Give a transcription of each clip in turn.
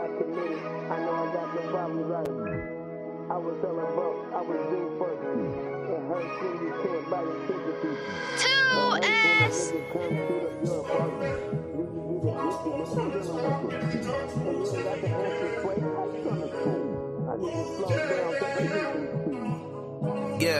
I committed. I know I got some problems right. I was hella broke, I was due first. It hurts when you can't buy your ticket piece. It hurts when a nigga come shoot up your apartment. Then you get evicted, nigga, I'm dealing with some shit. And you ain't got the answer straight, how you gonna say? I need to slow down, cause I'm drinking too. Yeah.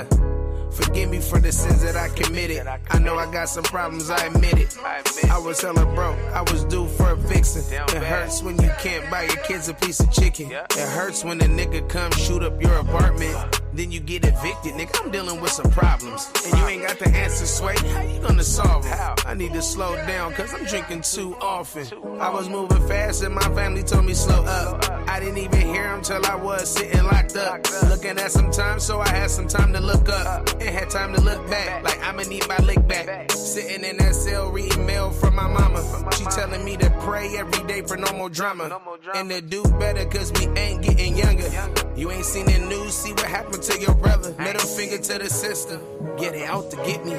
Forgive me for the sins that I committed. I know I got some problems, I admit it. I was hella broke, I was due for a fixin'. It hurts when you can't buy your kids a piece of chicken. It hurts when a nigga come shoot up your apartment. Then you get evicted, nigga, I'm dealing with some problems. And you ain't got the answer, Sway, how you gonna solve them? I need to slow down, cause I'm drinking too often. I was moving fast and my family told me slow up. I didn't even hear him till I was sitting locked up. Looking at some time, so I had some time to look up. And had time to look back, like I'ma need my lick back. Sitting in that cell reading mail from my mama. She telling me to pray every day for no more drama. And to do better cause we ain't getting younger. You ain't seen the news, see what happened to your brother. Middle finger to the sister, get it out to get me.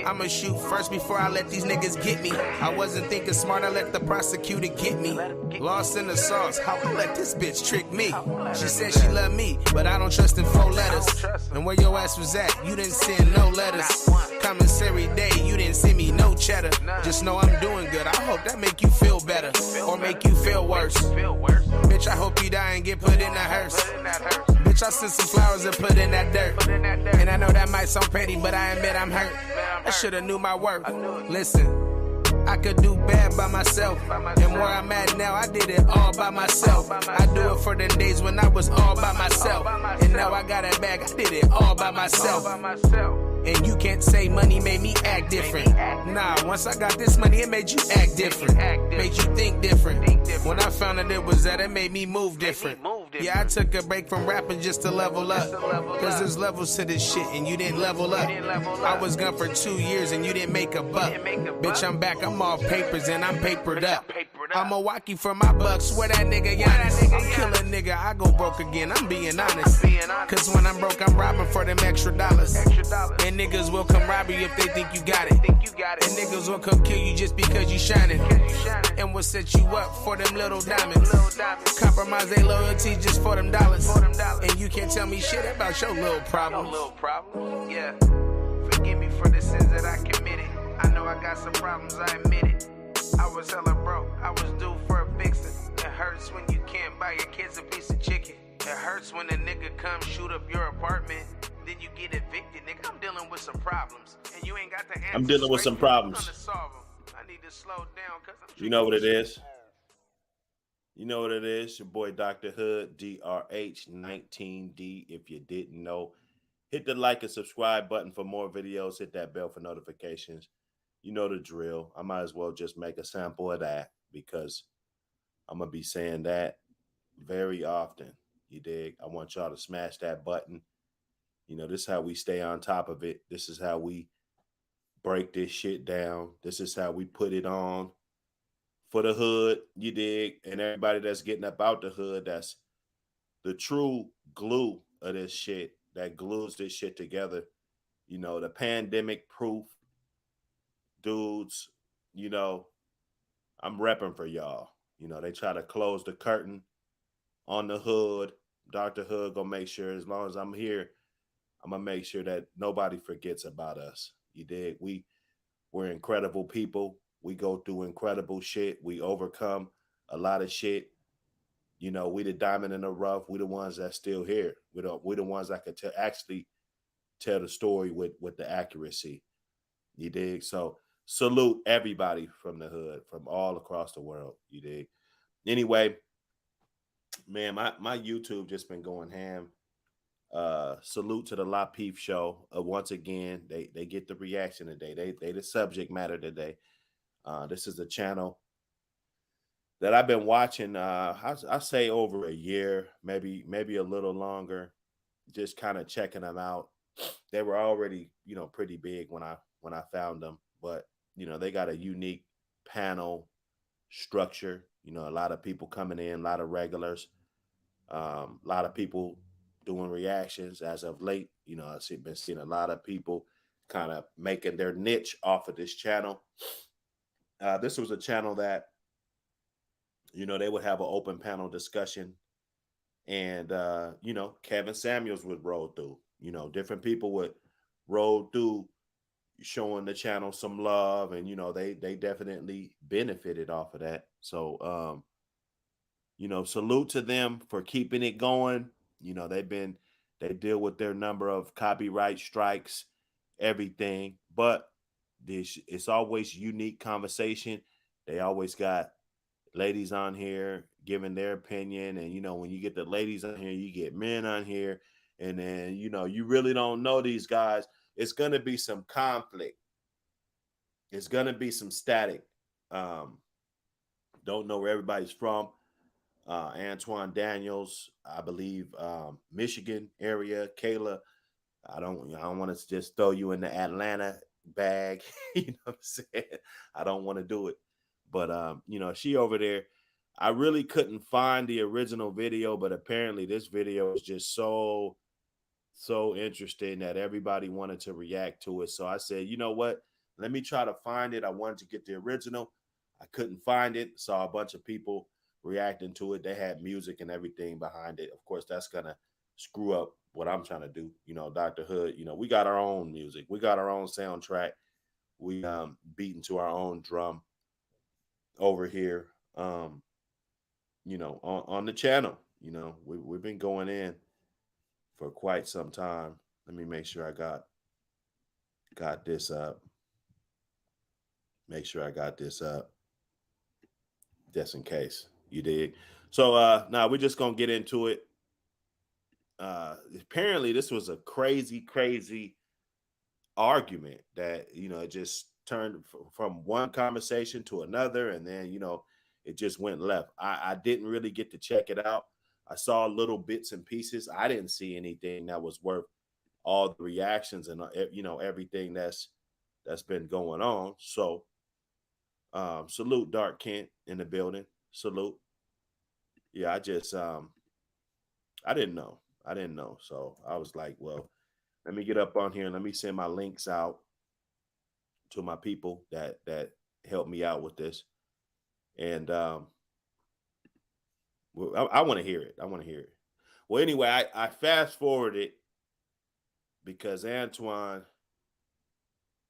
I'ma shoot first before I let these niggas get me. I wasn't thinking smart, I let the prosecutor get me. Lost in the sauce, how I let this bitch trick me. She said she loved me, but I don't trust in 4 letters. And where your ass was at, you didn't send no letters. Commissary day, you didn't send me no cheddar. Just know I'm doing good, I hope that make you feel better. Or make you feel worse. Bitch, I hope you die and get put in a hearse. Bitch, I sent some flowers and put in that dirt. And I know that might sound petty, but I admit I'm hurt. I should've knew my worth. Listen, I could do bad by myself. And where I'm at now, I did it all by myself. I do it for the days when I was all by myself. And now I got it back, I did it all by myself. And you can't say money made me act different. Nah, once I got this money, it made you act different. Made you think different. When I found that it was that, it made me move different. Yeah, I took a break from rapping just to level up. Cause there's levels to this shit and you didn't level up. I was gone for 2 years and you didn't make a buck. Bitch, I'm back, I'm all papers and I'm papered up. I'm Milwaukee for my bucks, swear that nigga Giannis. I'm killing nigga, I go broke again, I'm being honest. Cause when I'm broke, I'm robbing for them extra dollars. And niggas will come rob you if they think you got it. And niggas will come kill you just because you shining. And will set you up for them little diamonds. Compromise their loyalty just for them dollars. And you can't tell me shit about your little problems. Yeah, forgive me for the sins that I committed. I know I got some problems, I admit it. I was hella broke, I was due for a fixin'. It hurts when you can't buy your kids a piece of chicken. It hurts when a nigga come shoot up your apartment. Then you get evicted, nigga. I'm dealing with some problems. And you ain't got the answer. I'm dealing with some problems. I need to slow down cause I'm You know what it is? You know what it is? Your boy Dr. Hood, h19d. If you didn't know, hit the like and subscribe button for more videos. Hit that bell for notifications. You know the drill. I might as well just make a sample of that because I'm going to be saying that very often. You dig? I want y'all to smash that button. You know, this is how we stay on top of it. This is how we break this shit down. This is how we put it on for the hood, you dig? And everybody that's getting up out the hood, that's the true glue of this shit that glues this shit together. You know, the pandemic proof dudes, you know, I'm repping for y'all. You know, they try to close the curtain on the hood. Dr. Hood gonna make sure as long as I'm here, I'm gonna make sure that nobody forgets about us. You dig? We're incredible people. We go through incredible shit. We overcome a lot of shit. You know, we the diamond in the rough. We the ones that's still here. We the ones that could actually tell the story with the accuracy. You dig? So salute everybody from the hood, from all across the world. You dig? Anyway, man, my YouTube just been going ham. Salute to the La Peep show. Once again, they get the reaction today. They the subject matter today. This is a channel that I've been watching. I say over a year, maybe a little longer. Just kind of checking them out. They were already, you know, pretty big when I found them, but you know, they got a unique panel structure. You know, a lot of people coming in, a lot of regulars, a lot of people doing reactions as of late. You know, I've been seeing a lot of people kind of making their niche off of this channel. This was a channel that you know, they would have an open panel discussion, and you know, Kevin Samuels would roll through. You know, different people would roll through, showing the channel some love, and you know, they definitely benefited off of that. So you know, salute to them for keeping it going. You know, they deal with their number of copyright strikes, everything, but this it's always unique conversation. They always got ladies on here giving their opinion, and you know, when you get the ladies on here, you get men on here, and then you know, you really don't know these guys. It's gonna be some conflict. It's gonna be some static. Um, don't know where everybody's from. Antoine Daniels, I believe, Michigan area. Kayla, I don't want to just throw you in the Atlanta bag. You know what I'm saying? I don't want to do it. But you know, she over there. I really couldn't find the original video, but apparently this video is just so interesting that everybody wanted to react to it. So I said, you know what? Let me try to find it. I wanted to get the original. I couldn't find it. Saw a bunch of people reacting to it. They had music and everything behind it. Of course, that's gonna screw up what I'm trying to do. You know, Dr. Hood, you know, we got our own music. We got our own soundtrack. We beating to our own drum over here. You know, on the channel. You know, we've been going in for quite some time. Let me make sure I got this up. Make sure I got this up. Just in case. You dig? So now we're just gonna get into it. Apparently this was a crazy argument that, you know, it just turned from one conversation to another, and then, you know, it just went left. I didn't really get to check it out. I saw little bits and pieces. I didn't see anything that was worth all the reactions and you know, everything that's been going on. So salute Dark Kent in the building. Salute. Yeah, I just I didn't know. So I was like, well, let me get up on here and let me send my links out to my people that helped me out with this. And well, I want to hear it. Well, anyway, I fast forwarded because Antoine,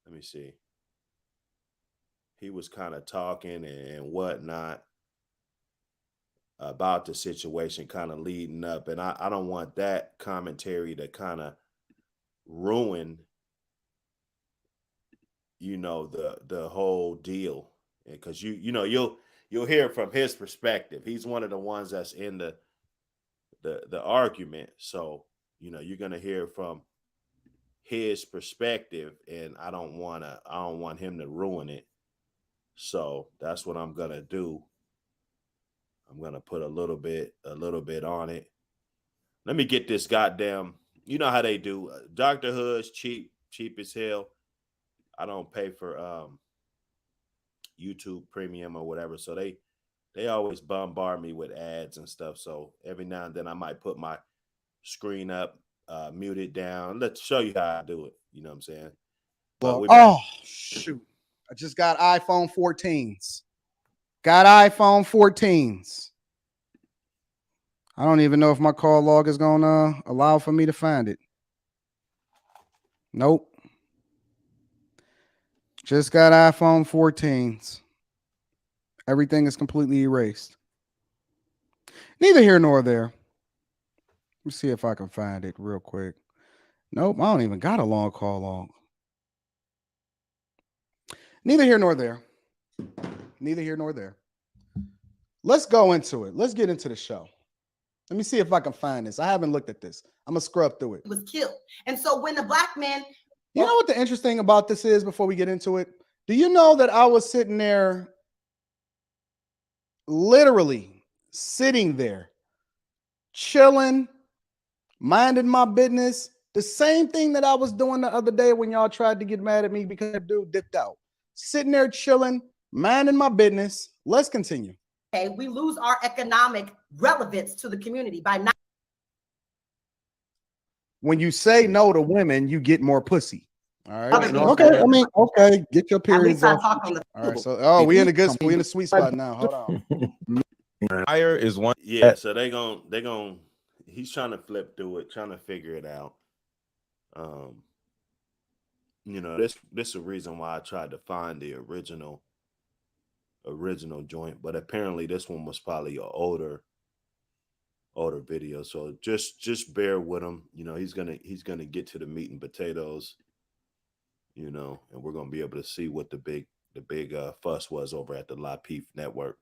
let me see, he was kind of talking and whatnot about the situation, kind of leading up, and I don't want that commentary to kind of ruin, you know, the whole deal, because you know, you'll hear from his perspective. He's one of the ones that's in the argument, so you know, you're gonna hear from his perspective, and I don't want him to ruin it. So that's what I'm gonna do. I'm gonna put a little bit on it. Let me get this goddamn. You know how they do. Dr. Hood's cheap as hell. I don't pay for YouTube Premium or whatever, so they always bombard me with ads and stuff. So every now and then I might put my screen up, mute it down. Let's show you how I do it. You know what I'm saying? But oh shoot! I just got iPhone 14s. Got iPhone 14s. I don't even know if my call log is gonna allow for me to find it. Nope. Just got iPhone 14s. Everything is completely erased. Neither here nor there. Let me see if I can find it real quick. Nope, I don't even got a long call log. Neither here nor there. Neither here nor there. Let's go into it. Let's get into the show. Let me see if I can find this. I haven't looked at this. I'm going to scrub through it. He was killed. And so when the black man... You know what the interesting about this is before we get into it? Do you know that I was sitting there, literally sitting there, chilling, minding my business, the same thing that I was doing the other day when y'all tried to get mad at me because that dude dipped out. Sitting there chilling, minding my business. Let's continue. Okay, we lose our economic relevance to the community by not. When you say no to women, you get more pussy. All right. Okay. I mean, okay. Get your periods off. All right. So, we in a good, we in a sweet spot now. Hold on. Fire is one. Yeah, so they're gonna he's trying to flip through it, trying to figure it out. You know, this is the reason why I tried to find the original joint, but apparently this one was probably an older video. So just bear with him. You know, he's gonna get to the meat and potatoes. You know, and we're gonna be able to see what the big fuss was over at the La Peef Network.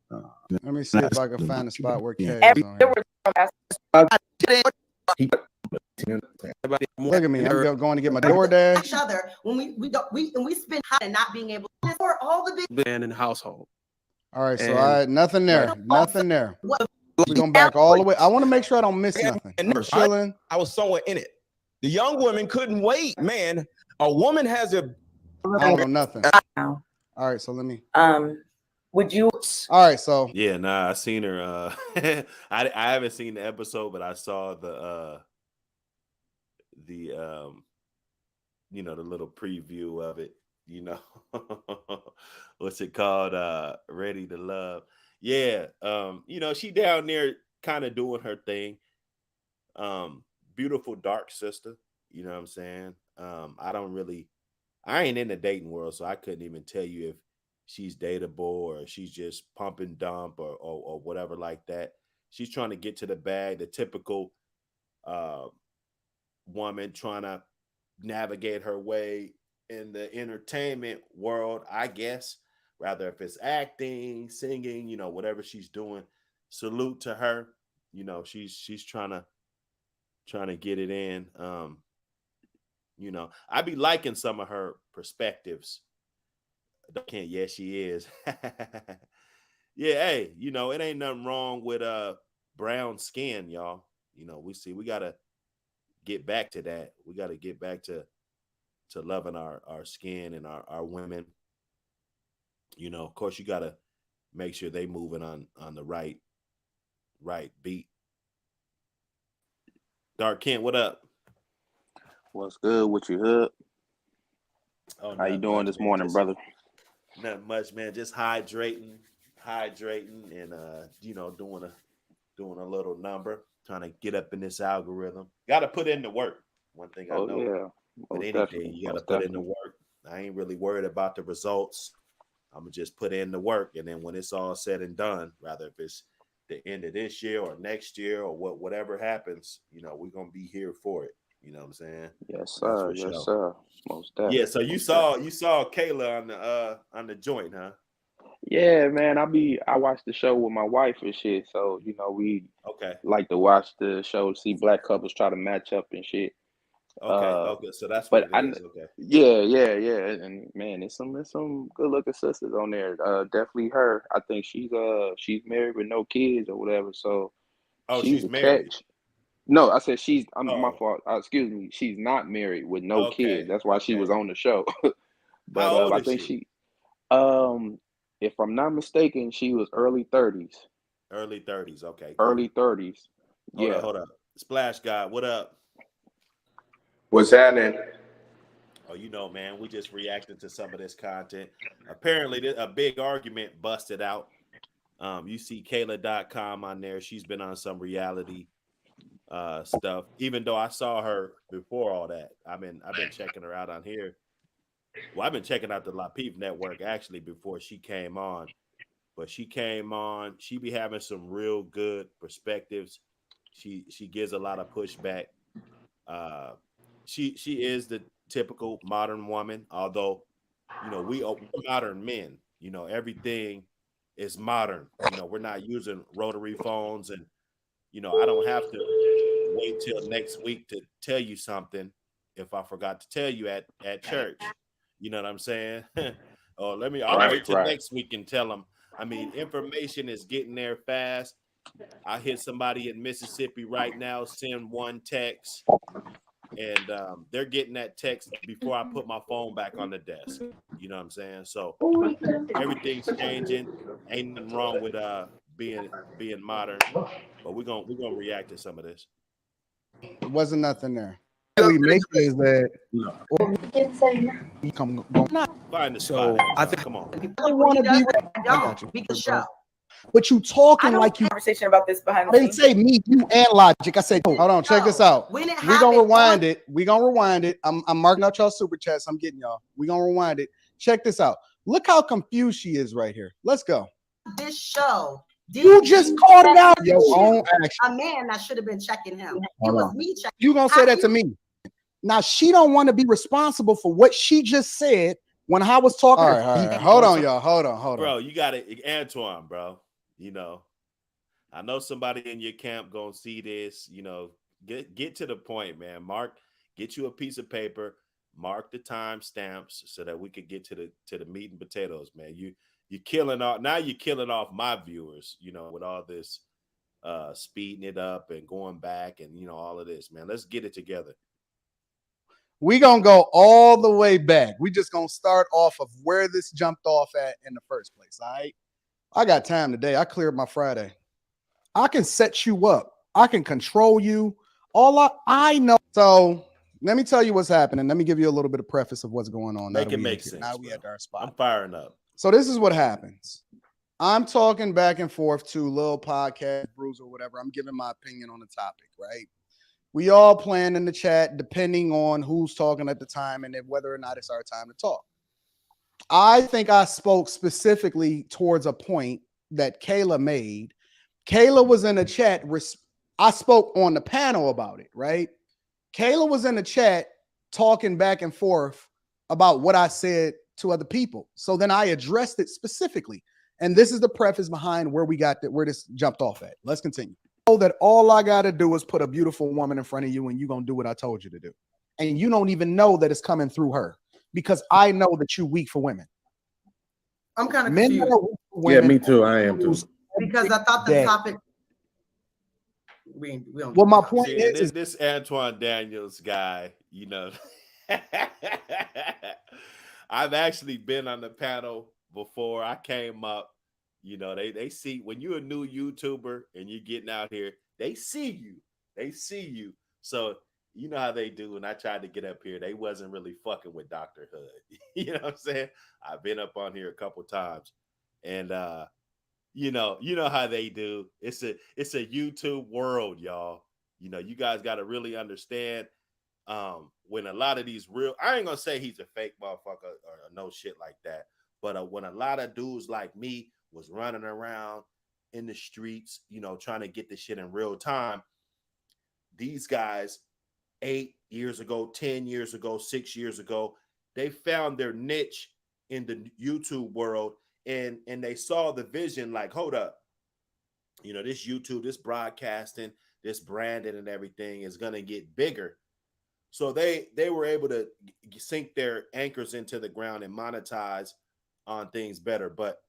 Let me see if I can find a spot where Kay is on here. Look at me. I'm going to get my DoorDash. Each other when we spend time and not being able to for all the big man in the household. All right, so I nothing there. Nothing there. We're going back all the way. I want to make sure I don't miss nothing. I'm chilling. I was somewhere in it. The young women couldn't wait, man. A woman has a. I don't know nothing. All right, so let me. Would you? All right, so yeah, nah, I seen her. I haven't seen the episode, but I saw the you know, the little preview of it. You know, what's it called? Ready to Love. Yeah, you know, she down there kind of doing her thing. Beautiful dark sister. You know what I'm saying? I ain't in the dating world, so I couldn't even tell you if she's dateable or she's just pump and dump or whatever like that. She's trying to get to the bag, the typical woman trying to navigate her way in the entertainment world, I guess. Rather if it's acting, singing, you know, whatever she's doing, salute to her. You know, she's trying to get it in. You know, I be liking some of her perspectives. Yeah, she is. Yeah, hey, you know, it ain't nothing wrong with brown skin, y'all. You know, we gotta get back to that. We gotta get back to loving our skin and our women. You know, of course, you gotta make sure they moving on the right beat. Dark Kent, what up? What's good with you, Hood? Oh, how you doing this morning, brother? Not much, man. Just hydrating, and you know, doing a little number, trying to get up in this algorithm. Got to put in the work. One thing I know. Yeah. With anything, you got to put in the work. I ain't really worried about the results. I'm gonna just put in the work, and then when it's all said and done, rather if it's the end of this year or next year or whatever happens, you know, we're gonna be here for it. You know what I'm saying? Yes, sir. Yes, sir. Most definitely. Yeah. So you saw Kayla on the joint, huh? Yeah, man. I watch the show with my wife and shit. So you know we okay like to watch the show, see black couples try to match up and shit. Okay. So that's what it is. Okay. Yeah. And man, there's some good looking sisters on there. Definitely her. I think she's married with no kids or whatever. So she's married. Catch. No, I said she's. My fault. Excuse me. She's not married with no kids. That's why she was on the show. But how old I is think she? If I'm not mistaken, she was early 30s. Early 30s. Okay. Cool. Early 30s. Yeah. Hold up. Splash God, what up? What's happening? Oh, you know, man, we just reacted to some of this content. Apparently, a big argument busted out. You see Kayla.com on there. She's been on some reality stuff. Even though I saw her before all that, I've been checking her out on here. Well, I've been checking out the La Peef Network actually before she came on. But she came on. She be having some real good perspectives. She gives a lot of pushback. She is the typical modern woman, although, you know, we're modern men. You know, everything is modern. You know, we're not using rotary phones, and, you know, I don't have to wait till next week to tell you something if I forgot to tell you at church. You know what I'm saying? I'll wait till next week and tell them. I mean, information is getting there fast. I hit somebody in Mississippi right now, send one text, and they're getting that text before I put my phone back on the desk. You know what I'm saying? So everything's changing. Ain't nothing wrong with being modern, but we're gonna react to some of this. It wasn't nothing there. We make it is that Find the spot. I think come on. I want to be the show. But you I talking don't like you. conversation about this behind I the didn't scenes. say me, you, and Logic. I said, hold on, check this out. When it We're gonna happened rewind it. We're gonna rewind it. I'm marking out y'all super chats. I'm getting y'all. We're gonna rewind it. Check this out. Look how confused she is right here. Let's go. this show, You just called it out. Your own action. a man that should have been checking him. It was me checking. You gonna say that to me? Now she don't want to be responsible for what she just said when I was talking. All right. Hold on, y'all. Hold on. Bro, you got it, Antoine, bro. You know, I know somebody in your camp gonna see this. You know, get to the point, man. Mark, get you a piece of paper, mark the time stamps so that we could get to the meat and potatoes, man. You're killing off now. You're killing off my viewers, you know, with all this speeding it up and going back and you know all of this, man. Let's get it together. We gonna go all the way back. We just gonna start off of where this jumped off at in the first place. All right. I got time today. I cleared my Friday. I can set you up. I can control you. All I know. So let me tell you what's happening. Let me give you a little bit of preface of what's going on. Make it make sense. Now we at our spot. I'm firing up. So this is what happens. I'm talking back and forth to Lil Podcast, Bruce, or whatever. I'm giving my opinion on the topic, right? We all plan in the chat depending on who's talking at the time and whether or not it's our time to talk. I think I spoke specifically towards a point that Kayla made. Kayla was in the chat. I spoke on the panel about it, right? Kayla was in the chat talking back and forth about what I said to other people. So then I addressed it specifically. And this is the preface behind where we got that, where this jumped off at. Let's continue. Know that all I got to do is put a beautiful woman in front of you and you're going to do what I told you to do. And you don't even know that it's coming through her because I know that you're weak for women. I'm kind of confused. Yeah, me too. I am too. Because I thought the topic. We don't. Well, my point is this Antoine Daniels guy, you know, I've actually been on the panel before. I came up, you know, they see when you're a new YouTuber and you're getting out here, they see you. So you know how they do. When I tried to get up here, they wasn't really fucking with Dr. Hood. You know what I'm saying? I've been up on here a couple times, and you know how they do. It's a YouTube world, y'all. You know, you guys got to really understand when a lot of these real, I ain't gonna say he's a fake motherfucker or no shit like that, but when a lot of dudes like me was running around in the streets, you know, trying to get this shit in real time, these guys 8 years ago, 10 years ago, 6 years ago, they found their niche in the YouTube world, and they saw the vision like, hold up, you know, this YouTube, this broadcasting, this branding and everything is going to get bigger. So they were able to sink their anchors into the ground and monetize on things better. But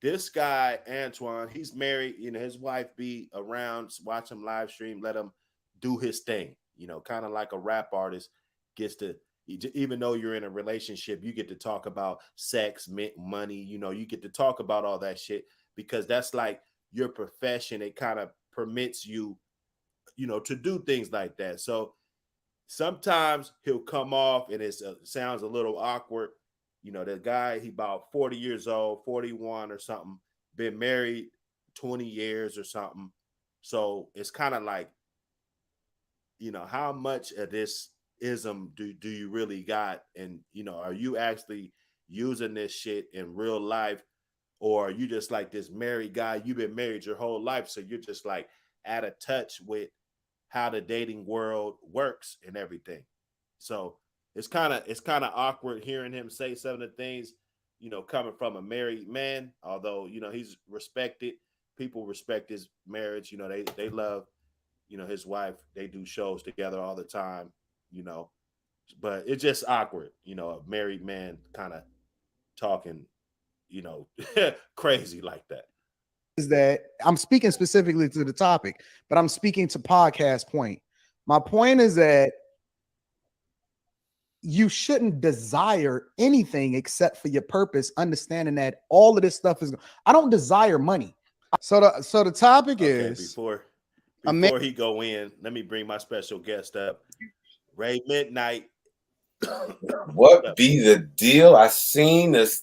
this guy, Antoine, he's married, you know, his wife be around, watch him live stream, let him do his thing, you know, kind of like a rap artist gets to, even though you're in a relationship, you get to talk about sex, money, you know, you get to talk about all that shit because that's like your profession. It kind of permits you, you know, to do things like that. So sometimes he'll come off and it sounds a little awkward. You know, the guy, he about 40 years old, 41 or something, been married 20 years or something. So it's kind of like, you know, how much of this ism do you really got? And, you know, are you actually using this shit in real life? Or are you just like this married guy? You've been married your whole life. So you're just like out of touch with how the dating world works and everything. So it's kind of awkward hearing him say some of the things, you know, coming from a married man, although, you know, he's respected. People respect his marriage. You know, they love, you know, his wife. They do shows together all the time, you know, but it's just awkward, you know, a married man kind of talking, you know, crazy like that. Is that I'm speaking specifically to the topic, but I'm speaking to podcast point. My point is that you shouldn't desire anything except for your purpose, understanding that all of this stuff is, I don't desire money. So the topic is before he go in, let me bring my special guest up. Ray Midnight. What be the deal? I seen this.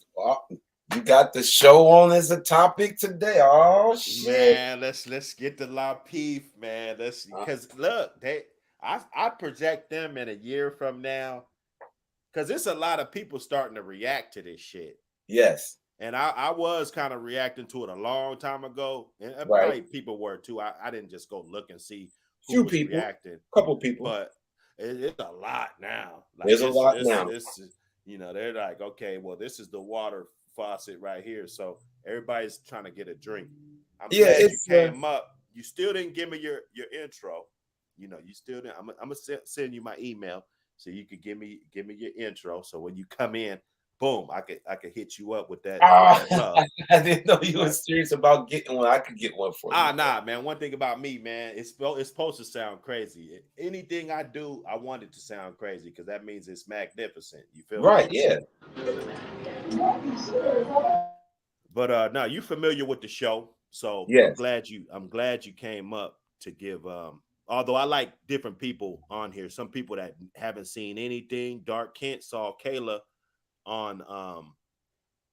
You got the show on as a topic today. Oh shit, man! Let's get to La Peef, man. Let's because look, I project them in a year from now because it's a lot of people starting to react to this shit. Yes. And I was kind of reacting to it a long time ago, and probably people were too. I didn't just go look and see who was reacting. Couple people, but it's a lot now. Like, there's a lot now. You know, they're like, okay, well, this is the water faucet right here, so everybody's trying to get a drink. I'm glad you came up. You still didn't give me your intro. You know, you still didn't. I'm gonna send you my email so you could give me your intro. So when you come in, boom, I could hit you up with that. I didn't know you were serious about getting one. I could get one for you. Nah, man. One thing about me, man, it's supposed to sound crazy. Anything I do, I want it to sound crazy because that means it's magnificent. You feel right? me? Yeah. But no, you familiar with the show, so yes. I'm glad you came up to give. Although I like different people on here. Some people that haven't seen anything. Dark Kent saw Kayla on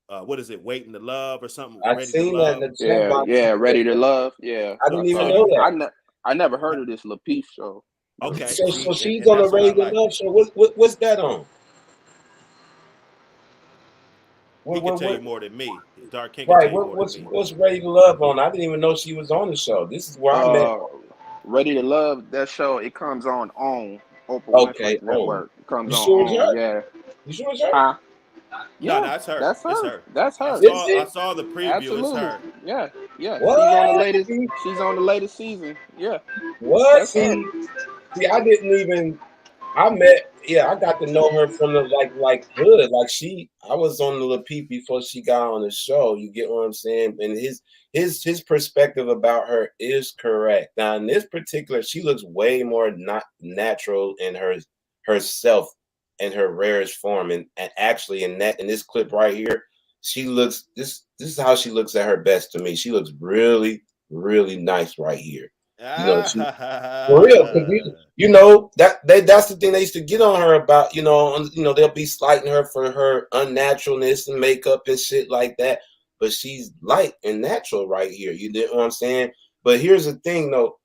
what is it, Waiting to Love or something? I've seen that in the chat. Yeah, Ready to Love. Yeah. I didn't even know that. I never heard of this La Peef show. Okay. So she's on the Ready to Love show. What's that on? He can tell you more than me. Dark King. Right. What's Ready to Love on? I didn't even know she was on the show. This is where I'm at. Ready to Love, that show, it comes on Oprah Winfrey Network. It comes you on sure OWN, yeah. You sure it's her? Huh? Yeah, no, that's her. That's her. It's her. That's her. I saw the preview. Absolutely. It's her. Yeah. What? She's on the latest season. Yeah. What? See, I didn't even. I got to know her from the like hood. Like I was on the La Peep before she got on the show. You get what I'm saying? And his perspective about her is correct. Now in this particular, she looks way more not natural in herself in her rarest form. And actually in this clip right here, she looks this is how she looks at her best to me. She looks really, really nice right here. You know, for real, because you know that's the thing they used to get on her about. You know, they'll be slighting her for her unnaturalness and makeup and shit like that. But she's light and natural right here. You know what I'm saying? But here's the thing, though.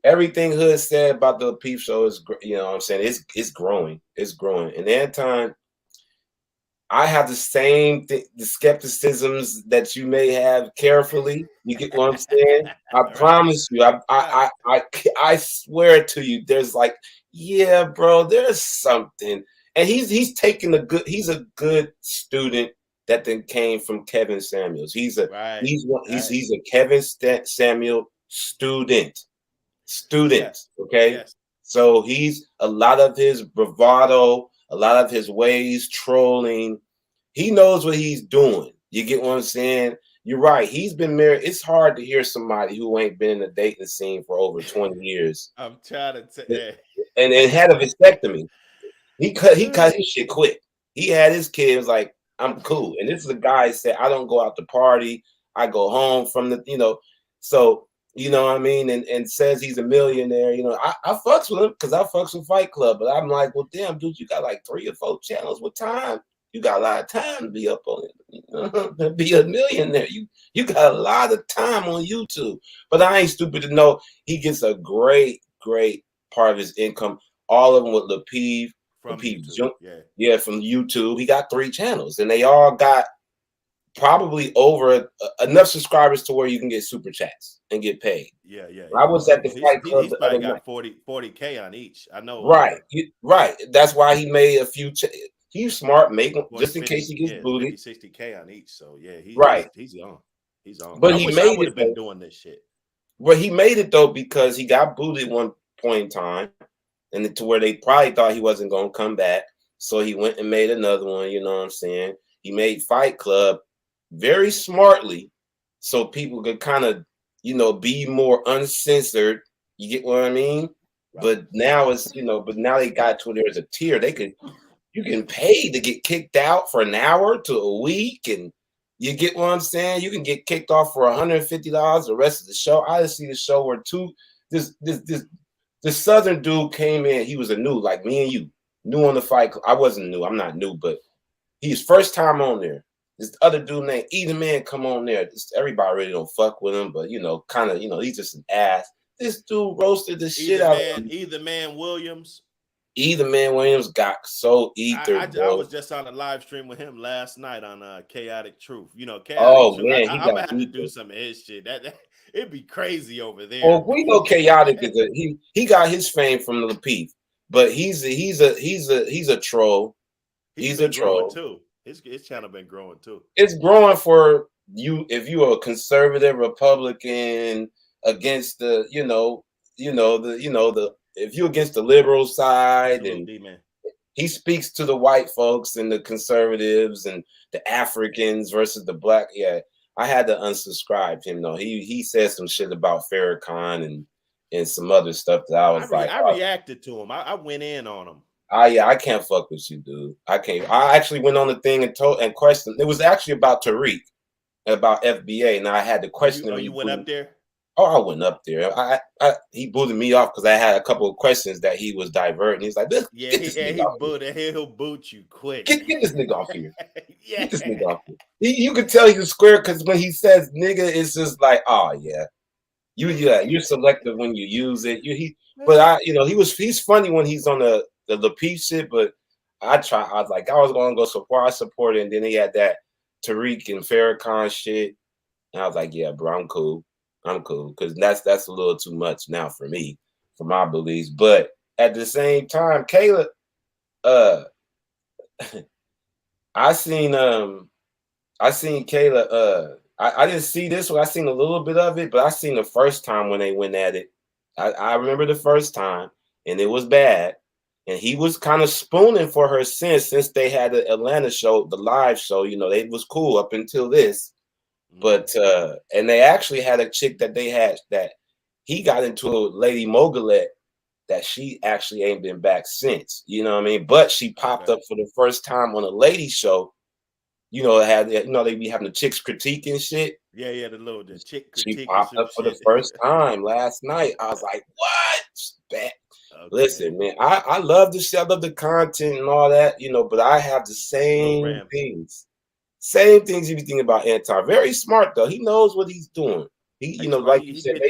Everything Hood said about the Peep Show is, you know what I'm saying? It's growing. It's growing. And every time I have the same the skepticisms that you may have carefully. You get what I'm saying? I promise you. I swear to you. There's like, yeah, bro. There's something, and he's taking he's a good student that then came from Kevin Samuels. He's a Kevin Samuel student. Yes. Okay. Yes. So he's a lot of his bravado. A lot of his ways, trolling, he knows what he's doing. You get what I'm saying? You're right. He's been married. It's hard to hear somebody who ain't been in the dating scene for over 20 years. I'm trying to say, and had a vasectomy. He cut his shit quick. He had his kids like, I'm cool. And this is a guy that said, I don't go out to party. I go home from so. You know what I mean? And says he's a millionaire. You know, I fucks with him because I fucks with Fight Club. But I'm like, well, damn, dude, you got like 3 or 4 channels with time. You got a lot of time to be up on it. You know, to be a millionaire. You got a lot of time on YouTube. But I ain't stupid to know he gets a great part of his income. All of them with La Peef. From YouTube. Yeah, from YouTube. He got 3 channels. And they all got probably over enough subscribers to where you can get super chats and get paid. Yeah. I was at the Fight Club. He's probably got 40K on each. I know. Right. That's why he made a few. He's smart, make them just in case he gets booted. 60K on each. So yeah, he's on. He's on. But he made it. Been doing this shit. Well, he made it though because he got booted one point in time, and to where they probably thought he wasn't going to come back. So he went and made another one. You know what I'm saying? He made Fight Club very smartly, so people could kind of, be more uncensored. You get what I mean? Right. But now but now they got to where there's a tier. You can pay to get kicked out for an hour to a week, and you get what I'm saying? You can get kicked off for $150 the rest of the show. I just see the show where this Southern dude came in. He was a new, like me and you, new on the Fight Club. I wasn't new. I'm not new, but he's first time on there. This other dude named Either Man come on there. Everybody really don't fuck with him, but you know, kind of, you know, he's just an ass. This dude roasted the shit out of him. Either Man Williams. Either Man Williams got so I bro. was just on a live stream with him last night on Chaotic Truth. You know, Oh Truth. man, I'm gonna have to do some of his shit. That it'd be crazy over there. Well, we know Chaotic is he got his fame from the Peep, but he's a troll. He's a troll too. His channel been growing too. It's growing for you if you are a conservative Republican against the if you're against the liberal side. Absolutely, and man. He speaks to the white folks and the conservatives and the Africans versus the black. Yeah, I had to unsubscribe him though. He said some shit about Farrakhan and some other stuff that I reacted to him. I went in on him. I can't fuck with you, dude. I can't. I actually went on the thing and questioned. It was actually about Tariq, about FBA, and I had to question him. You went up there? Oh, I went up there. He booted me off because I had a couple of questions that he was diverting. He's like, he'll boot you quick. Get this nigga off here. Get this nigga off here. You could tell he's square because when he says nigga, it's just like, oh yeah. You're selective when you use it. He's funny when he's on the Lapeef shit, but I was gonna go so far. I support it, and then he had that Tariq and Farrakhan shit, and I was like, yeah, bro, I'm cool because that's a little too much now for me, for my beliefs. But at the same time, Kayla, I seen Kayla. I didn't see this one. I seen a little bit of it, but I seen the first time when they went at it. I remember the first time, and it was bad. And he was kind of spooning for her since they had the Atlanta show, the live show. You know, they was cool up until this. But and they actually had a chick that they had that he got into a Lady Mogulette that she actually ain't been back since. You know what I mean? But she popped up for the first time on a lady show. You know, they be having the chicks critique and shit. Yeah, the chick critique. She popped up for the first time last night. I was like, what? Okay. Listen, man, I love the shit. I love the content and all that, you know, but I have the same things. Same things you be thinking about Anton. Very smart though. He knows what he's doing. He, you know, like you said,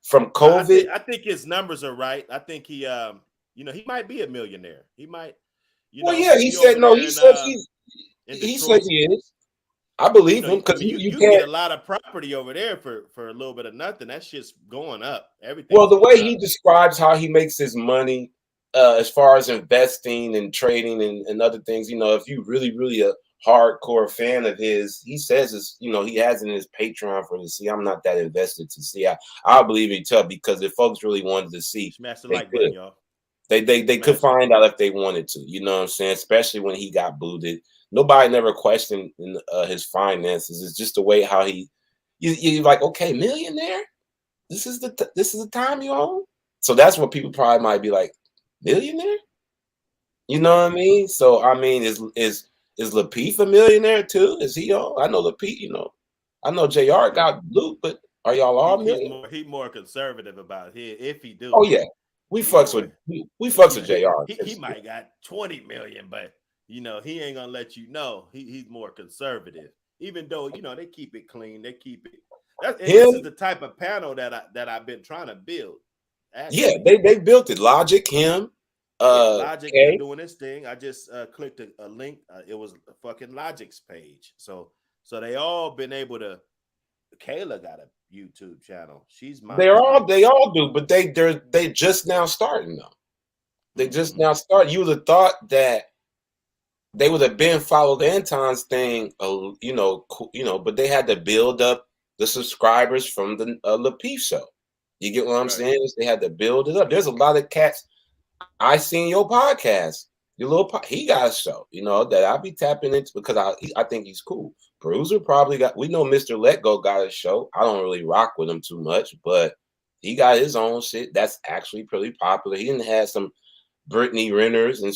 from COVID. I think his numbers are right. I think he he might be a millionaire. He might, he said no. He said he said he is. I believe him because you get a lot of property over there for a little bit of nothing. That shit's going up. Everything. Well, the way he describes how he makes his money, as far as investing and trading and other things, you know, if you really a hardcore fan of his, he says it's, you know, he has it in his Patreon for to see. I'm not that invested to see. I believe it too, because if folks really wanted to see, smash the like button, y'all. They could find out if they wanted to. You know what I'm saying? Especially when he got booted. Nobody never questioned his finances. It's just the way how you're like, okay, millionaire. This is the time you own. So that's what people probably might be like, millionaire. You know what I mean? So I mean, is Lapeef a millionaire too? Is he on? I know Lapeef. You know, I know JR got blue, but are y'all all millionaires? He's more conservative about it. If he do, oh yeah, we fucks with JR. He might got 20 million, but. You know, he ain't gonna let you know. He's more conservative, even though they keep it clean. They keep it. This is the type of panel that I've been trying to build. Actually. Yeah, they built it. Logic, him, Logic doing this thing. I just clicked a link. It was a fucking Logic's page. So they all been able to. Kayla got a YouTube channel. She's my. They all do, but they just now starting though. They just now start. You would have thought that. They would have been followed Anton's thing, but they had to build up the subscribers from the Lapeef show. You get what I'm saying? They had to build it up. There's a lot of cats. I seen your podcast, he got a show, that I'll be tapping into because I think he's cool. Bruiser probably we know Mr. Let Go got a show. I don't really rock with him too much, but he got his own shit that's actually pretty popular. He didn't have some Brittany Renners and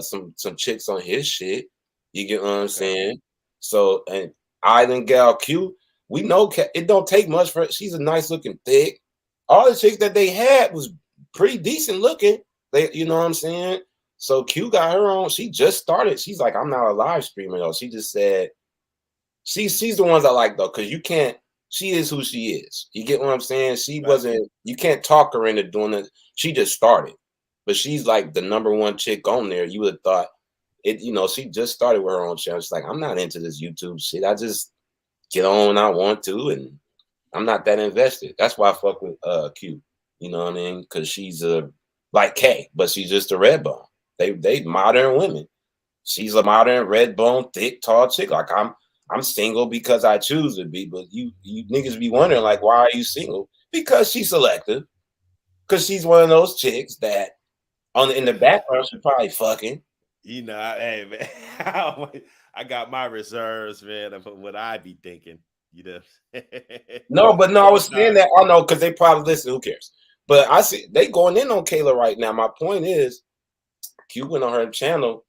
some chicks on his shit. You get what I'm saying? So, and Island Gal Q, we know it don't take much for her. She's a nice looking thick. All the chicks that they had was pretty decent looking. You know what I'm saying? So Q got her own. She just started. She's like, I'm not a live streamer though. She just said she's the ones I like though, because you can't. She is who she is. You get what I'm saying? She wasn't. You can't talk her into doing it. She just started, but she's like the #1 chick on there. You would have thought it. You know, she just started with her own channel. She's like, I'm not into this YouTube shit. I just get on when I want to, and I'm not that invested. That's why I fuck with Q. You know what I mean? Because she's like K, but she's just a red bone. They modern women. She's a modern red bone, thick, tall chick. Like I'm single because I choose to be, but you niggas be wondering like, why are you single? Because she's selective. Because she's one of those chicks that in the background she's probably fucking. You know, hey man, I got my reserves, man, of what I be thinking. You know. No, I was saying that. I know because they probably listen. Who cares? But I see they going in on Kayla right now. My point is, Q went on her channel.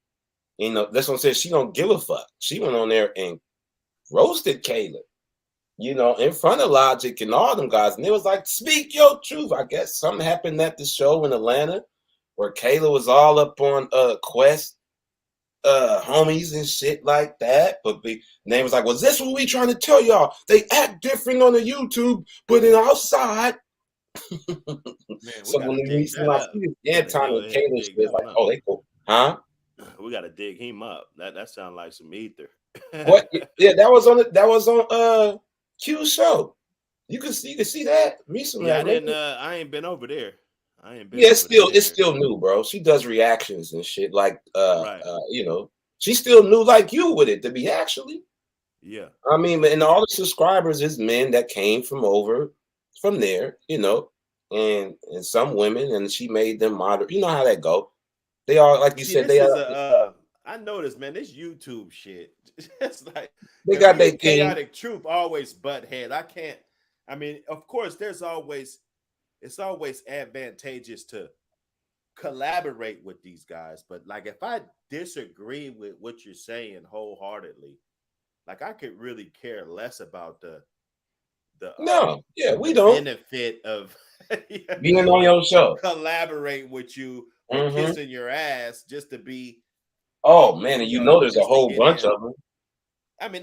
You know, that's what I'm saying. She don't give a fuck. She went on there and roasted Kayla, you know, in front of Logic and all them guys. And it was like, speak your truth. I guess something happened at the show in Atlanta where Kayla was all up on Quest homies and shit like that. But the name was like, well, this what we trying to tell y'all. They act different on the YouTube, but in outside. Man, So when they see this anti Kayla shit, it's like, oh, they go, huh? We gotta dig him up. That sounds like some ether. What? Yeah, that was on Q's show. You can see that recently. Yeah, I ain't been over there. It's still new, bro. She does reactions and shit like you know, she's still new like you with it to be actually. Yeah. I mean, and all the subscribers is men that came from there, you know, and some women, and she made them moderate. You know how that go. They are, like you said, they are. I noticed, man, this YouTube shit. It's like they got their chaotic truth always butt head. I mean, of course, it's always advantageous to collaborate with these guys, but like if I disagree with what you're saying wholeheartedly, like I could really care less about the we don't benefit of being on your show, collaborate with you or kissing your ass just to be. Oh man, and you know there's a whole bunch of them. I mean,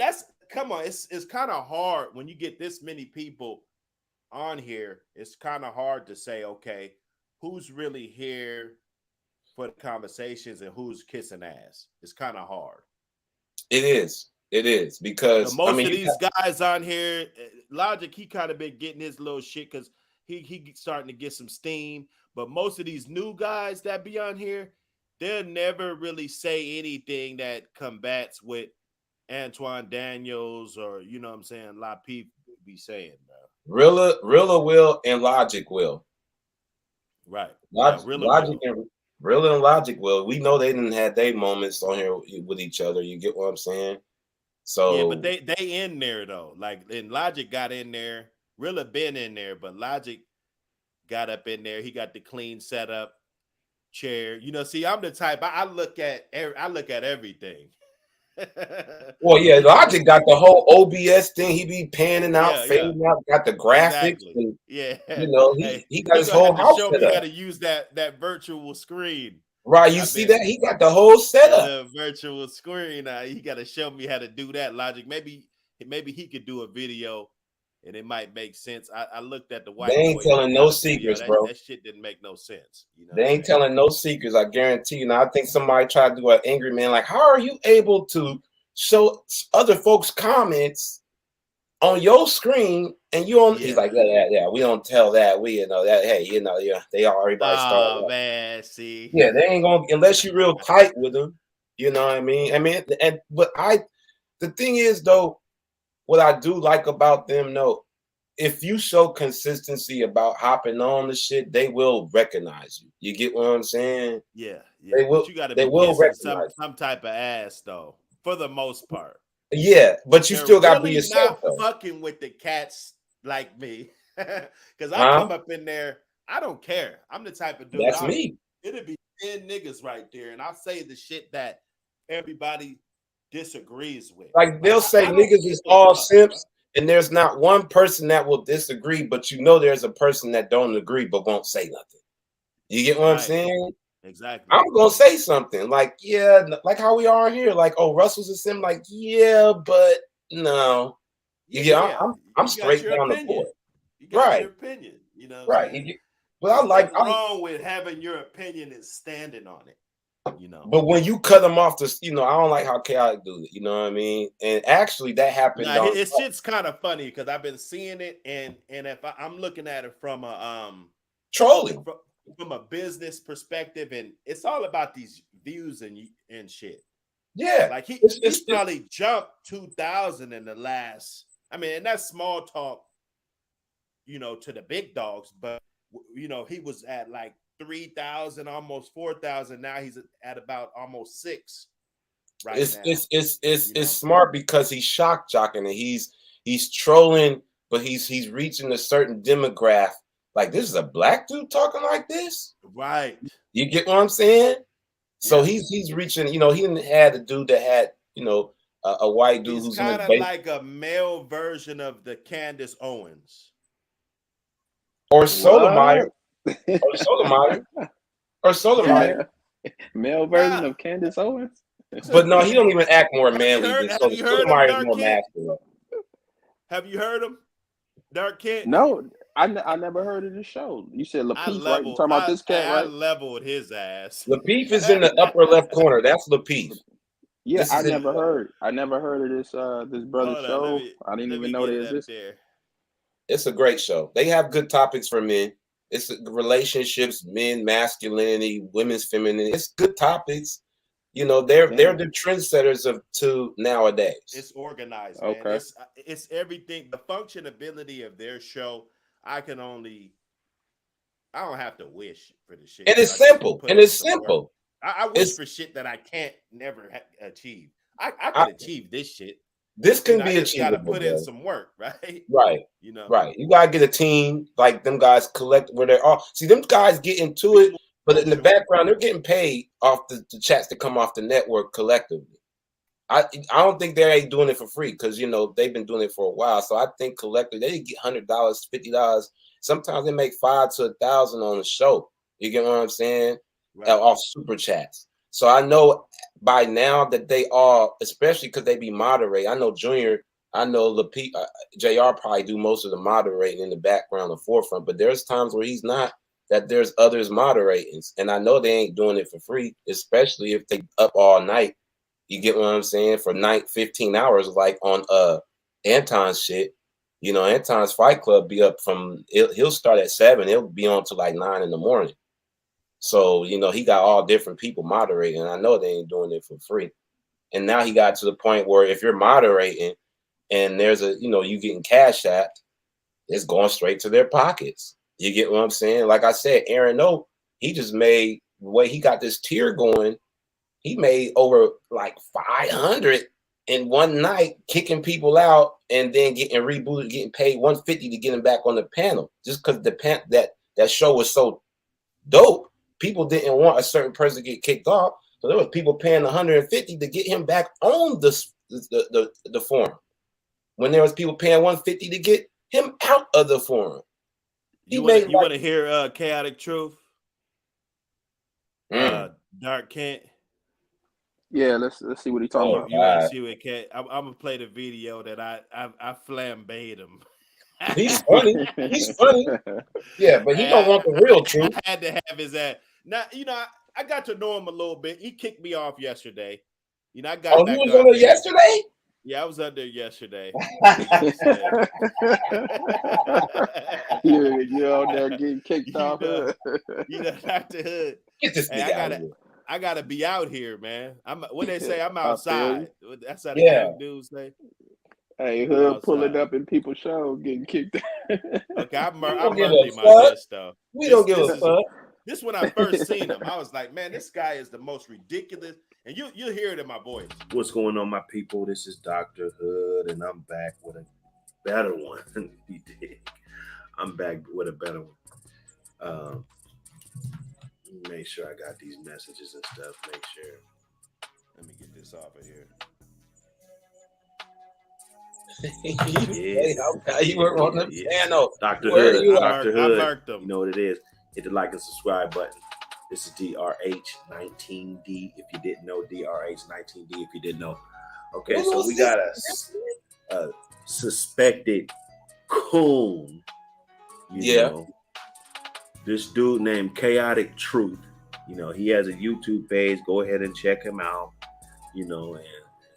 come on, it's kind of hard when you get this many people on here. It's kind of hard to say, okay, who's really here for the conversations and who's kissing ass. It's kind of hard. It is because most of these guys on here, Logic, he kind of been getting his little shit because he starting to get some steam. But most of these new guys that be on here, they'll never really say anything that combats with Antoine Daniels or, you know what I'm saying, a lot of people be saying, bro. Rilla will and Logic will. Right. Logic and Logic will. We know they didn't have their moments on here with each other. You get what I'm saying? So yeah, but they in there though. Like, and Logic got in there. Rilla been in there, but Logic got up in there. He got the clean setup chair. You know, see, I'm the type I look at everything. Well, yeah, Logic got the whole OBS thing. He be panning out, fading out, got the graphics. Exactly. And, yeah. You know, he got his whole house set up. You got to use that virtual screen. Right, you see that? He got the whole setup. The virtual screen. He got to show me how to do that, Logic. Maybe he could do a video and it might make sense. I looked at the white. They ain't telling no secrets, bro. That shit didn't make no sense. You know, they ain't telling no secrets. I guarantee you. Now, I think somebody tried to do an angry man. Like, how are you able to show other folks' comments on your screen and you on? He's like, yeah. We don't tell that. We, you know, that. Hey, you know, yeah, they all everybody started. Oh man, see. Yeah, they ain't gonna unless you're real tight with them. You know what I mean? The thing is though, what I do like about them, though, if you show consistency about hopping on the shit, they will recognize you. You get what I'm saying? Yeah. They will. But you got to be recognize some type of ass though, for the most part. Yeah, but you still got to be yourself. Not fucking with the cats like me, because I come up in there. I don't care. I'm the type of dude. That's me. It'll be 10 niggas right there, and I'll say the shit that everybody disagrees with. Like they'll say niggas is all simps, and there's not one person that will disagree, but you know there's a person that don't agree but won't say nothing. You get what I'm saying? Exactly. I'm gonna say something like, yeah, like how we are here. Like, oh, Russell's a sim. Like, yeah, but no. I'm straight down the board. You got your opinion. You know what I'm saying? But I like wrong with having your opinion and standing on it. You know. But when you cut them off, I don't like how Chaotic do it. You know what I mean? And actually, that happened. Nah, it's shit's kind of funny because I've been seeing it, and if I'm looking at it from a trolling from a business perspective, and it's all about these views and shit. Yeah, like he's probably jumped 2,000 in the last. I mean, and that's small talk, you know, to the big dogs, but you know, he was at like 3,000, almost 4,000. Now he's at about almost 6. Right now. It's smart because he's shock jocking and he's trolling, but he's reaching a certain demographic. Like, this is a black dude talking like this, right? You get what I'm saying? So he's reaching. You know, he didn't had a dude that had, you know, a white dude who's kind of like a male version of the Candace Owens or Sotomayor. Or Sotomayor. Male version of Candace Owens. But no, he don't even act more manly than Sotomayor's more masculine. Have you heard him, Dark Kent? No, I never heard of this show. You said Lapeef, right? You talking about this cat, right? I leveled his ass. Lapeef is in the upper left corner. That's Lapeef. Yeah, I never heard of this this brother show. I didn't even know there was this. It's a great show. They have good topics for men. It's relationships, men, masculinity, women's femininity. It's good topics. You know, they're the trendsetters to nowadays. It's organized, man. Okay. It's everything. The functionability of their show, I don't have to wish for the shit. And it's simple. I wish for shit that I can't never achieve. I can achieve this shit. This can be achievable. Got to put in some work, right? Right. You know. Right. You gotta get a team like them guys collect where they're all. See, them guys get into it, but in the background they're getting paid off the chats that come off the network collectively. I don't think they ain't doing it for free because, you know, they've been doing it for a while. So I think collectively they get $100, $50. Sometimes they make $500 to $1,000 on the show. You get what I'm saying? Right. Off super chats. So I know by now that they all, especially because they be moderating. I know Junior, I know Lapeef, JR probably do most of the moderating in the background, the forefront. But there's times where he's not. That there's others moderating, and I know they ain't doing it for free, especially if they up all night. You get what I'm saying? For 15 hours, like on Anton's shit. You know, Anton's Fight Club be up from he'll start at 7, he'll be on to like 9 in the morning. So, you know, he got all different people moderating. And I know they ain't doing it for free. And now he got to the point where if you're moderating and there's you getting cash at, it's going straight to their pockets. You get what I'm saying? Like I said, Aaron O, he just made the way he got this tier going. He made over like 500 in one night, kicking people out and then getting rebooted, getting paid $150 to get him back on the panel. Just because that show was so dope, people didn't want a certain person to get kicked off. So there was people paying $150 to get him back on the forum. When there was people paying $150 to get him out of the forum. You want to hear Chaotic Truth? Dark Kent. Yeah, let's see what he's talking about. You want to see what Kent? I'm gonna play the video that I flambéed him. He's funny. Yeah, but he don't want the real truth. I had to have his ass. Now, I got to know him a little bit. He kicked me off yesterday. I got. Oh, he was on there yesterday? Yeah, I was up there yesterday. You're on there getting kicked off. Dr. Hood. Get this nigga out of here. I gotta be out here, man. What they say, I'm outside. That's how the dudes say. Hey, Hood pulling up in people's show, getting kicked. Okay, I'm murking my best stuff. We don't give a fuck. This when I first seen him, I was like, man, this guy is the most ridiculous. And you'll hear it in my voice. What's going on, my people? This is Dr. Hood, and I'm back with a better one. I'm back with a better one. Make sure I got these messages and stuff. Make sure. Let me get this off of here. You were on the piano. Dr. Hood. I marked them. You know what it is. Hit the like and subscribe button. This is DRH19D. If you didn't know, DRH19D. If you didn't know, okay. So we got a suspected coon. You know, this dude named Chaotic Truth. You know, he has a YouTube page. Go ahead and check him out. You know, and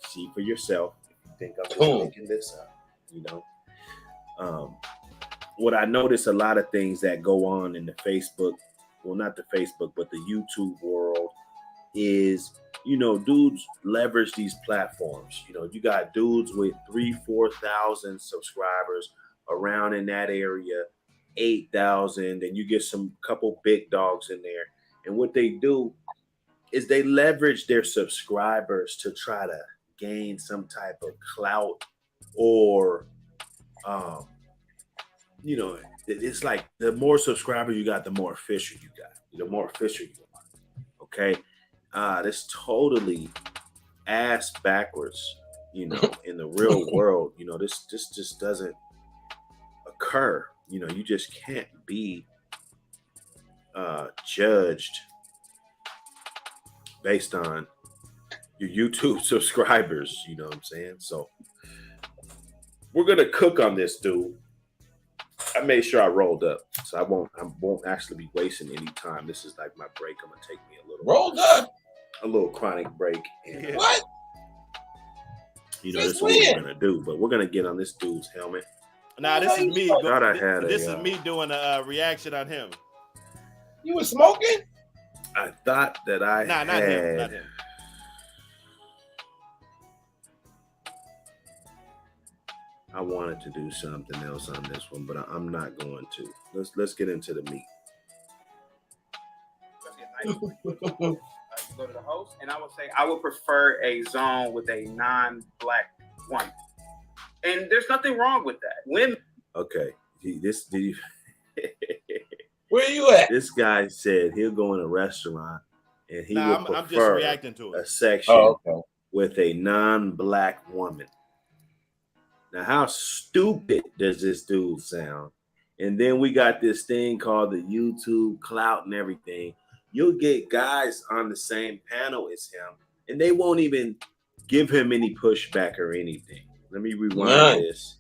see for yourself. If you think I'm just making this up, you know. What I notice a lot of things that go on in the Facebook, well, not the Facebook, but the YouTube world is, you know, dudes leverage these platforms. You know, you got dudes with 3,000-4,000 subscribers around in that area, 8,000, and you get some couple big dogs in there. And what they do is they leverage their subscribers to try to gain some type of clout or, you know, it's like the more subscribers you got, the more official you got. The more official you are. Okay. That's totally ass backwards, you know, in the real world. You know, this just doesn't occur. You know, you just can't be judged based on your YouTube subscribers. You know what I'm saying? So we're gonna cook on this dude. I made sure I rolled up, so I won't actually be wasting any time. This is like my break. I'm gonna take me a little chronic break. And, what? You know, this is what we're gonna do. But we're gonna get on this dude's helmet. Nah, this is me. This is me doing a reaction on him. You was smoking? I thought that I not him. I wanted to do something else on this one, but I'm not going to. Let's get into the meat. Go to the host, and I would say I would prefer a zone with a non-black woman, and there's nothing wrong with that. Women. Okay, where you at? This guy said he'll go in a restaurant and he would prefer I'm just reacting to it. A section with a non-black woman. Now, how stupid does this dude sound? And then we got this thing called the YouTube clout and everything. You'll get guys on the same panel as him, and they won't even give him any pushback or anything. Let me rewind this,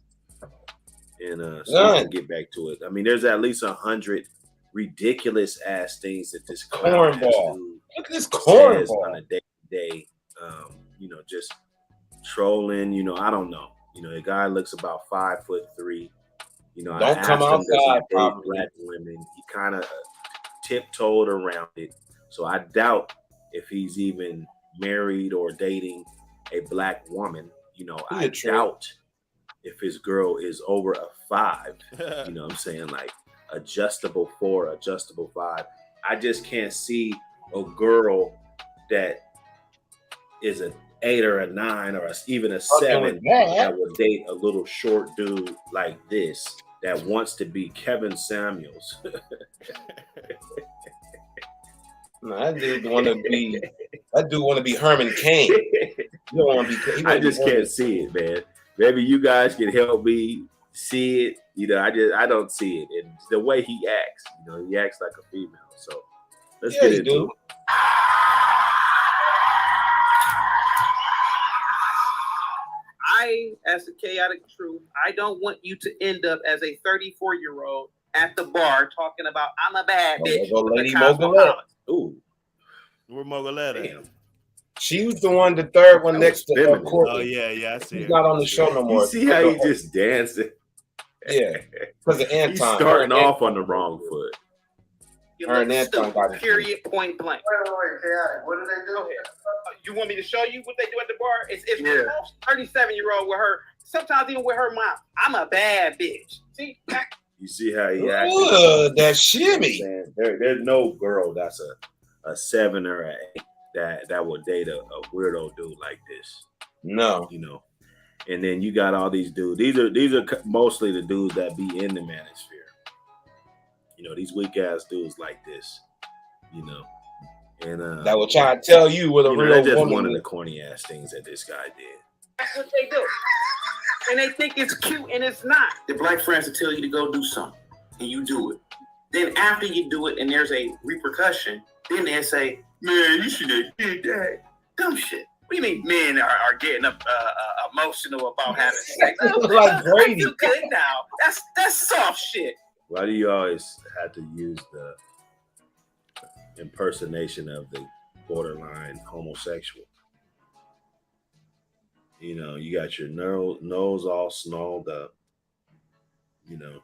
and so we can get back to it. I mean, there's at least 100 ridiculous ass things that this clown dude says on a day-to-day. You know, just trolling. You know, I don't know. You know, the guy looks about 5'3". You know, don't come outside. Black women. He kind of tiptoed around it. So I doubt if he's even married or dating a black woman. You know, I doubt if his girl is over a 5. You know what I'm saying? Like adjustable 4, adjustable 5. I just can't see a girl that is an 8 or a 9 or even a 7 that would date a little short dude like this that wants to be Kevin Samuels. That dude want to be Herman Cain. I just can't see it, man. Maybe you guys can help me see it. You know, I don't see it. And the way he acts, you know, he acts like a female. So let's get into it. As a chaotic truth, I don't want you to end up as a 34-year-old at the bar talking about I'm a bad bitch. Lady Mogulette. Ooh, where Mogulette? She was the one, the third one next to Courtney. Oh yeah, I see. She's not on the show no more. You see how he just dancing? Yeah, because of Anton. He's starting off on the wrong foot. Her and Anton got it. Period. Point blank. Wait, chaotic. What do they do? You want me to show you what they do at the bar? It's 37-year-old with her. Sometimes even with her mom. I'm a bad bitch. See? You see how he acts? That shimmy. There's no girl that's a 7 or an 8 that would date a weirdo dude like this. No, you know. And then you got all these dudes. These are mostly the dudes that be in the manosphere. You know, these weak ass dudes like this. You know, and that will try to tell you what a real that's just woman one of is. the corny ass things that this guy did. That's what they do. And they think it's cute and it's not. The black friends will tell you to go do something and you do it. Then after you do it and there's a repercussion, Then they say, man, you should have did that. Dumb shit. What do you mean men are getting up emotional about having sex? Like Brady. I feel good now. That's soft shit. Why do you always have to use the impersonation of the borderline homosexual? You know, you got your nose all snarled up. You know,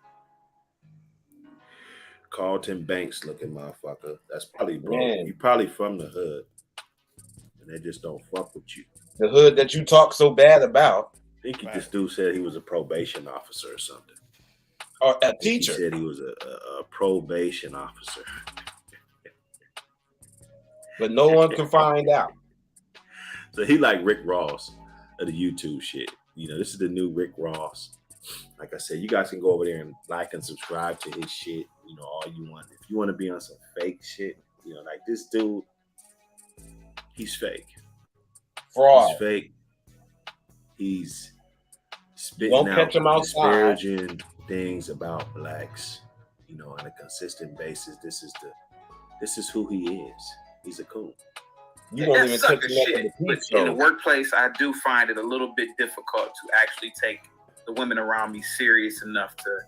Carlton Banks looking motherfucker. That's probably bro. Man. You probably from the hood, and they just don't fuck with you. The hood that you talk so bad about. I think this dude said he was a probation officer or something. Or a teacher. He said he was a probation officer. But no one can find out. So he like Rick Ross of the YouTube shit. You know, this is the new Rick Ross. Like I said, you guys can go over there and like and subscribe to his shit. You know, all you want. If you want to be on some fake shit, you know, like this dude, he's fake. Fraud. He's fake. He's spitting out disparaging things about blacks, you know, on a consistent basis. This is who he is. He's a coon. You won't even touch shit. But in the workplace, I do find it a little bit difficult to actually take the women around me serious enough to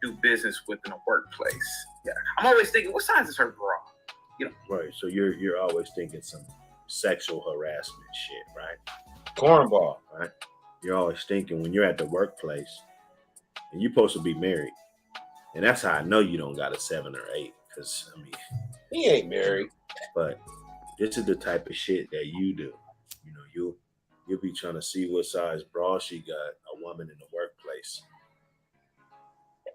do business with in a workplace. Yeah, I'm always thinking, what size is her bra? You know, right. So you're always thinking some sexual harassment shit, right? Cornball, right? You're always thinking when you're at the workplace and you're supposed to be married, and that's how I know you don't got a 7 or 8, because I mean, he ain't married. But this is the type of shit that you do. You know, you'll be trying to see what size bra she got, a woman in the workplace.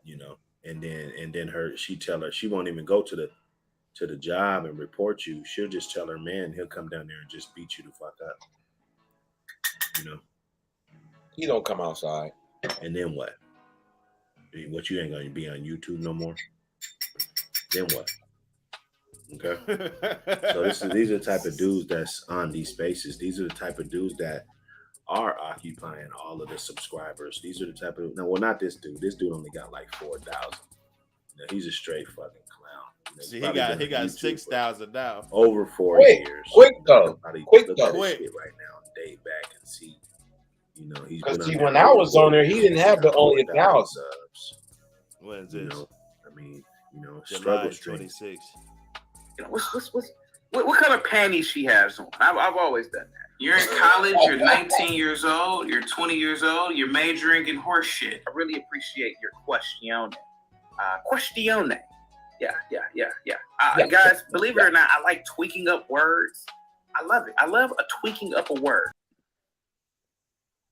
You know, and then she tell her she won't even go to the job and report you. She'll just tell her man he'll come down there and just beat you the fuck up. You know, he don't come outside. And then what? What, you ain't gonna be on YouTube no more? Then what? Okay. So these are the type of dudes that's on these spaces. These are the type of dudes that are occupying all of the subscribers. These are the type of not this dude. This dude only got like 4,000. You know, he's a straight fucking clown. You know, See, he got 6,000 now. Over 4 years. Quick though. Quick though. Quick right now, day back and see. You know, he's because when I was on there, he didn't have the only 1,000 subs. What is this? You know, I mean, you know, July struggle 26. You know, what kind of panties she has on? I've always done that. You're in college, you're 19 years old, you're 20 years old, you're majoring in horse shit. I really appreciate your question. Yeah. Guys, believe it or not, I like tweaking up words. I love it. I love a tweaking up a word.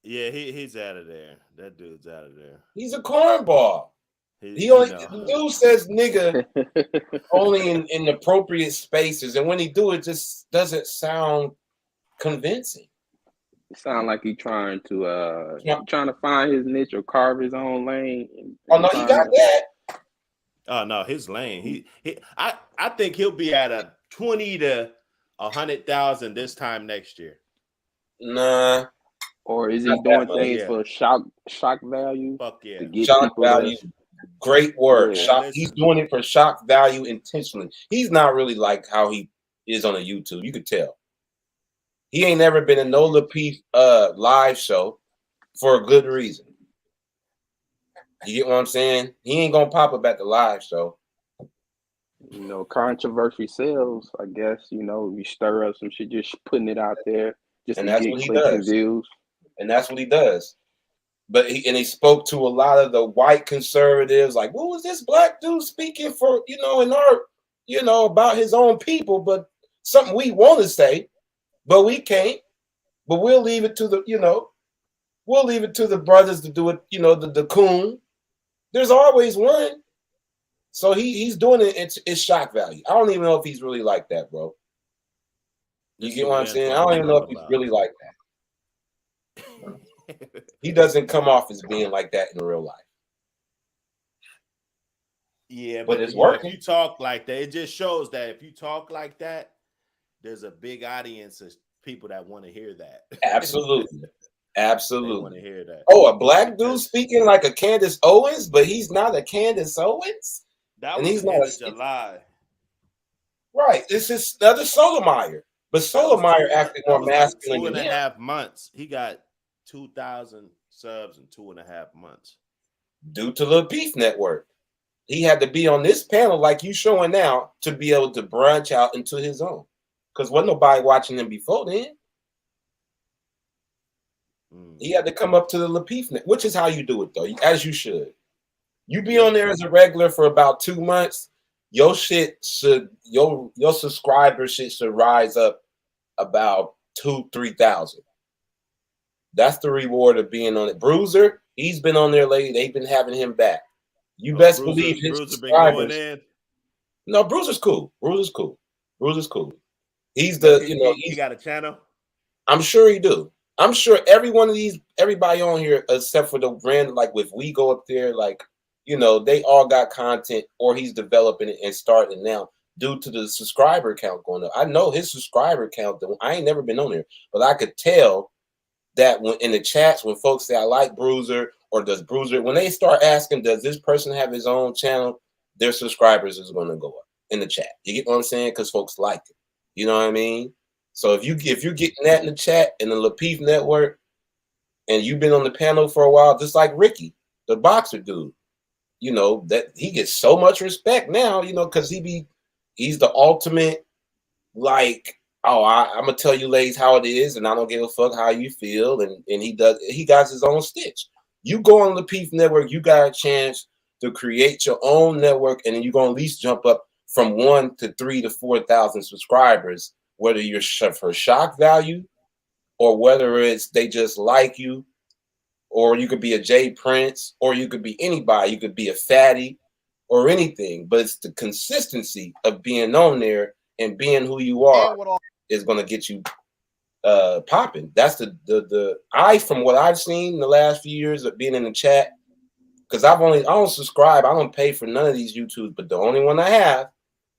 Yeah, he's out of there. That dude's out of there. He's a cornball. The dude says nigga only in appropriate spaces, and when he do it, just doesn't sound convincing. It sounds like he's trying to find his niche or carve his own lane. Oh no, he got that. Oh no, his lane. I think he'll be at a 20 to 100,000 this time next year. Nah. Or is he doing things for shock value? Fuck yeah. Shock value. Great word. Shock. He's doing it for shock value intentionally. He's not really like how he is on a YouTube. You could tell. He ain't never been in no Lapeef live show for a good reason. You get what I'm saying? He ain't gonna pop up at the live show. You know, controversy sells, I guess. You know, you stir up some shit, just putting it out there, just and to that's get what he clicks and does. views. And that's what he does. But he spoke to a lot of the white conservatives, like, what was this black dude speaking for, in our, about his own people, but something we want to say, but we can't. But we'll leave it to the brothers to do it, the coon. There's always one. So he's doing it, it's shock value. I don't even know if he's really like that, bro. You get what I'm saying? I don't even know if he's really like that. He doesn't come off as being like that in real life. Yeah, but it's working. If you talk like that, it just shows that if you talk like that, there's a big audience of people that want to hear that. Absolutely. Absolutely. They want to hear that. Oh, a black dude speaking like a Candace Owens, but he's not a Candace Owens? That was he's not a July. Right. This is another Sotomayor. But Sotomayor acted more masculine like than him. 2.5 months. He got 2,000 subs in 2.5 months. Due to the Beef Network. He had to be on this panel like you showing now to be able to branch out into his own. Because wasn't nobody watching him before then. He had to come up to the Lapeef Network, which is how you do it though, as you should. You be on there as a regular for about 2 months, your shit should your subscriber shit should rise up about 2,000-3,000. That's the reward of being on it. Bruiser, he's been on there lately. They've been having him back. You best believe his subscribers. Been going in. No, Bruiser's cool. Bruiser's cool. Bruiser's cool. He's the he got a channel. I'm sure he do. I'm sure every one of these, everybody on here, except for the brand, like if we go up there, like they all got content, or he's developing it and starting now due to the subscriber count going up. I know his subscriber count. I ain't never been on there, but I could tell that when in the chats, when folks say I like Bruiser or does Bruiser, when they start asking, does this person have his own channel, their subscribers is going to go up in the chat. You get what I'm saying? Because folks like it. You know what I mean? So if you're getting that in the chat in the Lapeef Network, and you've been on the panel for a while, just like Ricky, the boxer dude, that he gets so much respect now, because he's the ultimate, like, I'm gonna tell you ladies how it is, and I don't give a fuck how you feel, and he got his own stitch. You go on the Lapeef Network, you got a chance to create your own network, and then you're gonna at least jump up from 1 to 3 to 4,000 subscribers, whether you're for shock value or whether it's they just like you, or you could be a Jay Prince, or you could be anybody, you could be a fatty or anything, but it's the consistency of being on there and being who you are is going to get you popping. That's from what I've seen in the last few years of being in the chat, because I don't subscribe, I don't pay for none of these YouTubes, but the only one I have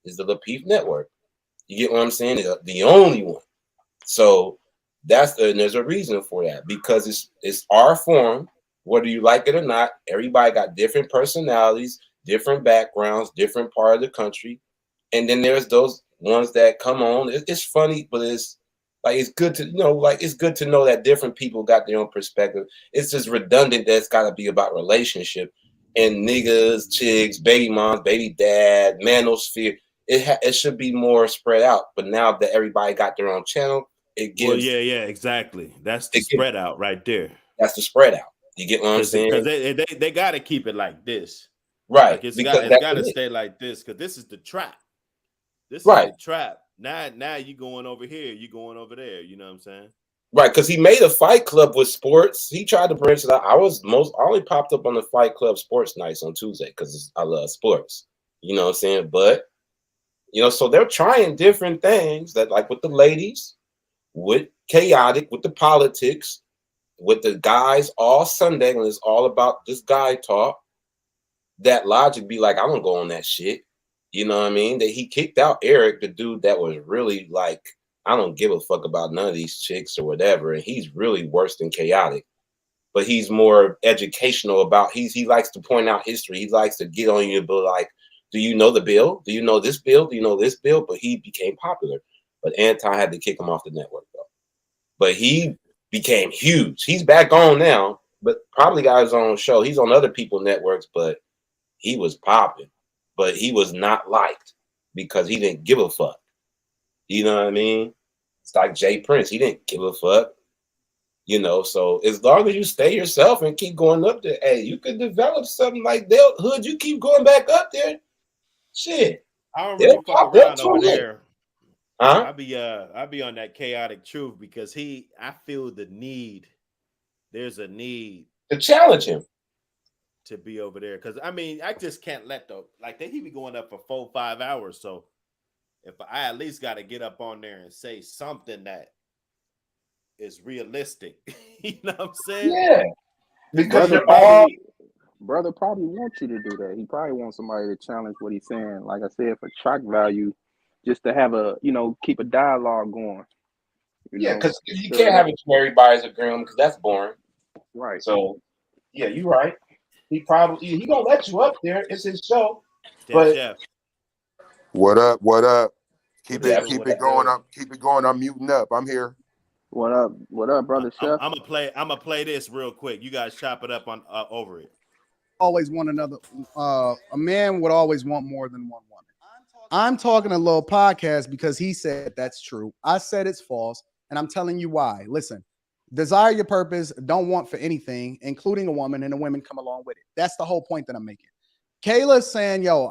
is the Lapeef Network. You get what I'm saying? The only one. So there's a reason for that, because it's our form, whether you like it or not. Everybody got different personalities, different backgrounds, different part of the country, and then there's those ones that come on. It's funny, but it's good to it's good to know that different people got their own perspective. It's just redundant that it's got to be about relationship and niggas, chicks, baby moms, baby dad, manosphere. It should be more spread out. But now that everybody got their own channel, it gives. Well, yeah, exactly. That's the spread out right there. That's the spread out. You get what I'm saying? Because they got to keep it like this, right? Like it's got to stay like this, because this is the trap. This is the trap. Now you going over here, you going over there. You know what I'm saying? Right, because he made a fight club with sports. He tried to branch it out. I only popped up on the Fight Club sports nights on Tuesday because I love sports. You know what I'm saying? But so they're trying different things, that like with the ladies, with chaotic, with the politics, with the guys all Sunday when it's all about this guy talk. That logic be like, I don't go on that shit. You know what I mean? That he kicked out Eric, the dude that was really like, I don't give a fuck about none of these chicks or whatever. And he's really worse than chaotic. But he's more educational about, he likes to point out history. He likes to get on you, but like, do you know the bill? Do you know this bill? Do you know this bill? But he became popular. But Anti had to kick him off the network, though. But he became huge. He's back on now, but probably got his own show. He's on other people's networks, but he was popping. But he was not liked because he didn't give a fuck. You know what I mean? It's like Jay Prince. He didn't give a fuck. So as long as you stay yourself and keep going up there, hey, you could develop something like Hood. You keep going back up there. Shit. I don't really fuck around over there. Huh? I'll be on that chaotic truth, because I feel the need. There's a need to challenge him to be over there. Because I just can't let he be going up for 4-5 hours. So if I at least got to get up on there and say something that is realistic, you know what I'm saying? Yeah, because brother probably wants you to do that. He probably wants somebody to challenge what he's saying. Like I said, for shock value, just to have keep a dialogue going. Yeah, because you can't have it where everybody's agreeing, because that's boring. Right. So yeah, you're right. He gonna let you up there. It's his show. But what up? Keep it going. Keep it going. I'm muting up. I'm here. What up? What up, brother Chef? I'm gonna play this real quick. You guys chop it up on over it. Always want another. A man would always want more than one woman. I'm talking a little podcast because he said that's true. I said it's false, and I'm telling you why. Listen, desire your purpose, don't want for anything, including a woman, and the women come along with it. That's the whole point that I'm making. Kayla's saying, yo,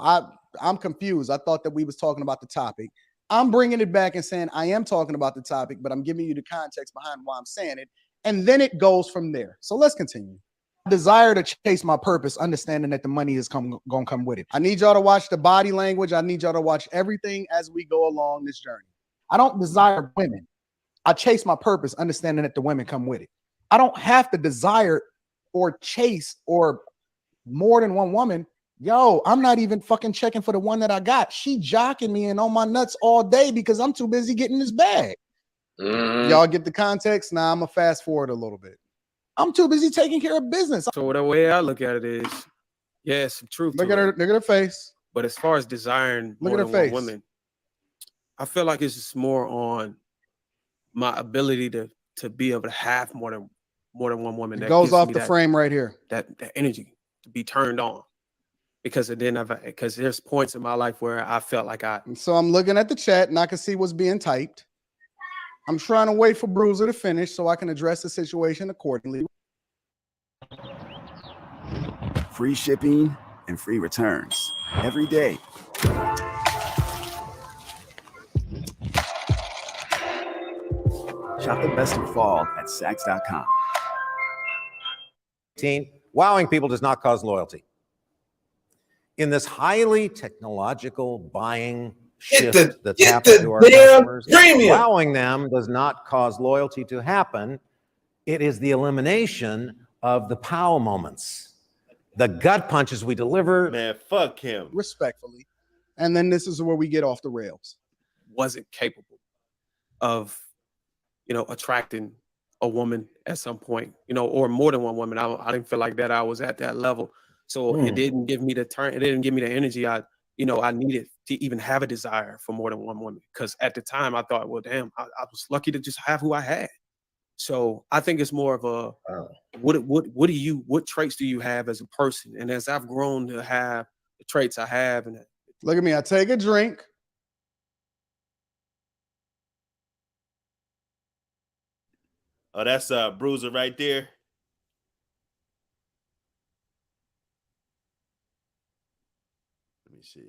I'm confused. I thought that we was talking about the topic. I'm bringing it back and saying I am talking about the topic, but I'm giving you the context behind why I'm saying it, and then it goes from there. So let's continue. Desire to chase my purpose, understanding that the money is gonna come with it. I need y'all to watch the body language. I need y'all to watch everything as we go along this journey. I don't desire women. I chase my purpose, understanding that the women come with it. I don't have to desire or chase or more than one woman. Yo, I'm not even fucking checking for the one that I got. She jocking me and on my nuts all day because I'm too busy getting this bag. Y'all get the context? Now I'm gonna fast forward a little bit. I'm too busy taking care of business. So the way I look at it is, yes, some truth. Look at her. Look at her face. But as far as desiring look more at her than face. one woman, I feel like it's just more on my ability to be able to have more than one woman. It goes off the frame right here. That energy to be turned on, because because there's points in my life where I felt like So I'm looking at the chat and I can see what's being typed. I'm trying to wait for Bruiser to finish so I can address the situation accordingly. Free shipping and free returns every day. Shop the best of fall at Saks.com. Wowing people does not cause loyalty. In this highly technological buying shift that's happened to our customers, wowing them does not cause loyalty to happen. It is the elimination of the pow moments, the gut punches we deliver. Man, fuck him. Respectfully. And then this is where we get off the rails. Wasn't capable of, attracting a woman at some point, or more than one woman. I didn't feel like that I was at that level. So it didn't give me the turn. It didn't give me the energy I needed to even have a desire for more than one woman. Because at the time I thought, well, damn, I was lucky to just have who I had. So I think it's more of a, what traits do you have as a person? And as I've grown to have the traits I have, and look at me, I take a drink. Oh, that's Bruiser right there. Let me see.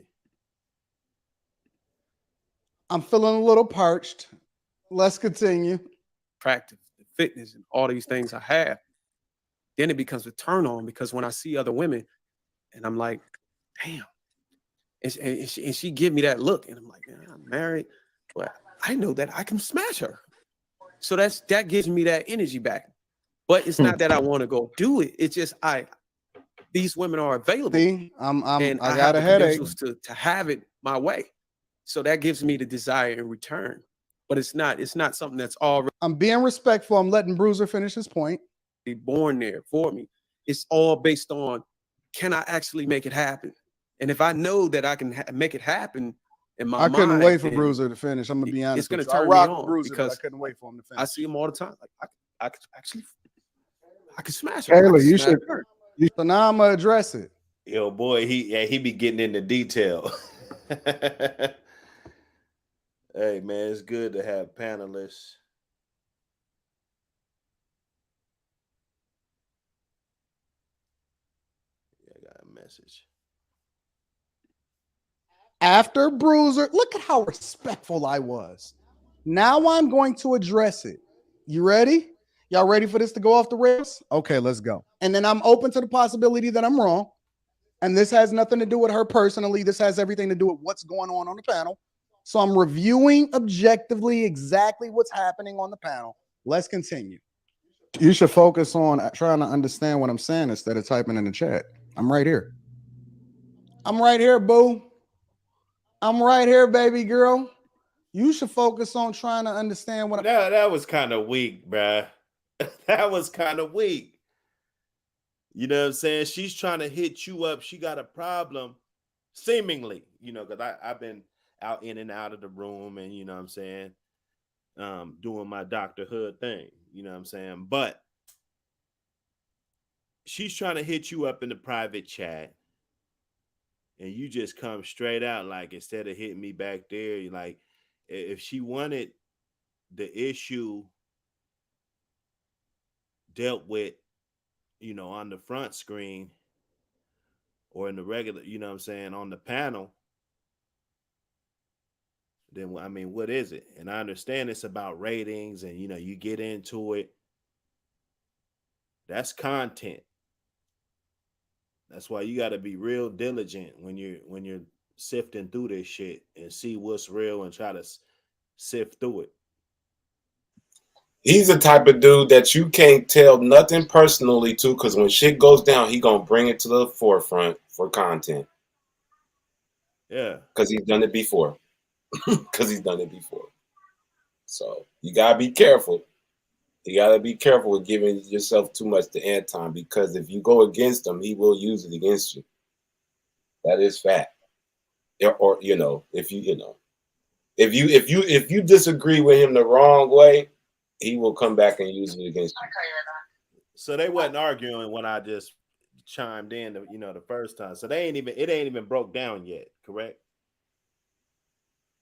I'm feeling a little parched. Let's continue. Practice, the fitness, and all these things I have. Then it becomes a turn on, because when I see other women and I'm like, damn. And she give me that look, and I'm like, man, I'm married, but I know that I can smash her. So that gives me that energy back. But it's not that I want to go do it. It's just these women are available. See, and I got a headache to have it my way. So that gives me the desire in return. But it's not something that's already. I'm being respectful. I'm letting Bruiser finish his point. Born there for me. It's all based on, can I actually make it happen? And if I know that I can make it happen in my mind, I couldn't wait for Bruiser to finish. I'm gonna be honest. It's gonna turn me on Bruiser, because I couldn't wait for him to finish. I see him all the time. Like I can smash her. Kayla, you should. So now I'm gonna address it. Yo, boy, he be getting into detail. Hey, man, it's good to have panelists. Yeah, I got a message. After Bruiser, look at how respectful I was. Now I'm going to address it. You ready? Y'all ready for this to go off the rails? Okay, let's go. And then I'm open to the possibility that I'm wrong. And this has nothing to do with her personally. This has everything to do with what's going on the panel. So I'm reviewing objectively exactly what's happening on the panel. Let's continue. You should focus on trying to understand what I'm saying instead of typing in the chat. I'm right here. I'm right here, boo. I'm right here, baby girl. You should focus on trying to understand what that was kind of weak, bruh. That was kind of weak. You know what I'm saying? She's trying to hit you up. She got a problem, seemingly, because I've been, out in and out of the room, and you know what I'm saying, doing my Dr. Hood thing, you know what I'm saying? But she's trying to hit you up in the private chat, and you just come straight out, like, instead of hitting me back there, like, if she wanted the issue dealt with, you know, on the front screen or in the regular, you know what I'm saying, on the panel, then I mean, what is it? And I understand it's about ratings and, you know, you get into it. That's content. That's why you got to be real diligent when you're sifting through this shit and see what's real and try to sift through it. He's the type of dude that you can't tell nothing personally to, because when shit goes down, he gonna bring it to the forefront for content. Yeah, because he's done it before. So you gotta be careful. You gotta be careful with giving yourself too much to airtime, because if you go against him, he will use it against you. That is fact. Or you know, if you disagree with him the wrong way, he will come back and use it against you. So they wasn't arguing when I just chimed in, you know, the first time. So it ain't even broke down yet, correct?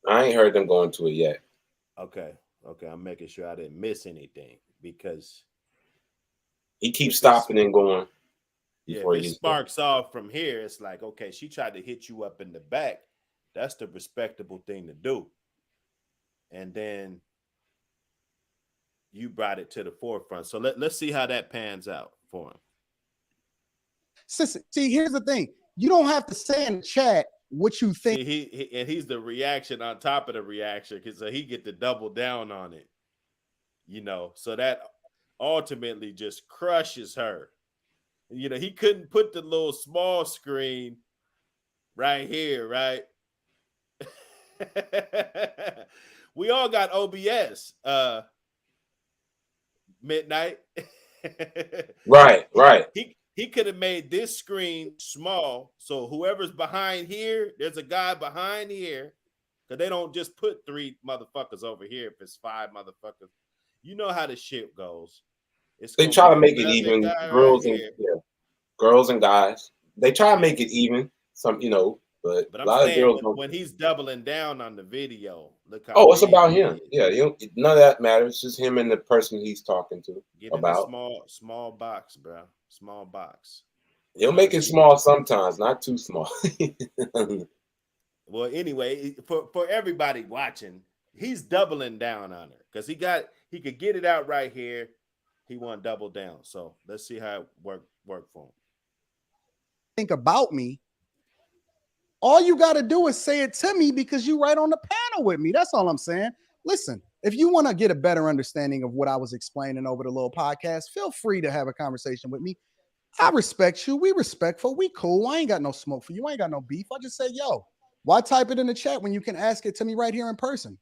I ain't heard them go into it yet. Okay, I'm making sure I didn't miss anything, because he keeps stopping and going. Yeah, if it sparks off from here, it's like, okay, she tried to hit you up in the back. That's the respectable thing to do. And then you brought it to the forefront. So let's see how that pans out for him. See, here's the thing. You don't have to say in the chat what you think. See, he's the reaction on top of the reaction, because so he get to double down on it. You know, so that ultimately just crushes her. You know, he couldn't put the little small screen right here, right? We all got OBS. Midnight. Right. He could have made this screen small, so whoever's behind here, there's a guy behind here, because they don't just put 3 motherfuckers over here if it's 5 motherfuckers. You know how the shit goes. They try to make it even, girls and guys. They try to make it even. Some, you know, but I'm a lot saying, of girls don't. when he's doubling down on the video, look how. Oh, it's about him. Yeah, none of that matters. It's just him and the person he's talking to. Get in a small box, bro. Small box. He'll make it small sometimes, not too small. Well, anyway, for everybody watching, he's doubling down on her, because he could get it out right here. He want to double down. So let's see how it work for him. Think about me. All you got to do is say it to me, because you right on the panel with me. That's all I'm saying. Listen, if you want to get a better understanding of what I was explaining over the little podcast, feel free to have a conversation with me. I respect you. We respectful. We cool. I ain't got no smoke for you. I ain't got no beef. I just say, yo, why type it in the chat when you can ask it to me right here in person?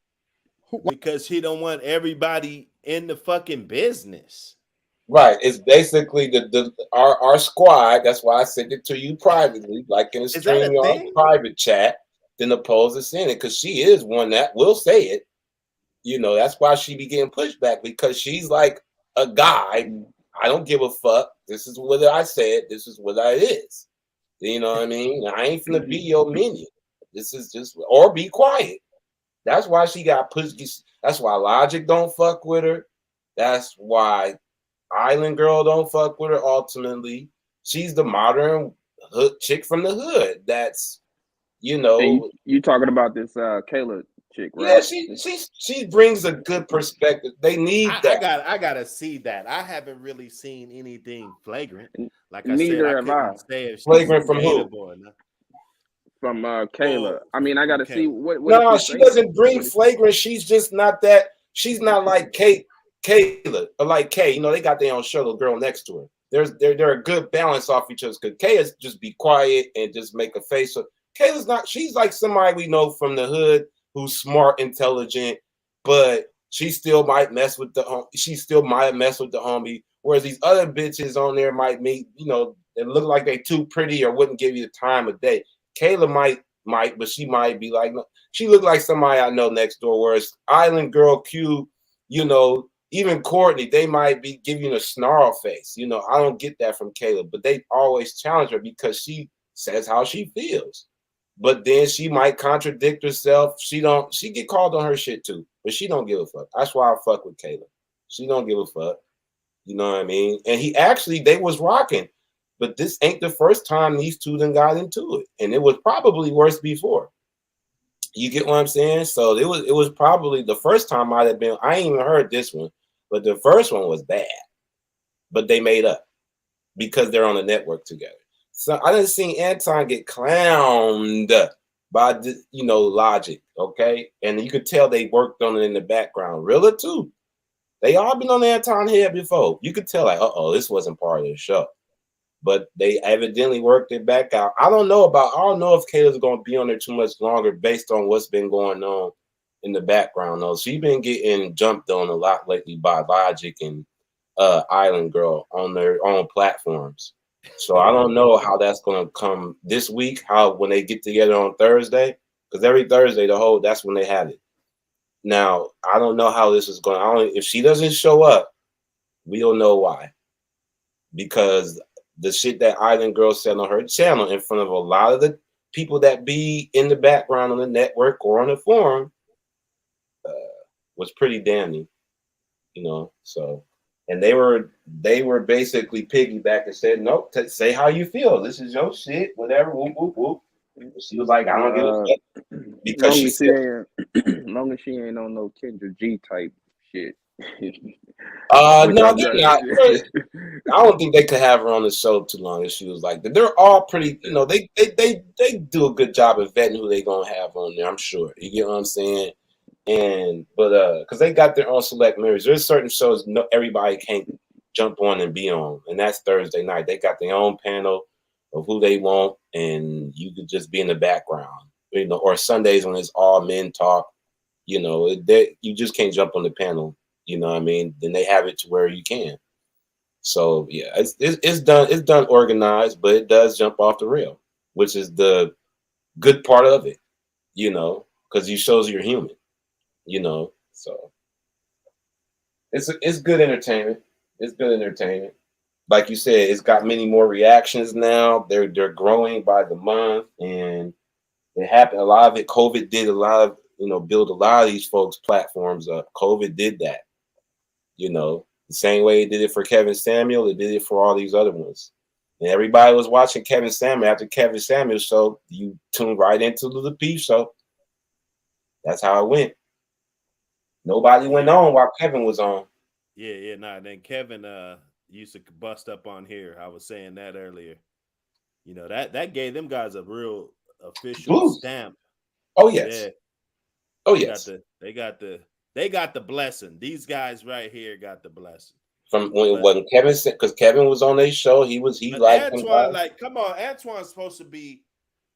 Because he don't want everybody in the fucking business. Right. It's basically our squad. That's why I sent it to you privately, like in a StreamYard private chat, then opposed to saying it, because she is one that will say it. You know, that's why she be getting pushback, because she's like a guy. I don't give a fuck. This is what I said. This is what it is. You know what I mean? I ain't finna be your minion. This is just, or be quiet. That's why she got pushed. That's why Logic don't fuck with her. That's why Island Girl don't fuck with her. Ultimately, she's the modern hood chick from the hood. That's, you know, hey, you talking about this Kayla chick, right? Yeah, she brings a good perspective. They need that. I gotta see that. I haven't really seen anything flagrant. Like I Neither said, I have couldn't say if she's flagrant from who? or not. From Kayla. I mean, I gotta see what. No, she doesn't bring flagrant. She's just not that. She's not like Kayla or like Kay. You know, they got their own show. The girl next to her. They're a good balance off each other. Because Kay is just be quiet and just make a face. So Kayla's not. She's like somebody we know from the hood who's smart, intelligent, but she still might mess with the homie. Whereas these other bitches on there might meet, you know, they look like they too pretty or wouldn't give you the time of day. Kayla might but she might be like, she looked like somebody I know next door. Whereas Island Girl Q, you know, even Courtney, they might be giving you a snarl face. You know, I don't get that from Caleb, but they always challenge her because she says how she feels. But then she might contradict herself. She get called on her shit too, but she don't give a fuck. That's why I fuck with Caleb. She don't give a fuck. You know what I mean? And they was rocking, but this ain't the first time these two done got into it. And it was probably worse before. You get what I'm saying? So it was probably the first time might have been, I ain't even heard this one, but the first one was bad. But they made up because they're on the network together. So I didn't see Anton get clowned by Logic, okay? And you could tell they worked on it in the background. Rilla too. They all been on Anton head before. You could tell, like, this wasn't part of the show. But they evidently worked it back out. I don't know if Kayla's going to be on there too much longer based on what's been going on in the background, though. She's been getting jumped on a lot lately by Logic and Island Girl on their own platforms. So I don't know how that's going to come this week, when they get together on Thursday, because every Thursday, that's when they have it. Now, I don't know how this is going. If she doesn't show up, we don't know why. Because the shit that Island Girl said on her channel in front of a lot of the people that be in the background on the network or on the forum was pretty damning, So, and they were basically piggyback and said, nope, say how you feel. This is your shit, whatever. Whoop whoop whoop. She was like, I don't give a fuck, because she said, long as she ain't on no Kendra G type shit. No, they're not. I don't think they could have her on the show too long if she was like that. They're all pretty, they do a good job of vetting who they gonna have on there, I'm sure. You get what I'm saying? But because they got their own select members. There's certain shows everybody can't jump on and be on, and that's Thursday night. They got their own panel of who they want, and you could just be in the background, or Sundays when it's all men talk, you just can't jump on the panel. You know what I mean? Then they have it to where you can. So yeah, it's done organized, but it does jump off the rail, which is the good part of it, because you shows you're human, So it's good entertainment. It's good entertainment. Like you said, it's got many more reactions now. They're growing by the month, and it happened. A lot of it, COVID did a lot of build a lot of these folks' platforms up. COVID did that. The same way it did it for Kevin Samuel, it did it for all these other ones. And everybody was watching Kevin Samuel. After Kevin Samuel's show, you tuned right into the Peep Show. That's how it went. Nobody went on while Kevin was on. Yeah, Then Kevin used to bust up on here. I was saying that earlier. That gave them guys a real official Boost. Stamp. Oh yes. Yeah. Oh yes. They got the blessing. These guys right here got the blessing. From when Kevin, because Kevin was on their show, he liked Antoine, like, come on, Antoine's supposed to be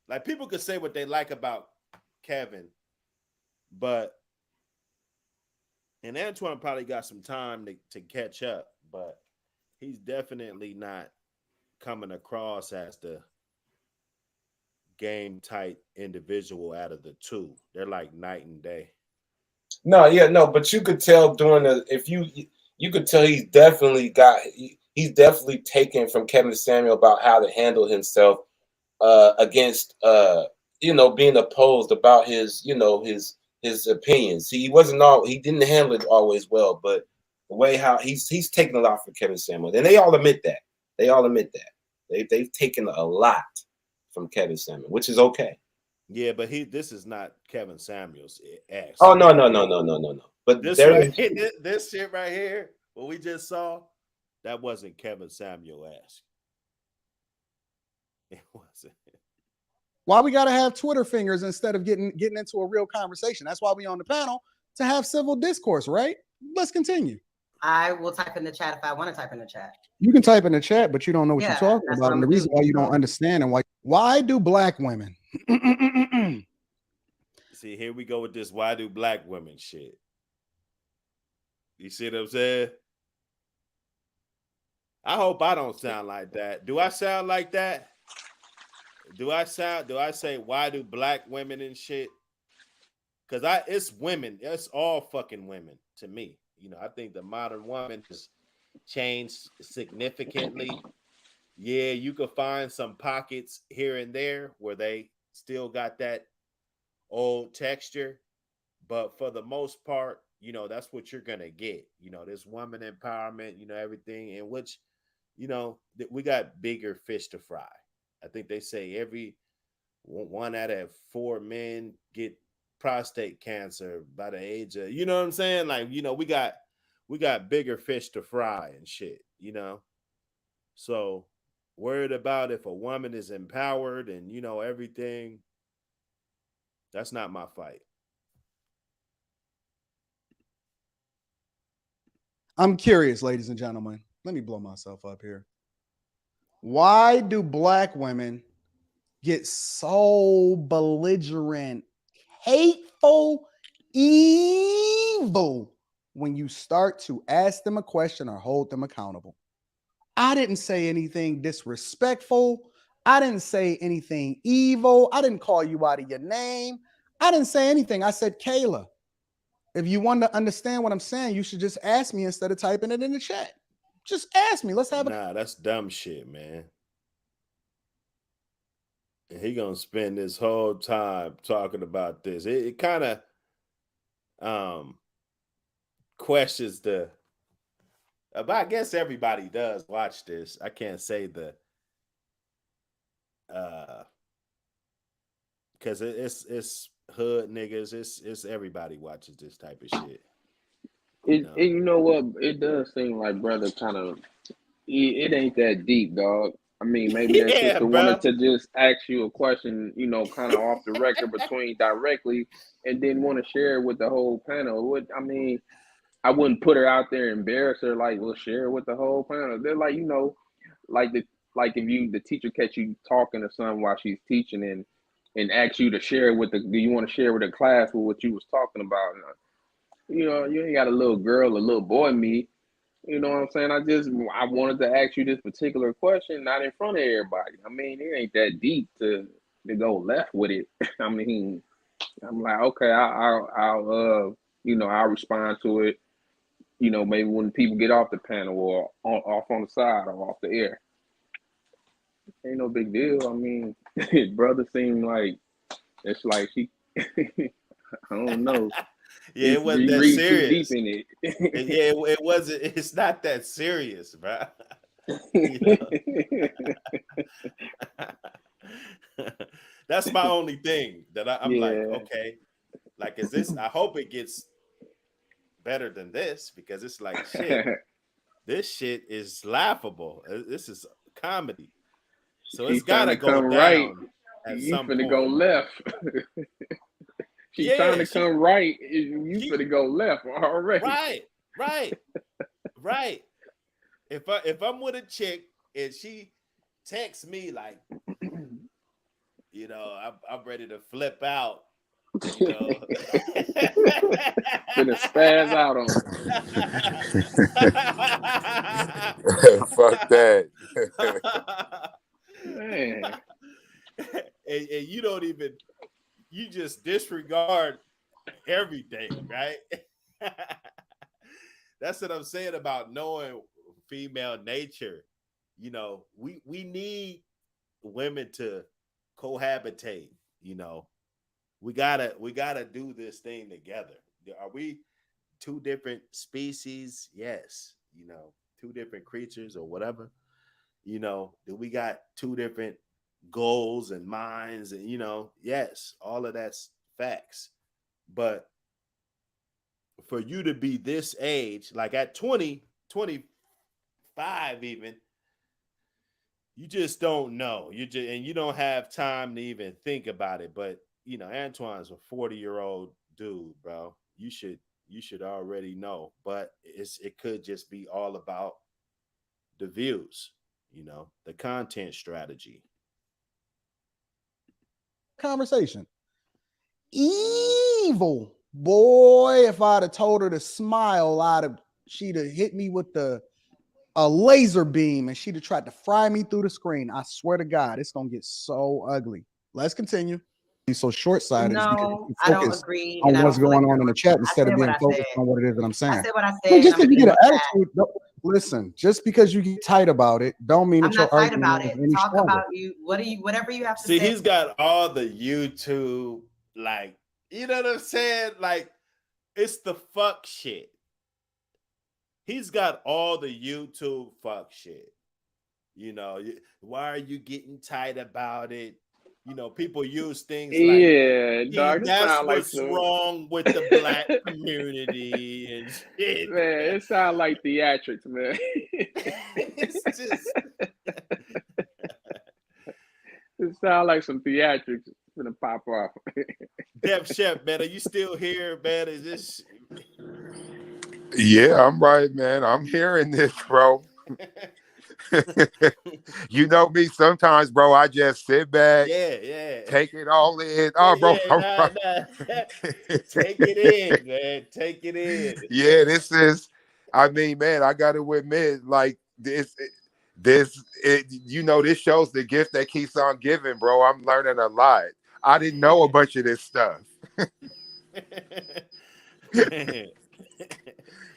like, people could say what they like about Kevin, and Antoine probably got some time to catch up, but he's definitely not coming across as the game tight individual out of the two. They're like night and day. No, but you could tell you could tell he's definitely taken from Kevin Samuel about how to handle himself against being opposed about his opinions. He didn't handle it always well, but the way how he's taken a lot from Kevin Samuel, and they all admit that. They've taken a lot from Kevin Samuel, which is okay. Yeah, but this is not Kevin Samuel's ass. Oh no. But this shit right here, what we just saw, that wasn't Kevin Samuel ass. It wasn't. Why we gotta have Twitter fingers instead of getting into a real conversation? That's why we on the panel, to have civil discourse, right? Let's continue. I will type in the chat if I want to type in the chat. You can type in the chat, but you don't know what you're talking about. And the reason why you don't understand and why do black women see, here we go with this why do black women shit. You see what I'm saying? I hope I don't sound like that. Do I sound like that? Do I say why do black women and shit? Because it's women. It's all fucking women to me. You know, I think the modern woman has changed significantly. Yeah, you could find some pockets here and there where they still got that old texture, but for the most part, you know, that's what you're gonna get. You know, this woman empowerment, you know, everything in which, you know, we got bigger fish to fry. I think they say every 1 out of 4 men get prostate cancer by the age of, you know what I'm saying? Like, you know, we got bigger fish to fry and shit, you know. So worried about if a woman is empowered and, you know, everything, that's not my fight. I'm curious, ladies and gentlemen. Let me blow myself up here. Why do black women get so belligerent, hateful, evil when you start to ask them a question or hold them accountable? I didn't say anything disrespectful. I didn't say anything evil. I didn't call you out of your name. I didn't say anything. I said, Kayla, if you want to understand what I'm saying, you should just ask me instead of typing it in the chat. Just ask me. Let's have Nah, that's dumb shit, man. And he gonna spend this whole time talking about this. It kind of questions the. But I guess everybody does watch this. I can't say the. Because it's hood niggas. It's everybody watches this type of shit. You know what? It does seem like brother kind of it ain't that deep, dog. I mean, maybe that sister wanted to just ask you a question, you know, kind of off the record between directly, and then want to share it with the whole panel. I mean, I wouldn't put her out there and embarrass her. Like, we'll share it with the whole panel. They're like, you know, like if the teacher catch you talking to someone while she's teaching and ask you to share it with do you want to share with the class with what you was talking about? You know, you ain't got a little girl, a little boy me. You know what I'm saying? I wanted to ask you this particular question, not in front of everybody. I mean, it ain't that deep to go left with it. I mean, I'm like, okay, I'll you know, I'll respond to it. You know, maybe when people get off the panel or off on the side or off the air. Ain't no big deal. I mean, brother seemed like it's like she. I don't know. Yeah, it wasn't that read serious. Too deep in it. Yeah, it wasn't. It's not that serious, bro. You know? That's my only thing that I'm like, okay, like, is this? I hope it gets better than this because it's like shit. This shit is laughable. This is comedy, so it's gotta go down right. at You some finna point. go left. She's trying to come right. You finna go left already. Right. If I'm with a chick and she texts me like, you know, I'm ready to flip out, you know, finna spaz out on her. Fuck that. Man. And you don't even, you just disregard everything, right? That's what I'm saying about knowing female nature. You know, we need women to cohabitate. You know, we gotta do this thing together. Are we two different species? Yes. You know, two different creatures or whatever. You know, do we got two different goals and minds? And you know, yes, all of that's facts. But for you to be this age, like at 20, 25 even, you just don't know. And you don't have time to even think about it. But you know, Antoine's a 40-year-old dude, bro. You should already know. But it could just be all about the views, you know, the content strategy. Conversation. Evil. Boy, if I'd have told her to smile, she'd have hit me with the a laser beam and she'd have tried to fry me through the screen, I swear to God, it's gonna get so ugly. Let's continue. He's so short-sighted. No, I don't agree. On And I what's don't feel going like on in the chat I instead of said what being I focused said. on what it is that I'm saying. I said what I Well, said. just and I'm because you gonna get get an my chat. attitude, listen, just because you get tight about it, don't mean I'm that your not tight argument about is it. any Talk stronger. about you. Whatever you have to See, say. he's got all the YouTube, like, you know what I'm saying? Like, it's the fuck shit. He's got all the YouTube fuck shit. You know, why are you getting tight about it? You know, people use things like, Yeah, dog. This that's sound like what's some wrong with the black community and shit. man. It sound like theatrics, man. It's just it sound like some theatrics gonna pop off. Def Chef, man, are you still here, man? Is this? Yeah, I'm right, man. I'm hearing this, bro. You know me, sometimes, bro, I just sit back, Yeah. take it all in. Oh, bro, I'm right. Take it in, man. Take it in. Yeah, this is, I mean, man, I got to admit, like, this, you know, this shows the gift that keeps on giving, bro. I'm learning a lot. I didn't know a bunch of this stuff.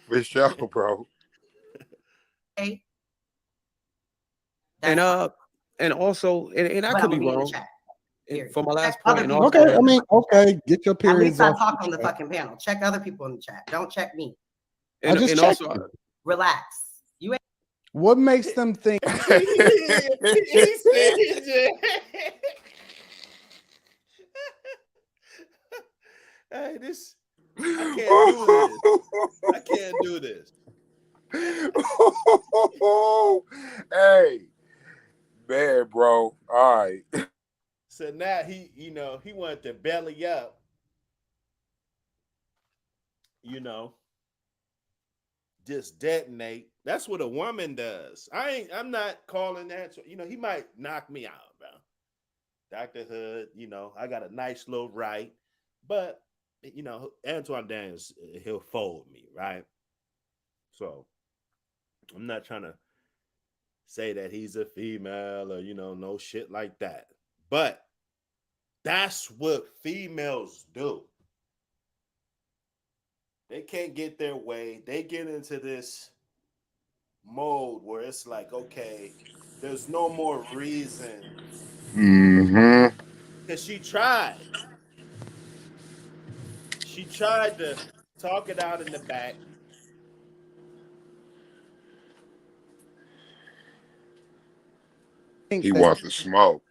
For sure, bro. Hey. And also, and I But could I'm be gonna be in the wrong. chat. And for my Check last other point, and people. also, Okay, I mean, okay, get your At periods least I off. talk on the fucking panel. Check other people in the chat. Don't check me. I just checked. Relax. You ain't. What makes them think? He said, hey, this, I can't do this. I can't do this. Hey, man, bro. All right. So now he wanted to belly up, just detonate. That's what a woman does. I'm not calling that. He might knock me out, bro. Dr. Hood, I got a nice little right, but Antoine Daniels, he'll fold me, right? So I'm not trying to say that he's a female or no shit like that. But that's what females do. They can't get their way. They get into this mode where it's like, okay, there's no more reason. Mm-hmm. Because she tried. She tried to talk it out in the back. He wants to smoke.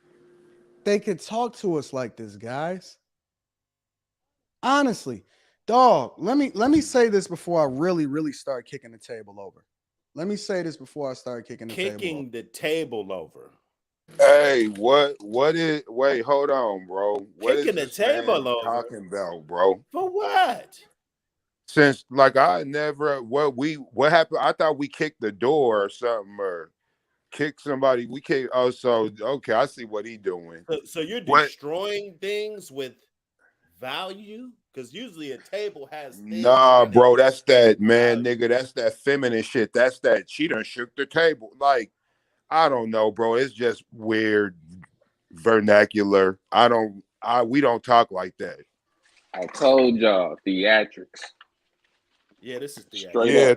They could talk to us like this, guys. Honestly, dog, let me say this before I really start kicking the table over. Let me say this before I start kicking the table over. Hey, what is, wait, hold on, bro. What Kicking is this the table man over? talking about, bro? For what? Since, like, I never, what happened? I thought we kicked the door or something, or kicked somebody. We kicked, oh, so, okay, I see what he doing. So you're destroying things with value? Because usually a table has things. Nah, bro, that's that, man, nigga, that's that feminine shit. That's that, she done shook the table. Like, I don't know, bro. It's just weird vernacular. We don't talk like that. I told y'all, theatrics. Yeah, this is theatrical. Yeah,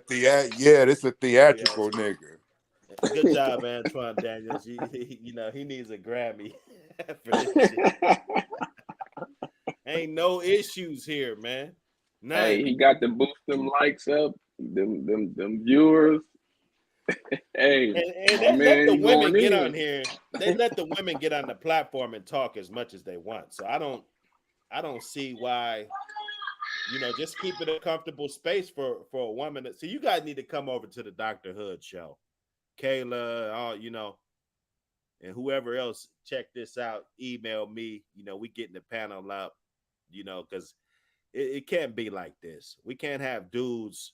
this is a theatrical nigga. Good job, Antoine Daniels. He needs a Grammy for this shit. Ain't no issues here, man. None. Hey, he got to boost them likes up, them viewers. Hey, and let the women get on here. They let the women get on the platform and talk as much as they want. So I don't see why. Just keep it a comfortable space for a woman. So you guys need to come over to the Dr. Hood show. Kayla, and whoever else, check this out. Email me. We getting the panel up. Because it can't be like this. We can't have dudes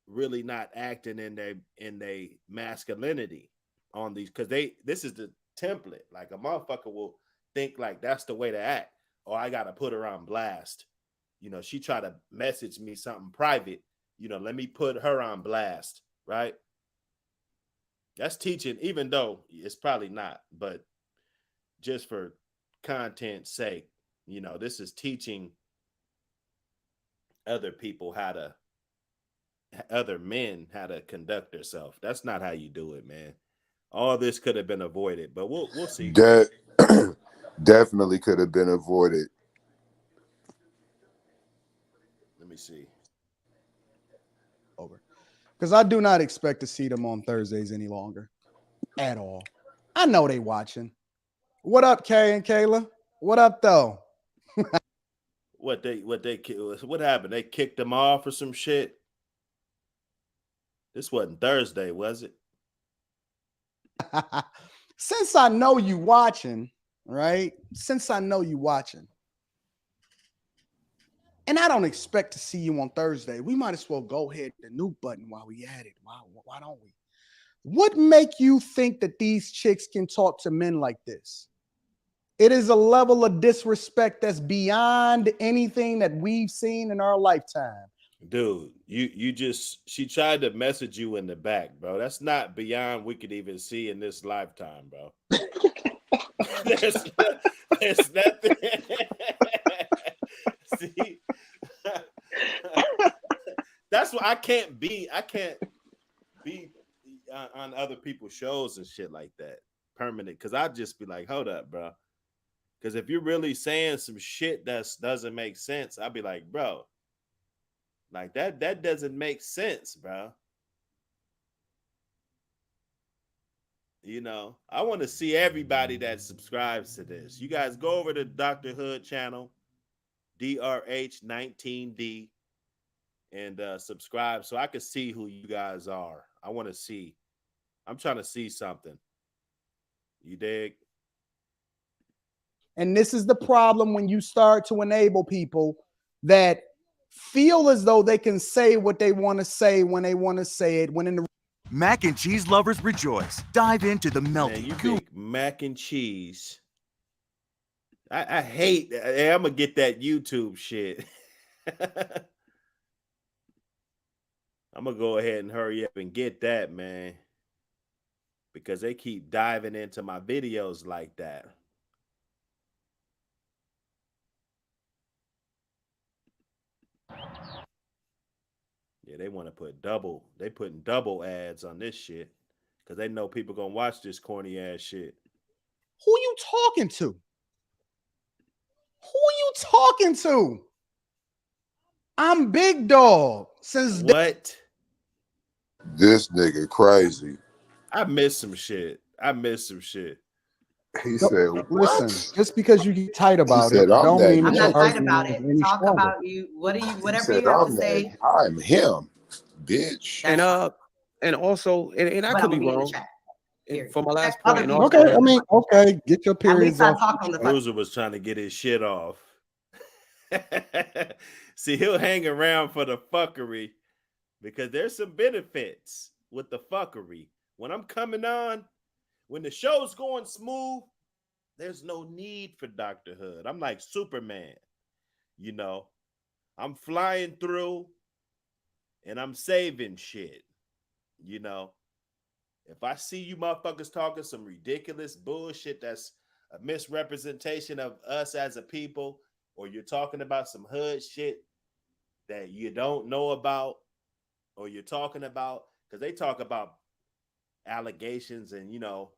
really not acting in their masculinity on these, because this is the template. Like, a motherfucker will think like that's the way to act. Or I gotta put her on blast. She try to message me something private. Let me put her on blast, right? That's teaching, even though it's probably not, but just for content's sake, you know, this is teaching other people other men how to conduct themselves. That's not how you do it, man. All this could have been avoided, but we'll see. That definitely could have been avoided. Let me see. Over. Because I do not expect to see them on Thursdays any longer. At all. I know they watching. What up, Kay and Kayla? What up, though? What happened? They kicked them off or some shit? This wasn't Thursday, was it? Since I know you watching, right? Since I know you watching, and I don't expect to see you on Thursday, we might as well go ahead the new button while we at it. Why don't we? What make you think that these chicks can talk to men like this? It is a level of disrespect that's beyond anything that we've seen in our lifetime. Dude, she tried to message you in the back, bro. That's not beyond we could even see in this lifetime, bro. there's nothing. See, that's why I can't be on other people's shows and shit like that permanent, because I'd just be like, hold up, bro. Because if you're really saying some shit that doesn't make sense, I'd be like, bro, like that doesn't make sense, bro. You know, I want to see everybody that subscribes to this. You guys go over to Dr. Hood channel, h19d, and subscribe so I can see who you guys are. I want to see. I'm trying to see something. You dig? And this is the problem when you start to enable people that feel as though they can say what they want to say when they want to say it. When in the mac and cheese lovers rejoice. Dive into the melting goop. Mac and cheese. I hate. I'm gonna get that YouTube shit. I'm gonna go ahead and hurry up and get that, man, because they keep diving into my videos like that. Yeah, they want to put double. They putting double ads on this shit because they know people gonna watch this corny ass shit. Who you talking to? Who you talking to? I'm Big Dog. Since what? This nigga crazy. I missed some shit. He said, what? Listen, just because you get tight about it, don't mean I'm that not tight about it. Talk stronger. about you. Whatever you have to say. I'm him, bitch. And also, and I could be wrong. For my last point, and also, okay, I mean, okay, get your periods off. Bruiser was trying to get his shit off. See, he'll hang around for the fuckery because there's some benefits with the fuckery. When I'm coming on, when the show's going smooth, there's no need for Dr. Hood. I'm like Superman, you know. I'm flying through and I'm saving shit, you know. If I see you motherfuckers talking some ridiculous bullshit that's a misrepresentation of us as a people, or you're talking about some hood shit that you don't know about, or you're talking about, because they talk about allegations and, you know,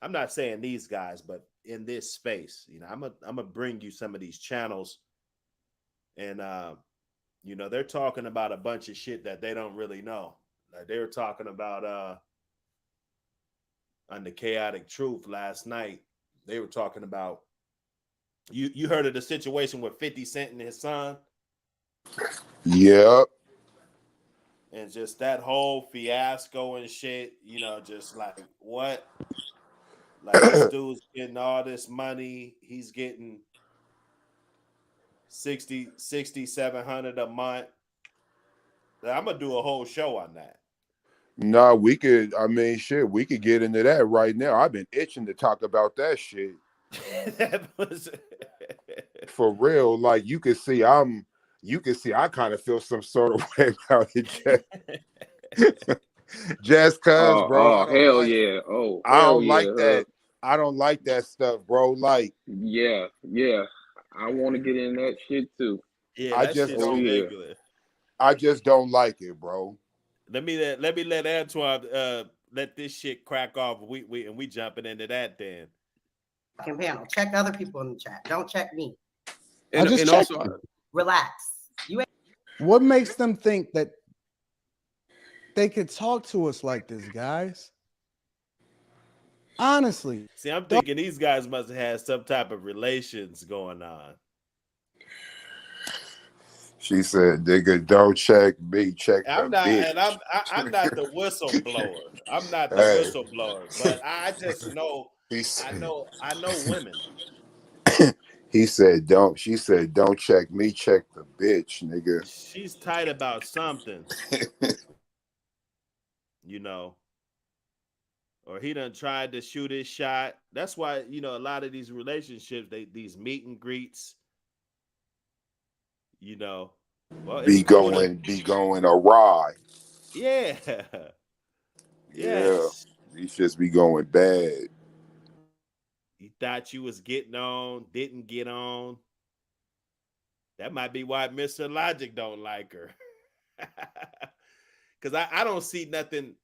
I'm not saying these guys, but in this space, you know, I'm gonna bring you some of these channels, and you know, they're talking about a bunch of shit that they don't really know. Like they were talking about on the Chaotic Truth last night. They were talking about you heard of the situation with 50 Cent and his son? Yep. And just that whole fiasco and shit, you know, just like what? Like this dude's getting all this money. He's getting 700 a month. I'm gonna do a whole show on that. No, we could. I mean, shit, we could get into that right now. I've been itching to talk about that shit. That was for real. Like you can see, I kind of feel some sort of way about it. Just cause, bro. Oh, hell yeah. Oh, I hell don't yeah. like that. I don't like that stuff, bro. Like, yeah. I want to get in that shit too. Yeah, I that just shit's don't. ridiculous. I just don't like it, bro. Let me let Antoine let this shit crack off. We jumping into that then. Panel. Check other people in the chat. Don't check me. I just and checked also, you. Relax. You ain't. What makes them think that they could talk to us like this, guys? Honestly. See, I'm thinking these guys must have had some type of relations going on. She said, "Nigga, don't check me, check I'm the not, bitch." and I'm not the whistleblower. I'm not the Hey, whistleblower, but I just know, I know women. he said, "Don't." She said, "Don't check me, check the bitch, nigga." She's tight about something, you know, or he done tried to shoot his shot. That's why, you know, a lot of these relationships, these meet and greets, you know, well, it's Be cool to, going awry. yeah, Yeah, yes. these just be going bad. You thought you was getting on, didn't get on. That might be why Mr. Logic don't like her. Because I don't see nothing,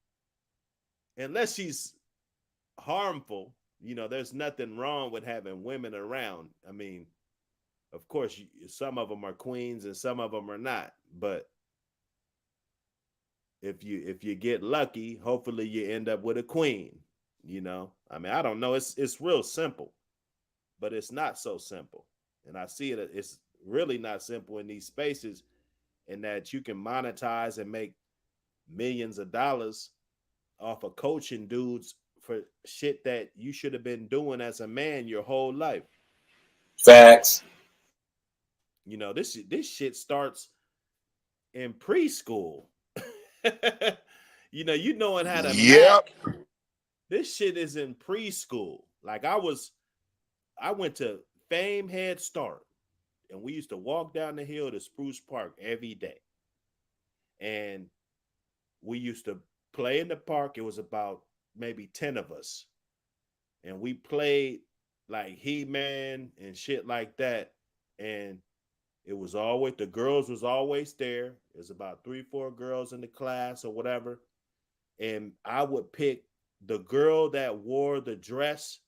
unless she's harmful, you know, there's nothing wrong with having women around. I mean, of course, some of them are queens and some of them are not. But if you get lucky, hopefully you end up with a queen. You know, I mean, I don't know. It's real simple, but it's not so simple. And I see it. It's really not simple in these spaces, in that you can monetize and make millions of dollars off of coaching dudes for shit that you should have been doing as a man your whole life. Facts. You know, this shit starts in preschool. You knowing how to match. Yep. This shit is in preschool. Like I went to Fame Head Start, and we used to walk down the hill to Spruce Park every day. And we used to play in the park. It was about maybe 10 of us. And we played like He-Man and shit like that. And it was always, the girls was always there. There's about 3, 4 girls in the class or whatever. And I would pick the girl that wore the dress.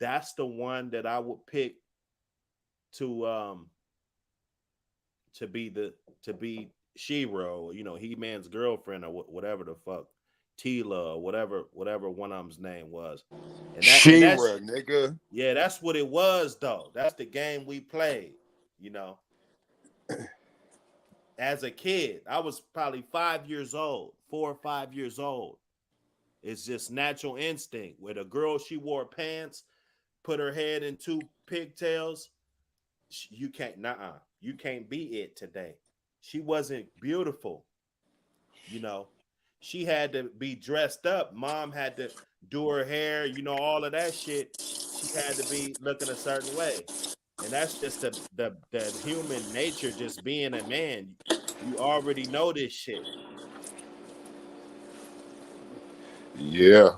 That's the one that I would pick to be Shiro, you know, He-Man's girlfriend or whatever the fuck, Tila or whatever one of them's name was. That's Shira, nigga. yeah, that's what it was though. That's the game we played, you know. As a kid, I was probably 5 years old, 4 or 5 years old. It's just natural instinct. Where the girl, she wore pants, put her head in 2 pigtails. You can't, you can't be it today. She wasn't beautiful, you know. She had to be dressed up. Mom had to do her hair, you know, all of that shit. She had to be looking a certain way. And that's just the human nature, just being a man. You already know this shit. Yeah.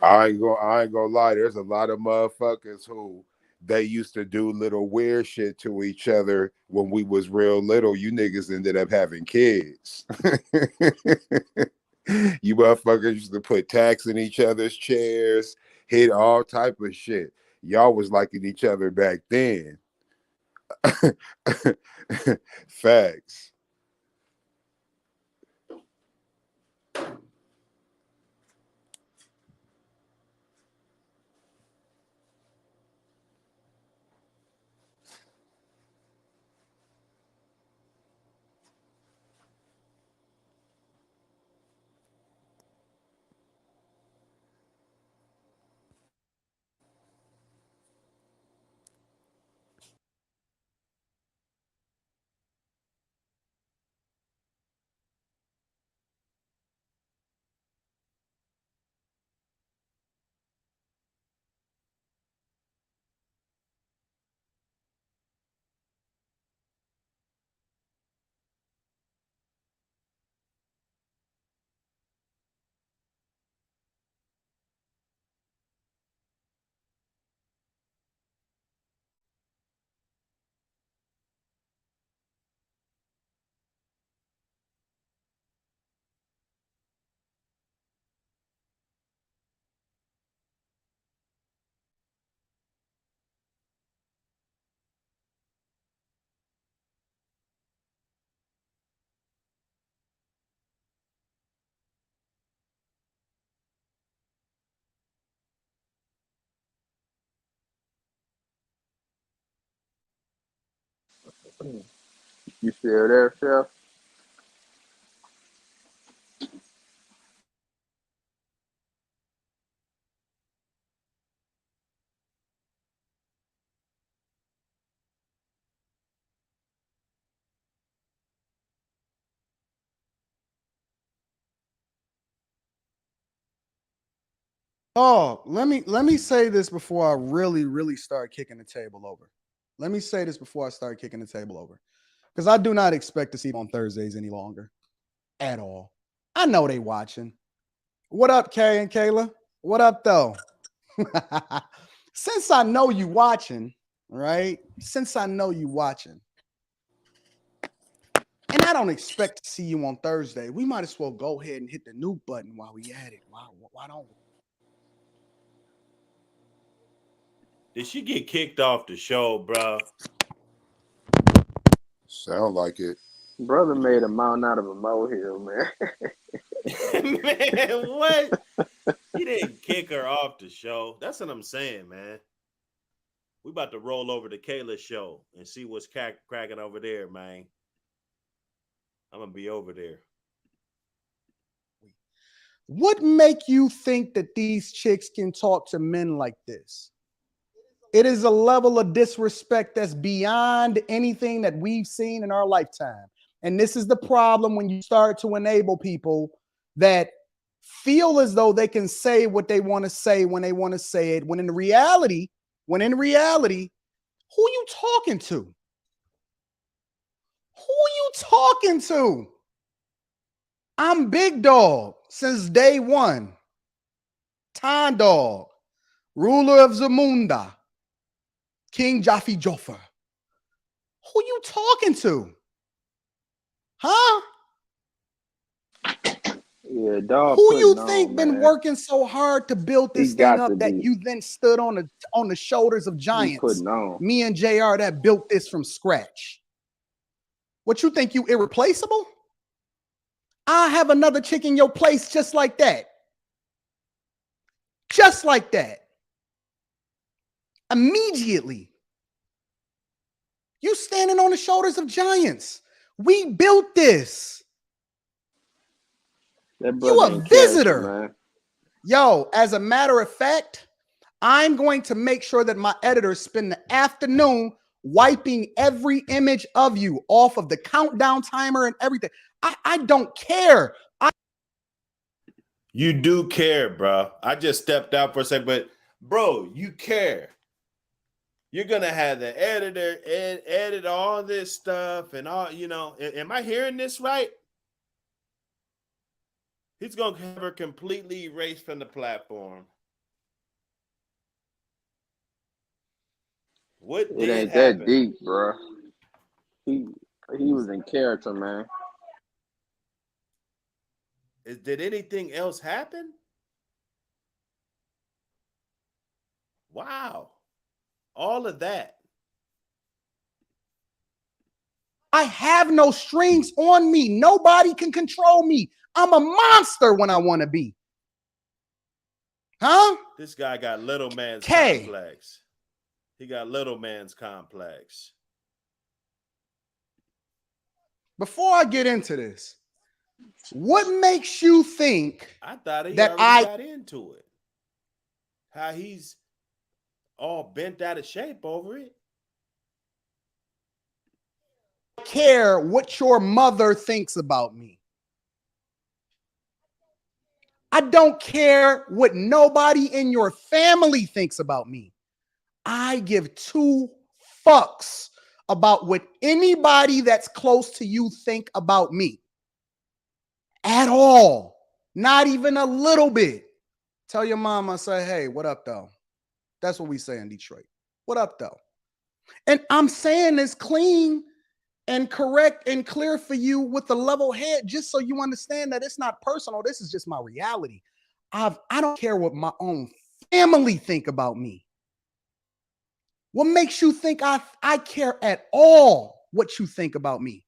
I ain't gonna lie. There's a lot of motherfuckers who they used to do little weird shit to each other when we was real little. You niggas ended up having kids. You motherfuckers used to put tacks in each other's chairs, hit all type of shit. Y'all was liking each other back then. Facts. You still there, Chef? Oh, let me say this before I really start kicking the table over. Let me say this before I start kicking the table over. Because I do not expect to see them on Thursdays any longer. At all. I know they watching. What up, Kay and Kayla? What up, though? Since I know you watching, right? Since I know you watching, and I don't expect to see you on Thursday, we might as well go ahead and hit the new button while we at it. Why don't we? Did she get kicked off the show, bro? Sound like it. Brother made a mountain out of a molehill, man. Man, what? He didn't kick her off the show. That's what I'm saying, man. We about to roll over to Kayla's show and see what's cracking over there, man. I'm gonna be over there. What make you think that these chicks can talk to men like this? It is a level of disrespect that's beyond anything that we've seen in our lifetime. And this is the problem when you start to enable people that feel as though they can say what they want to say when they want to say it, when in reality, who you talking to? Who you talking to? I'm Big Dog since day one. Time Dog, ruler of Zamunda, King Jaffe Joffer. Who you talking to? Huh? Yeah, dog. Who you think on, been man. working so hard to build this thing up that you then stood on the shoulders of giants? Me and JR that built this from scratch. What you think, you irreplaceable? I have another chick in your place just like that. Just like that. Immediately. You standing on the shoulders of giants. We built this. You a visitor. Yo, as a matter of fact, I'm going to make sure that my editors spend the afternoon wiping every image of you off of the countdown timer and everything. I don't care. You do care, bro. I just stepped out for a second, but bro, you care. You're gonna have the editor edit all this stuff and all, you know. Am I hearing this right? He's gonna have her completely erased from the platform. What it ain't that deep, bro. He was in character, man. Did anything else happen? Wow. All of that. I have no strings on me. Nobody can control me. I'm a monster when I want to be. Huh? This guy got little man's complex. He got little man's complex. Before I get into this, what makes you think I thought he that already got into it? How he's all bent out of shape over it. Care what your mother thinks about me. I don't care what nobody in your family thinks about me. I give two fucks about what anybody that's close to you think about me. At all. Not even a little bit. Tell your mama, say, hey, what up, though? That's what we say in Detroit. What up, though? And I'm saying this clean and correct and clear for you with a level head, just so you understand that it's not personal. This is just my reality. I don't care what my own family think about me. What makes you think I care at all what you think about me?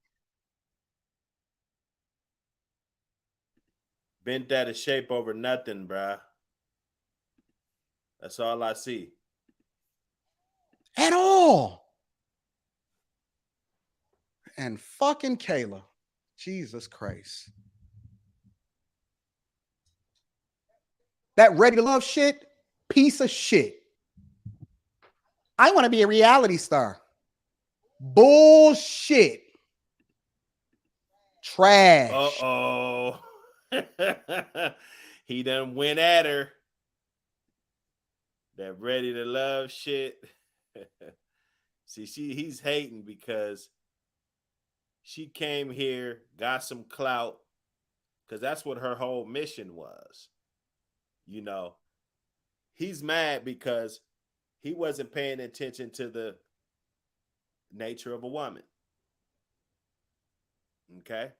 Bent out of shape over nothing, bruh. That's all I see. At all. and fucking Kayla. Jesus Christ. That Ready to Love shit, piece of shit. I want to be a reality star. Bullshit. Trash. Uh-oh. He done went at her. That Ready to Love shit. See, he's hating because she came here, got some clout, because that's what her whole mission was. You know, he's mad because he wasn't paying attention to the nature of a woman. Okay?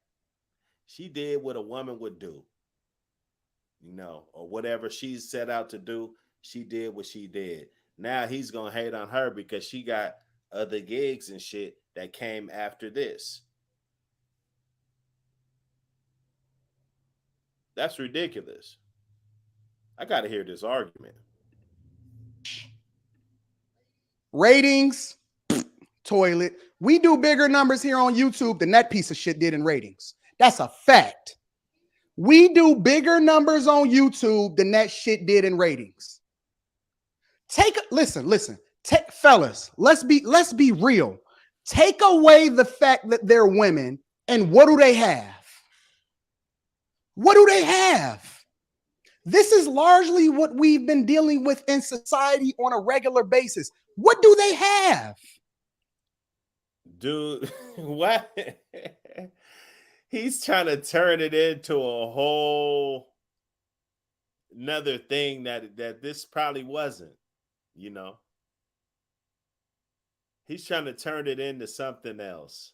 She did what a woman would do, you know, or whatever she set out to do. She did what she did. Now he's going to hate on her because she got other gigs and shit that came after this. That's ridiculous. I got to hear this argument. Ratings, toilet. We do bigger numbers here on YouTube than that piece of shit did in ratings. That's a fact. We do bigger numbers on YouTube than that shit did in ratings. Listen. Fellas, let's be real. Take away the fact that they're women, and what do they have? What do they have? This is largely what we've been dealing with in society on a regular basis. What do they have? Dude, what? He's trying to turn it into a whole another thing that this probably wasn't, you know. He's trying to turn it into something else.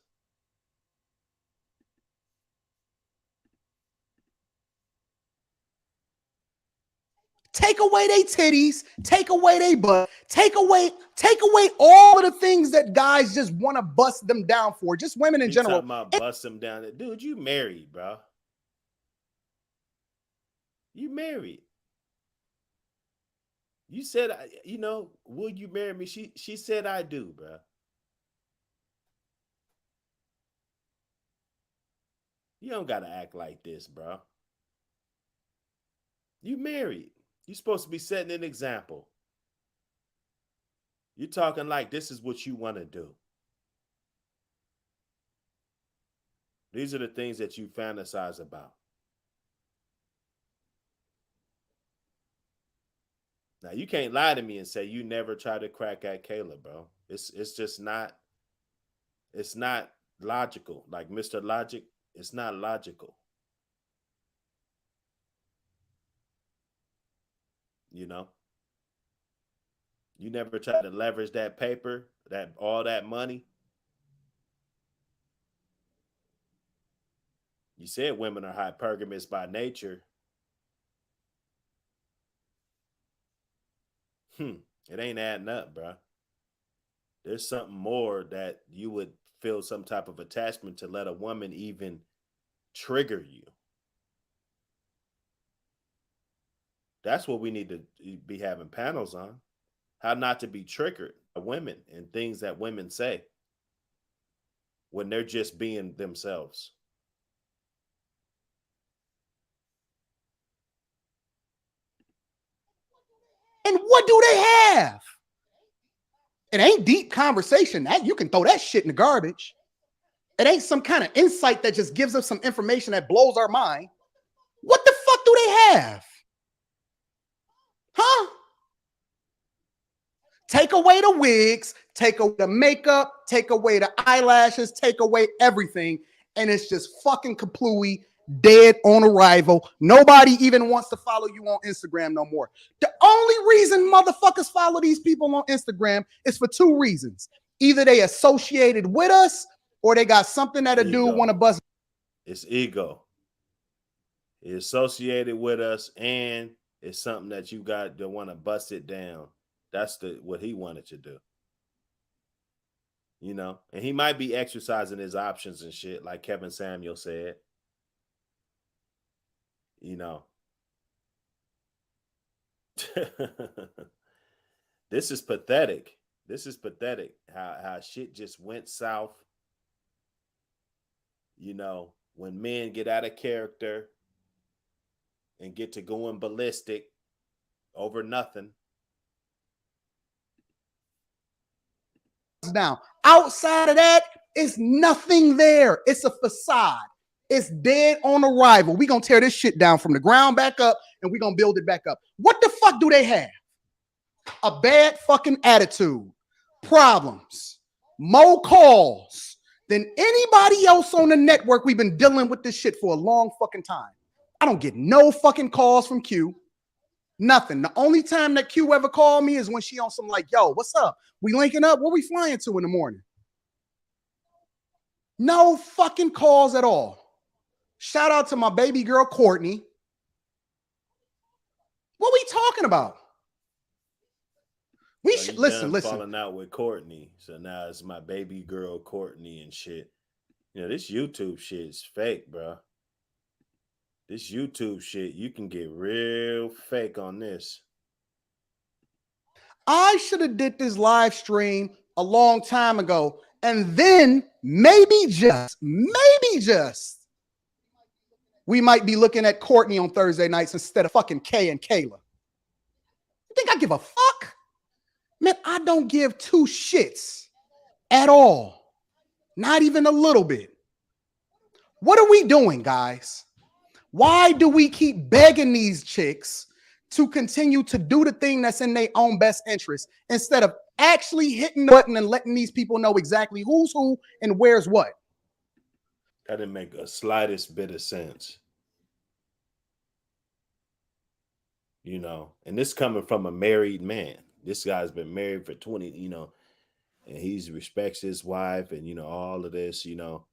Take away their titties, take away their butt, take away all of the things that guys just want to bust them down for. Just women in general. Talking about bust them down. Dude, you married, bro. You married. You said, you know, will you marry me? She said, I do, bro. You don't got to act like this, bro. You married. You're supposed to be setting an example. You're talking like this is what you want to do. These are the things that you fantasize about. Now, you can't lie to me and say you never tried to crack at Kayla, bro. It's just not, it's not logical. Like Mr. Logic, it's not logical. You know? You never tried to leverage that paper, all that money. You said women are hypergamous by nature. It ain't adding up, bro. There's something more that you would feel some type of attachment to let a woman even trigger you. That's what we need to be having panels on. How not to be triggered by women and things that women say when they're just being themselves. And what do they have? It ain't deep conversation. That you can throw that shit in the garbage. It ain't some kind of insight that just gives us some information that blows our mind. What the fuck do they have? Huh? Take away the wigs, take away the makeup, take away the eyelashes, take away everything, and it's just fucking kaplooey, dead on arrival. Nobody even wants to follow you on Instagram no more. The only reason motherfuckers follow these people on Instagram is for two reasons. Either they associated with us or they got something that a dude want to bust. It's ego. It's associated with us and it's something that you got to want to bust it down. That's what he wanted to do. You know, and he might be exercising his options and shit, like Kevin Samuel said. You know. This is pathetic. This is pathetic. How shit just went south You know, when men get out of character and get to going ballistic over nothing. Now, outside of that, it's nothing there. It's a facade. It's dead on arrival. We're going to tear this shit down from the ground back up and we're going to build it back up. What the fuck do they have? A bad fucking attitude, problems, more calls than anybody else on the network. We've been dealing with this shit for a long fucking time. I don't get no fucking calls from Q. Nothing. The only time that Q ever called me is when she on some like, yo, what's up? We linking up? Where we flying to in the morning? No fucking calls at all. Shout out to my baby girl, Courtney. What we talking about? We should listen. Falling out with Courtney, so now it's my baby girl Courtney and shit. You know, this YouTube shit is fake, bro. This YouTube shit, you can get real fake on this. I should have did this live stream a long time ago, and then maybe just, we might be looking at Courtney on Thursday nights instead of fucking Kay and Kayla. You think I give a fuck? Man, I don't give two shits at all. Not even a little bit. What are we doing, guys? Why do we keep begging these chicks to continue to do the thing that's in their own best interest instead of actually hitting the button and letting these people know exactly who's who and where's what? That didn't make a slightest bit of sense. You know, and this coming from a married man. This guy's been married for 20, you know, and he respects his wife and, you know, all of this, you know.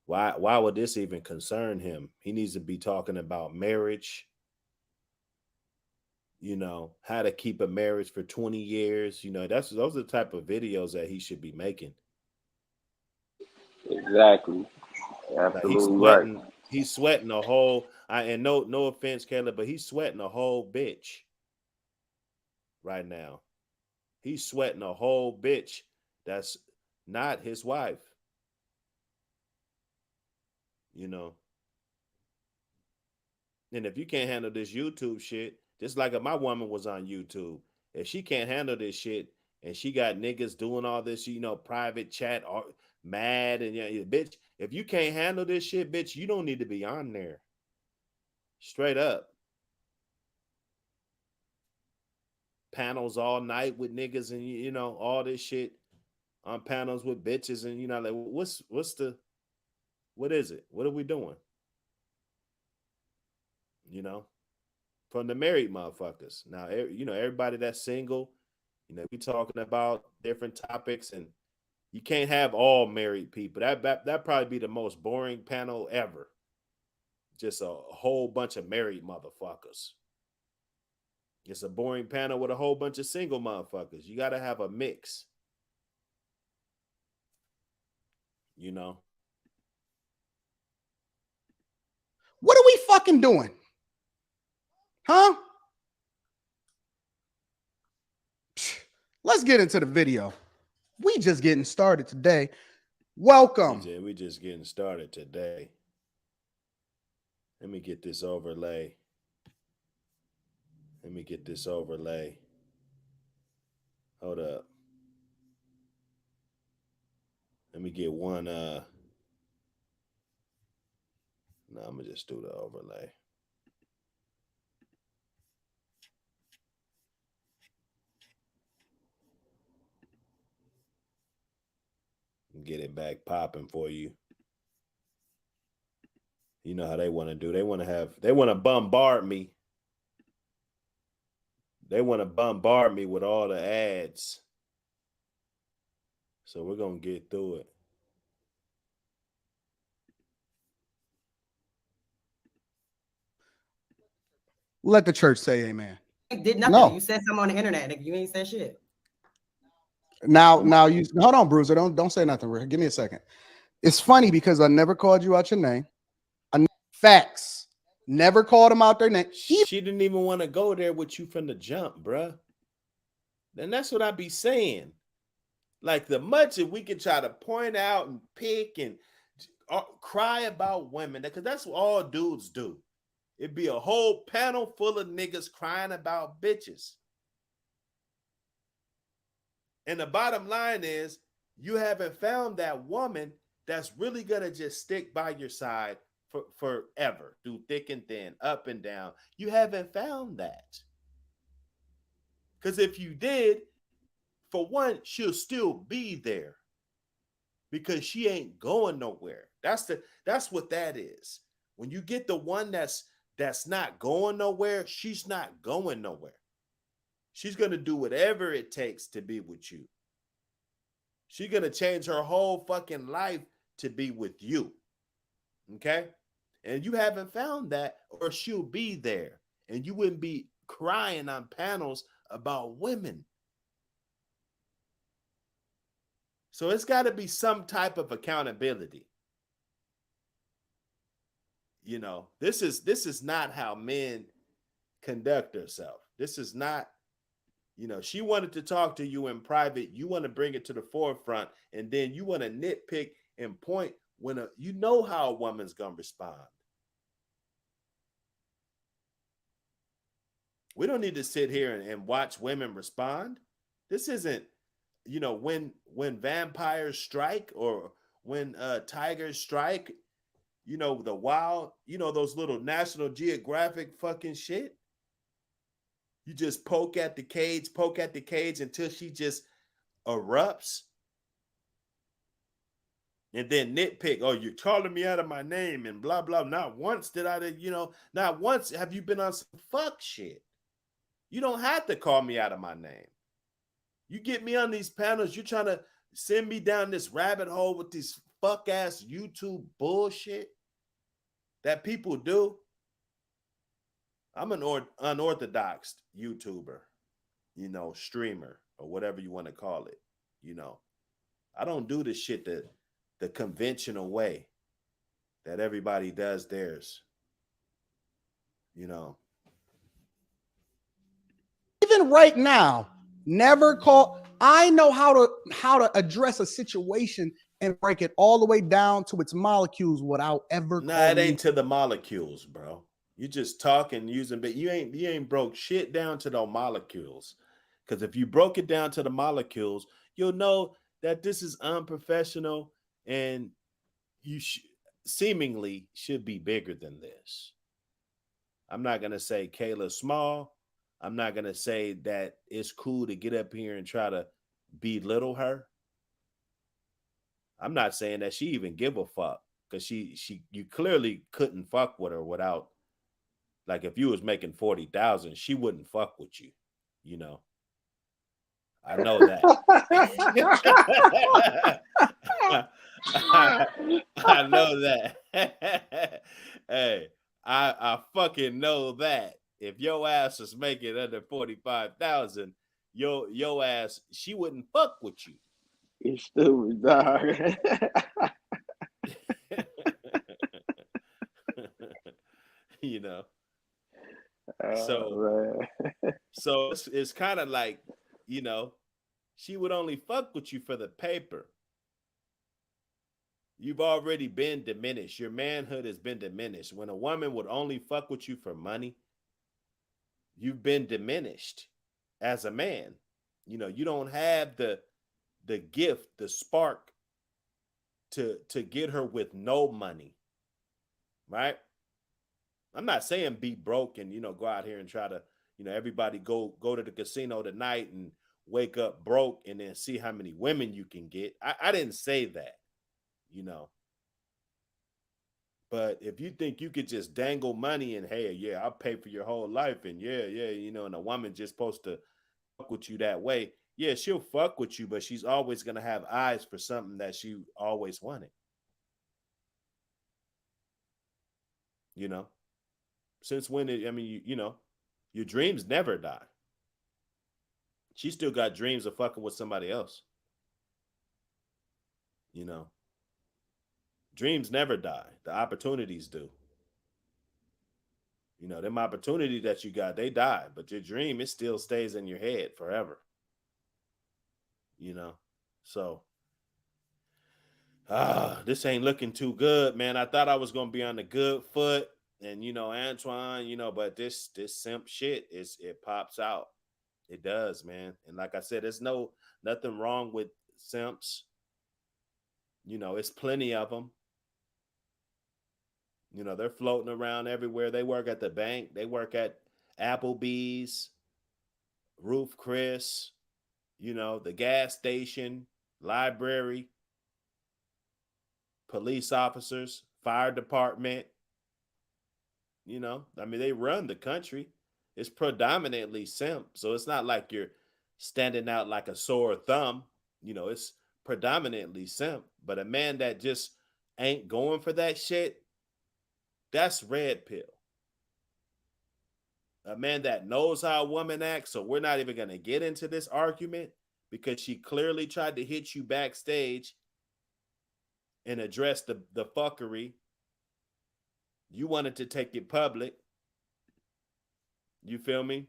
Why would this even concern him? He needs to be talking about marriage, you know, how to keep a marriage for 20 years. You know, those are the type of videos that he should be making. Exactly. Absolutely right. He's sweating a whole, and no offense, Caleb, but he's sweating a whole bitch right now. He's sweating a whole bitch that's not his wife. You know, and if you can't handle this YouTube shit, just like if my woman was on YouTube, if she can't handle this shit and she got niggas doing all this, you know, private chat or mad and bitch, if you can't handle this shit, bitch, you don't need to be on there. Straight up. Panels all night with niggas and, you know, all this shit on panels with bitches and, you know, like what is it? What are we doing? You know, from the married motherfuckers. Now, you know, everybody that's single, you know, we talking about different topics, and you can't have all married people. That'd probably be the most boring panel ever. Just a whole bunch of married motherfuckers. It's a boring panel with a whole bunch of single motherfuckers. You got to have a mix. You know. What are we fucking doing? Huh? Let's get into the video. We just getting started today. Welcome. We just getting started today. Let me get this overlay. Hold up. Let me get one. No, I'm gonna just do the overlay. Get it back popping for you. You know how they want to do. They want to bombard me. They want to bombard me with all the ads. So we're going to get through it. Let the church say amen. You did nothing. No. You said something on the internet. You ain't said shit. Now you hold on, Bruiser. Don't say nothing. Give me a second. It's funny because I never called you out your name. Facts. Never called them out their name. She didn't even want to go there with you from the jump, bruh. And that's what I be saying. Like the much that we can try to point out and pick and cry about women, because that's what all dudes do. It'd be a whole panel full of niggas crying about bitches. And the bottom line is, you haven't found that woman that's really gonna just stick by your side forever, through thick and thin, up and down. You haven't found that. Because if you did, for one, she'll still be there, because she ain't going nowhere. That's what that is. When you get the one that's not going nowhere, she's not going nowhere. She's gonna do whatever it takes to be with you. She's gonna change her whole fucking life to be with you. Okay? And you haven't found that, or she'll be there. And you wouldn't be crying on panels about women. So it's got to be some type of accountability. You know, this is not how men conduct themselves. This is not, you know, she wanted to talk to you in private. You want to bring it to the forefront, and then you want to nitpick and point when you know how a woman's gonna respond. We don't need to sit here and watch women respond. This isn't, you know, when vampires strike, or when tigers strike, you know, the wild, you know, those little National Geographic fucking shit. You just poke at the cage until she just erupts. And then nitpick, oh, you're calling me out of my name and blah, blah. Not once did I, you know, not once have you been on some fuck shit. You don't have to call me out of my name. You get me on these panels, you're trying to send me down this rabbit hole with this fuck ass YouTube bullshit that people do. I'm an unorthodox YouTuber, you know, streamer, or whatever you want to call it. You know, I don't do this shit the conventional way that everybody does theirs. You know, even right now, never call. I know how to address a situation and break it all the way down to its molecules without ever. Nah, it ain't to the molecules, bro. You just talking using, but you ain't broke shit down to the molecules. Because if you broke it down to the molecules, you'll know that this is unprofessional, and you seemingly should be bigger than this. I'm not gonna say Kayla's small. I'm not gonna say that it's cool to get up here and try to belittle her. I'm not saying that she even give a fuck, because you clearly couldn't fuck with her without, like, if you was making 40,000, she wouldn't fuck with you. You know, I know that. I know that. Hey, I fucking know that. If your ass is making under 45,000, your ass, she wouldn't fuck with you. You're stupid, dog. You know. So it's kind of like, you know, she would only fuck with you for the paper. You've already been diminished. Your manhood has been diminished. When a woman would only fuck with you for money, you've been diminished as a man. You know, you don't have the gift, the spark to get her with no money. Right? I'm not saying be broke and, you know, go out here and try to, you know, everybody go to the casino tonight and wake up broke and then see how many women you can get. I didn't say that, you know. But if you think you could just dangle money and, hey, yeah, I'll pay for your whole life, and yeah, you know, and a woman just supposed to fuck with you that way, yeah, she'll fuck with you, but she's always going to have eyes for something that she always wanted. You know? Since when, you know, your dreams never die. She still got dreams of fucking with somebody else. You know, dreams never die. The opportunities do. You know, them opportunity that you got, they die, but your dream, it still stays in your head forever. You know, so this ain't looking too good, man. I thought I was gonna be on the good foot, and Antoine, but this simp shit it pops out. It does, man. And like I said, there's nothing wrong with simps. It's plenty of them. They're floating around everywhere. They work at the bank. They work at Applebee's, Roof Chris, the gas station, library, police officers, fire department. They run the country. It's predominantly simp. So it's not like you're standing out like a sore thumb. It's predominantly simp. But a man that just ain't going for that shit, that's red pill. A man that knows how a woman acts, so we're not even going to get into this argument because she clearly tried to hit you backstage and address the fuckery. You wanted to take it public. You feel me?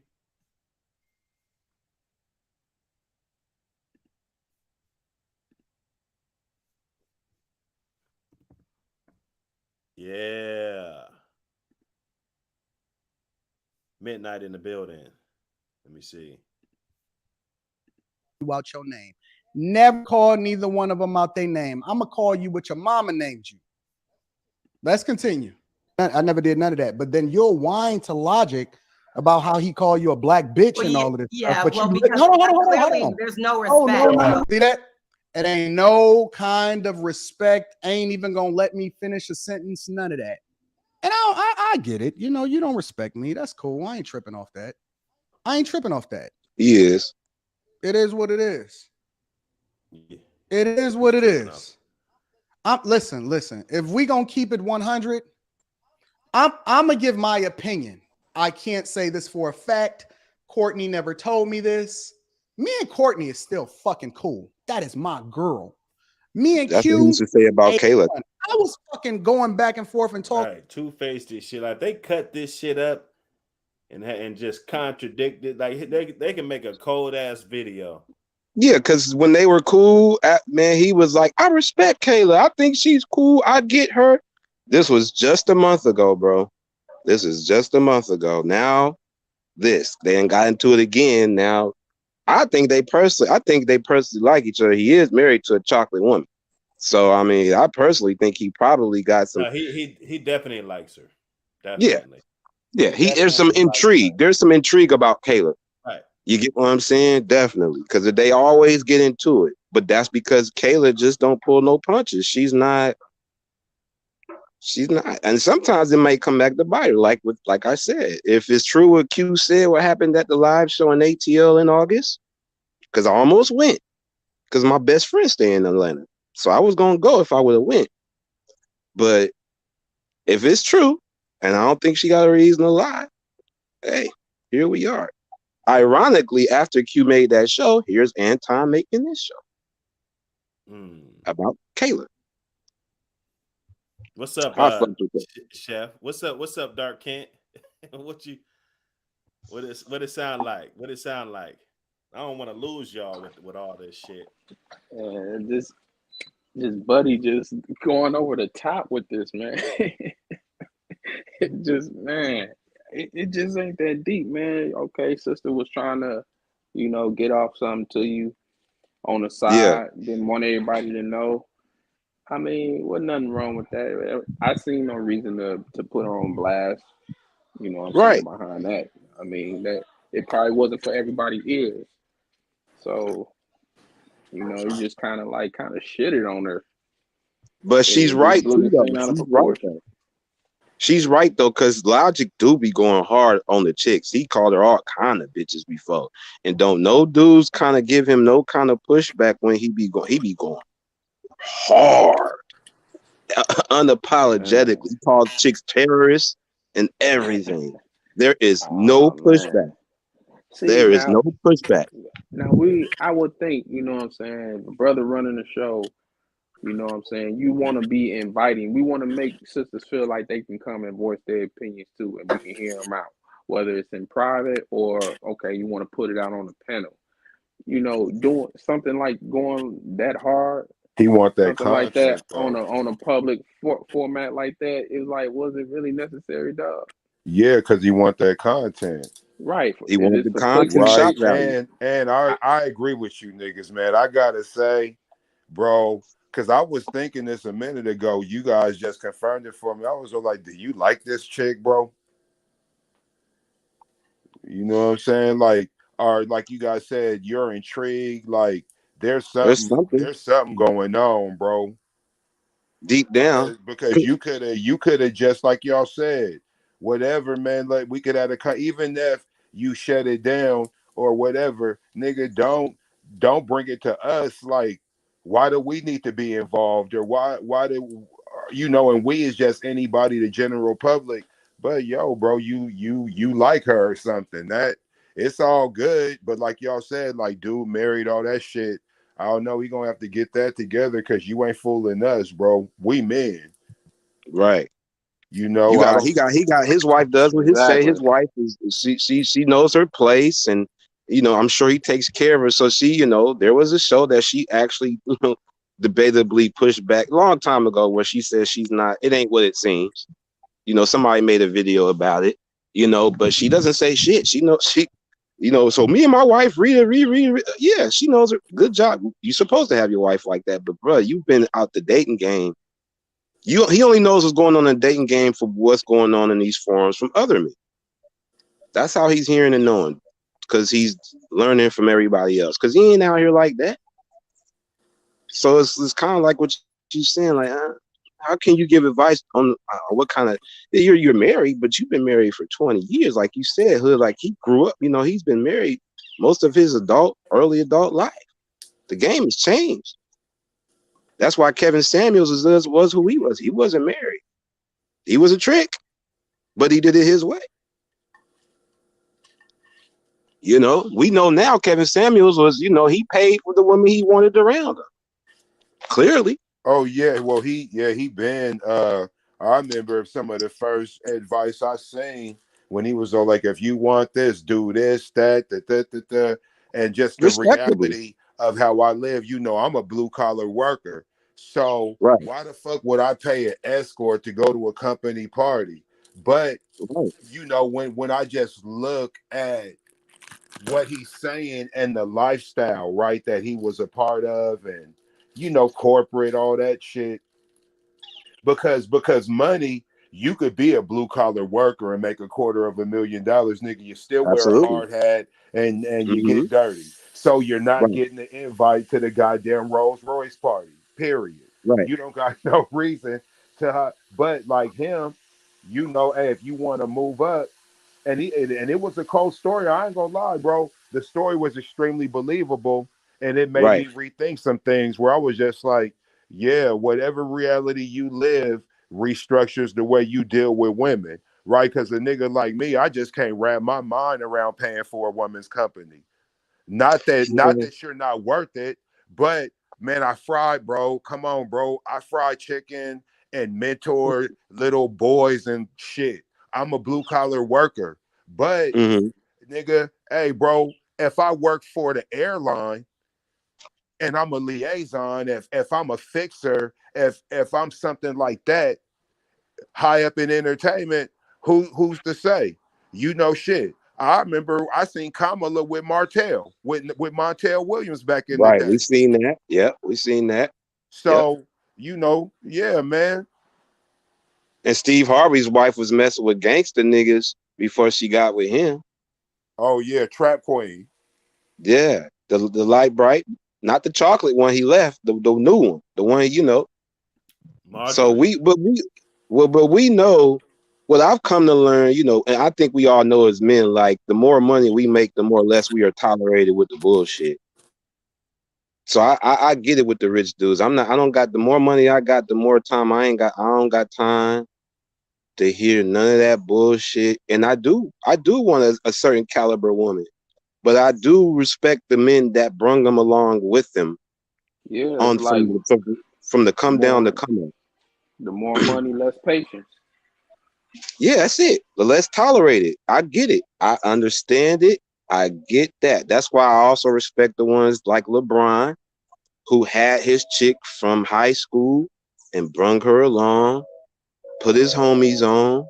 Yeah. Midnight in the building. Let me see. Out your name. Never call neither one of them out their name. I'm going to call you what your mama named you. Let's continue. I never did none of that. But then you'll whine to Logic about how he called you a black bitch and all of this stuff. But because hold on. There's no respect. No. See that? It ain't no kind of respect. Ain't even going to let me finish a sentence. None of that. And I get it. You don't respect me. That's cool. I ain't tripping off that. He is. It is what it is. It is what it is. Listen. If we gonna keep it 100, I'm gonna give my opinion. I can't say this for a fact. Courtney never told me this. Me and Courtney is still fucking cool. That is my girl. Me and That's Q. what he used to say about Kayla. I was fucking going back and forth and talking. Right, two-faced this shit. Like they cut this shit up and just contradicted. Like they can make a cold ass video. Yeah, because when they were cool, man, he was like, I respect Kayla. I think she's cool. I get her. This was just a month ago, bro. This is just a month ago. Now, they ain't got into it again. Now, I think they personally like each other. He is married to a chocolate woman. So, I mean, I personally think he probably got some. No, he definitely likes her. Definitely. Yeah. There's some intrigue. There's some intrigue about Kayla. Right. You get what I'm saying? Definitely. Because they always get into it. But that's because Kayla just don't pull no punches. She's not. And sometimes it might come back to bite her. Like I said, if it's true what Q said, what happened at the live show in ATL in August, because I almost went. Because my best friend stay in Atlanta. So I was going to go if I would have went. But if it's true, and I don't think she got a reason to lie, hey, here we are. Ironically, after Q made that show, here's Anton making this show about Kayla. What's up, Chef? What's up, Dark Kent? What it sound like? What it sound like? I don't want to lose y'all with all this shit. This buddy just going over the top with this, man. It just ain't that deep, man. Okay, sister was trying to, get off something to you on the side. Yeah. Didn't want everybody to know. I mean, wasn't nothing wrong with that. I seen no reason to put her on blast. You know what I'm saying behind that. I mean, that it probably wasn't for everybody's ears. So, you just kind of shitted on her. But she's right too, though. She's right though, because Logic do be going hard on the chicks. He called her all kind of bitches before, and don't no dudes kind of give him no kind of pushback when he be going hard, unapologetically. He calls chicks terrorists and everything. There is no pushback. There is no pushback. Now I would think, you know what I'm saying, the brother running the show, you know what I'm saying, you want to be inviting. We want to make sisters feel like they can come and voice their opinions too, and we can hear them out, whether it's in private or, okay, you want to put it out on the panel. Doing something like going that hard, He want that something like that content though. on a public format like that, it's like, was it really necessary, dog? Yeah, because he want that content. Right. He Is want it the for content clickbait? Right. shock value. And I agree with you niggas, man. I gotta say, bro, because I was thinking this a minute ago. You guys just confirmed it for me. I was like, do you like this chick, bro? You know what I'm saying? Like, or like you guys said, you're intrigued. Like, There's something there's something going on, bro. deep down. Because you could have just like y'all said, whatever, man. Like we could have even if you shut it down or whatever, nigga, don't bring it to us. Like, why do we need to be involved, or why do and we is just anybody, the general public. But yo, bro, you like her or something. That it's all good, but like y'all said, like dude married, all that shit. I don't know. We gonna have to get that together because you ain't fooling us, bro. We men, Right. you know. You I got don't. he got his wife does what his say. Exactly. His wife is she knows her place, and I'm sure he takes care of her. So she, there was a show that she actually debatably pushed back a long time ago where she says she's not, it ain't what it seems. Somebody made a video about it, but she doesn't say shit. So me and my wife, Rita, yeah, she knows her. Good job. You're supposed to have your wife like that. But bro, you've been out the dating game. He only knows what's going on in the dating game for what's going on in these forums from other men. That's how he's hearing and knowing, because he's learning from everybody else. Because he ain't out here like that. So it's kind of like what you're saying, like, how can you give advice on what kind of you're married, but you've been married for 20 years, like you said, Hood. Like he grew up, he's been married most of his early adult life. The game has changed. That's why Kevin Samuels was who he was. He wasn't married. He was a trick, but he did it his way. We know now Kevin Samuels was, he paid for the woman he wanted around him. Clearly. Oh yeah, well he been. I remember some of the first advice I seen when he was all like, if you want this, do this, that, and just the Respectably. reality of how I live. I'm a blue collar worker, so right. Why the fuck would I pay an escort to go to a company party? But right. when I just look at what he's saying and the lifestyle, right, that he was a part of, and corporate, all that shit, because money, you could be a blue collar worker and make $250,000, nigga. You still wear a Absolutely. hard hat and you Mm-hmm. get dirty, so you're not Right. getting the invite to the goddamn Rolls Royce party, period. Right. You don't got no reason to but like him, hey, if you want to move up, and it was a cold story. I ain't gonna lie, bro. The story was extremely believable, and it made me Right. rethink some things where I was just like, yeah, whatever reality you live restructures the way you deal with women, right? Because a nigga like me, I just can't wrap my mind around paying for a woman's company. Not that you're not worth it, but man, I fried, bro. Come on, bro. I fried chicken and mentor little boys and shit. I'm a blue collar worker, but mm-hmm. nigga, hey, bro, if I work for the airline and I'm a liaison, if I'm a fixer, if I'm something like that, high up in entertainment, who's to say? Shit. I remember I seen Kamala with Martell, with Montel Williams back in the Right. day. We seen that. Yep. We seen that. So, yeah, man. And Steve Harvey's wife was messing with gangster niggas before she got with him. Oh yeah, Trap Queen. Yeah. The light bright, not the chocolate one he left, the new one, the one Marjorie. So we know what I've come to learn, and I think we all know as men, like the more money we make, the more less we are tolerated with the bullshit. So I get it with the rich dudes. I don't got, the more money I got, the more time I don't got time to hear none of that bullshit. And I do want a certain caliber woman, but I do respect the men that brung them along with them. Yeah, On it's like from the come down to come up. The more money, less patience. Yeah, that's it. The less tolerated. I get it. I understand it. I get that. That's why I also respect the ones like LeBron who had his chick from high school and brung her along, put his homies on.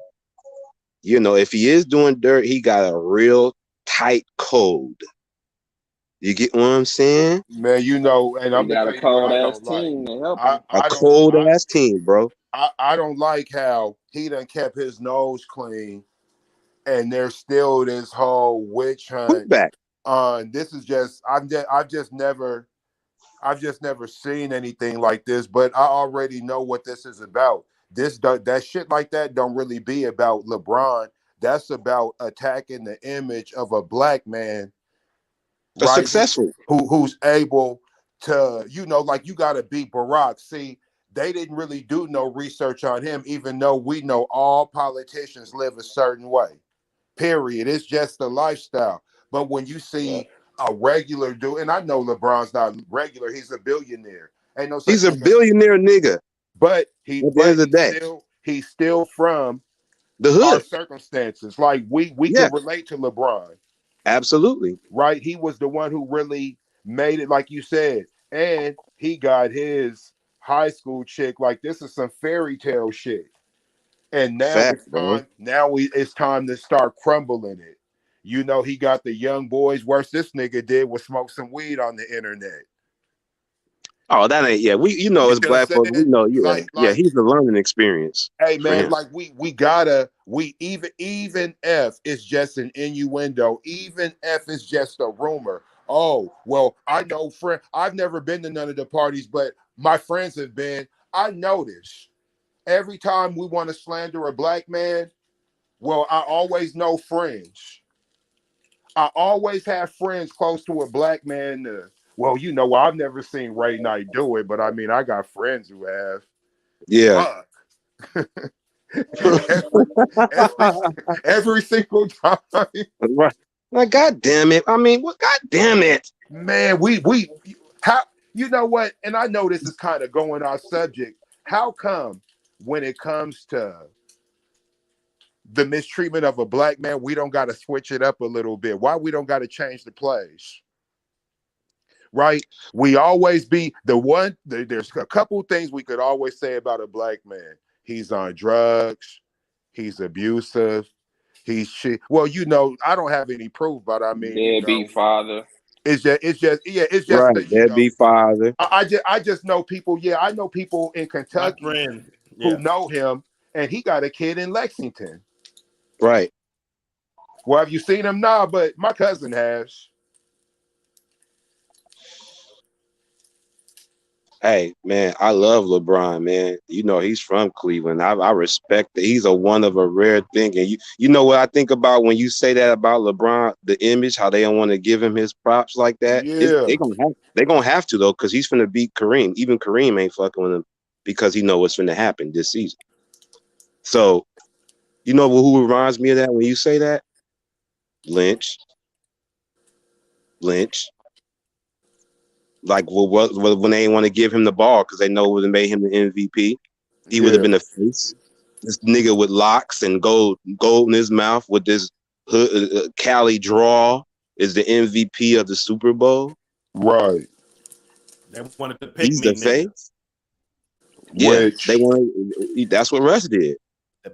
You know, if he is doing dirt, he got a real tight code. You get what I'm saying? Man, you know, and He I'm gonna got tell a you what cold I ass don't like. team to help A him. cold ass team, bro. I don't like how he done kept his nose clean, and there's still this whole witch hunt. Back. This is just I've just never seen anything like this, but I already know what this is about. That shit like that don't really be about LeBron. That's about attacking the image of a black man, A right? successful. Who's able to, you know, like you got to beat Barack. See, they didn't really do no research on him, even though we know all politicians live a certain way. Period. It's just a lifestyle. But when you see a regular dude, and I know LeBron's not regular, he's a billionaire. Ain't no such He's a thing. billionaire nigga. But At the end of the day, he's still from the our hood. circumstances. Like we can relate to LeBron. Absolutely. Right? He was the one who really made it, like you said. And he got his high school chick. Like, this is some fairy tale shit. And now Fact, it's bro. time. It's time to start crumbling it. You know, he got the young boys. Worst this nigga did was smoke some weed on the internet. Oh, that ain't You know, as know what black I'm folks, we saying? know, Like, he's a learning experience. hey for man, him. like we gotta even if it's just an innuendo, even if it's just a rumor. Oh, well, I know I've never been to none of the parties, but my friends have been. I notice every time we want to slander a black man, well, I always know friends. I always have friends close to a black man. Well, you know, I've never seen Ray Knight do it, but I mean, I got friends who have. Yeah. Fuck. every single time. Right. Like, God damn it. I mean, what? God damn it. Man, how, you know what? And I know this is kind of going off subject. How come when it comes to the mistreatment of a black man, we don't got to switch it up a little bit? Why we don't got to change the plays? Right? We always be the one. There's a couple things we could always say about a black man. He's on drugs. He's abusive. He's shit. Well, you know, I don't have any proof, but I mean, you know, Deadbeat father. it's just Right. the, you Deadbeat know, father. I just know people. Yeah, I know people in Kentucky who know him, and he got a kid in Lexington. Right. Well, have you seen him? Nah, but my cousin has. Hey, man, I love LeBron, man. You know, he's from Cleveland. I respect that. He's a one of a rare thing. And you know what I think about when you say that about LeBron, the image, how they don't want to give him his props like that. Yeah. They're gonna have to, though, because he's finna beat Kareem. Even Kareem ain't fucking with him because he know what's finna happen this season. So, you know who reminds me of that when you say that? Lynch. Like, when they want to give him the ball because they know it would have made him the MVP, he would have been a face. This nigga with locks and gold in his mouth with this Cali draw is the MVP of the Super Bowl. Right. They wanted to pick He's me, the face. Yeah, they wanted. That's what Russ did.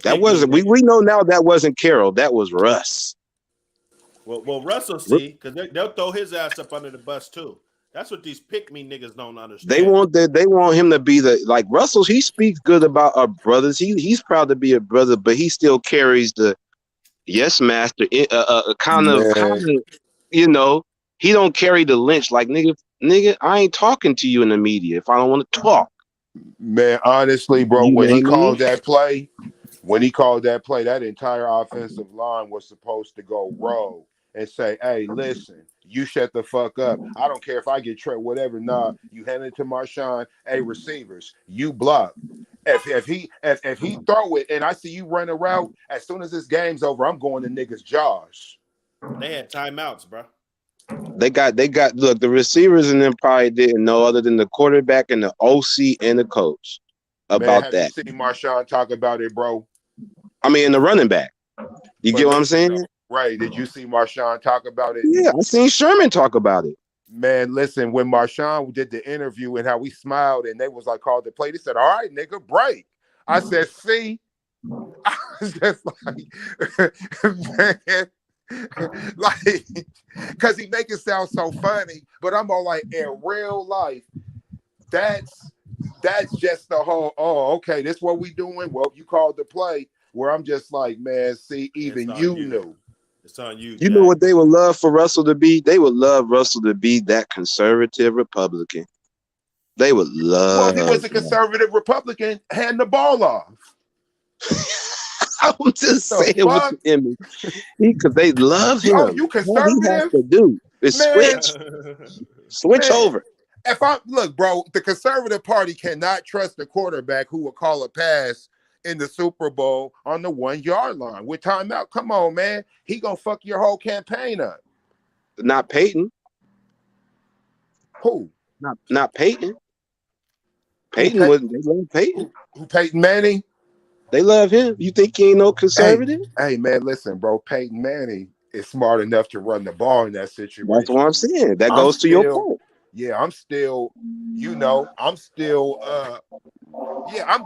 That me, wasn't. We know now that wasn't Carroll. That was Russ. Well, Russell see, because they'll throw his ass up under the bus too. That's what these pick me niggas don't understand. They want him to be like Russell. He speaks good about our brothers. He's proud to be a brother, but he still carries the yes master kind of. You know, he don't carry the Lynch like nigga. I ain't talking to you in the media if I don't want to talk. Man, honestly, bro, when he called that play, that entire offensive line was supposed to go rogue and say, "Hey, listen, you shut the fuck up. I don't care if I get tripped, whatever. Nah, you hand it to Marshawn. Hey, receivers, you block. If he throw it and I see you run a route, as soon as this game's over, I'm going to niggas' jaws." They had timeouts, bro. They got look, the receivers and them probably didn't know other than the quarterback and the OC and the coach about that. Have you seen Marshawn talk about it, bro? I mean, the running back. You get what I'm saying? Right. Did you see Marshawn talk about it? Yeah, I seen Sherman talk about it. Man, listen, when Marshawn did the interview and how we smiled and they was like, called the play, they said, all right, nigga, break. I said, see, I was just like, man, like, because he make it sound so funny, but I'm all like, in real life, that's just the whole, oh, okay, this what we doing? Well, you called the play, where I'm just like, man, see, even you knew. It's on you, You know what they would love for Russell to be? They would love Russell to be that conservative Republican. They would love. Well, if he was a conservative Republican, hand the ball off. I'm just saying with him, because they love him. Oh, you conservative? All he has to do is switch over. If I look, bro, the conservative party cannot trust the quarterback who will call a pass in the Super Bowl on the 1 yard line with timeout. Come on, man. He gonna fuck your whole campaign up. Not Peyton. Who? Not Peyton. Peyton wouldn't. They love Peyton. Who Peyton Manning? They love him. You think he ain't no conservative? Hey man, listen, bro. Peyton Manning is smart enough to run the ball in that situation. That's what I'm saying. That goes to your point. Yeah, I'm still, I'm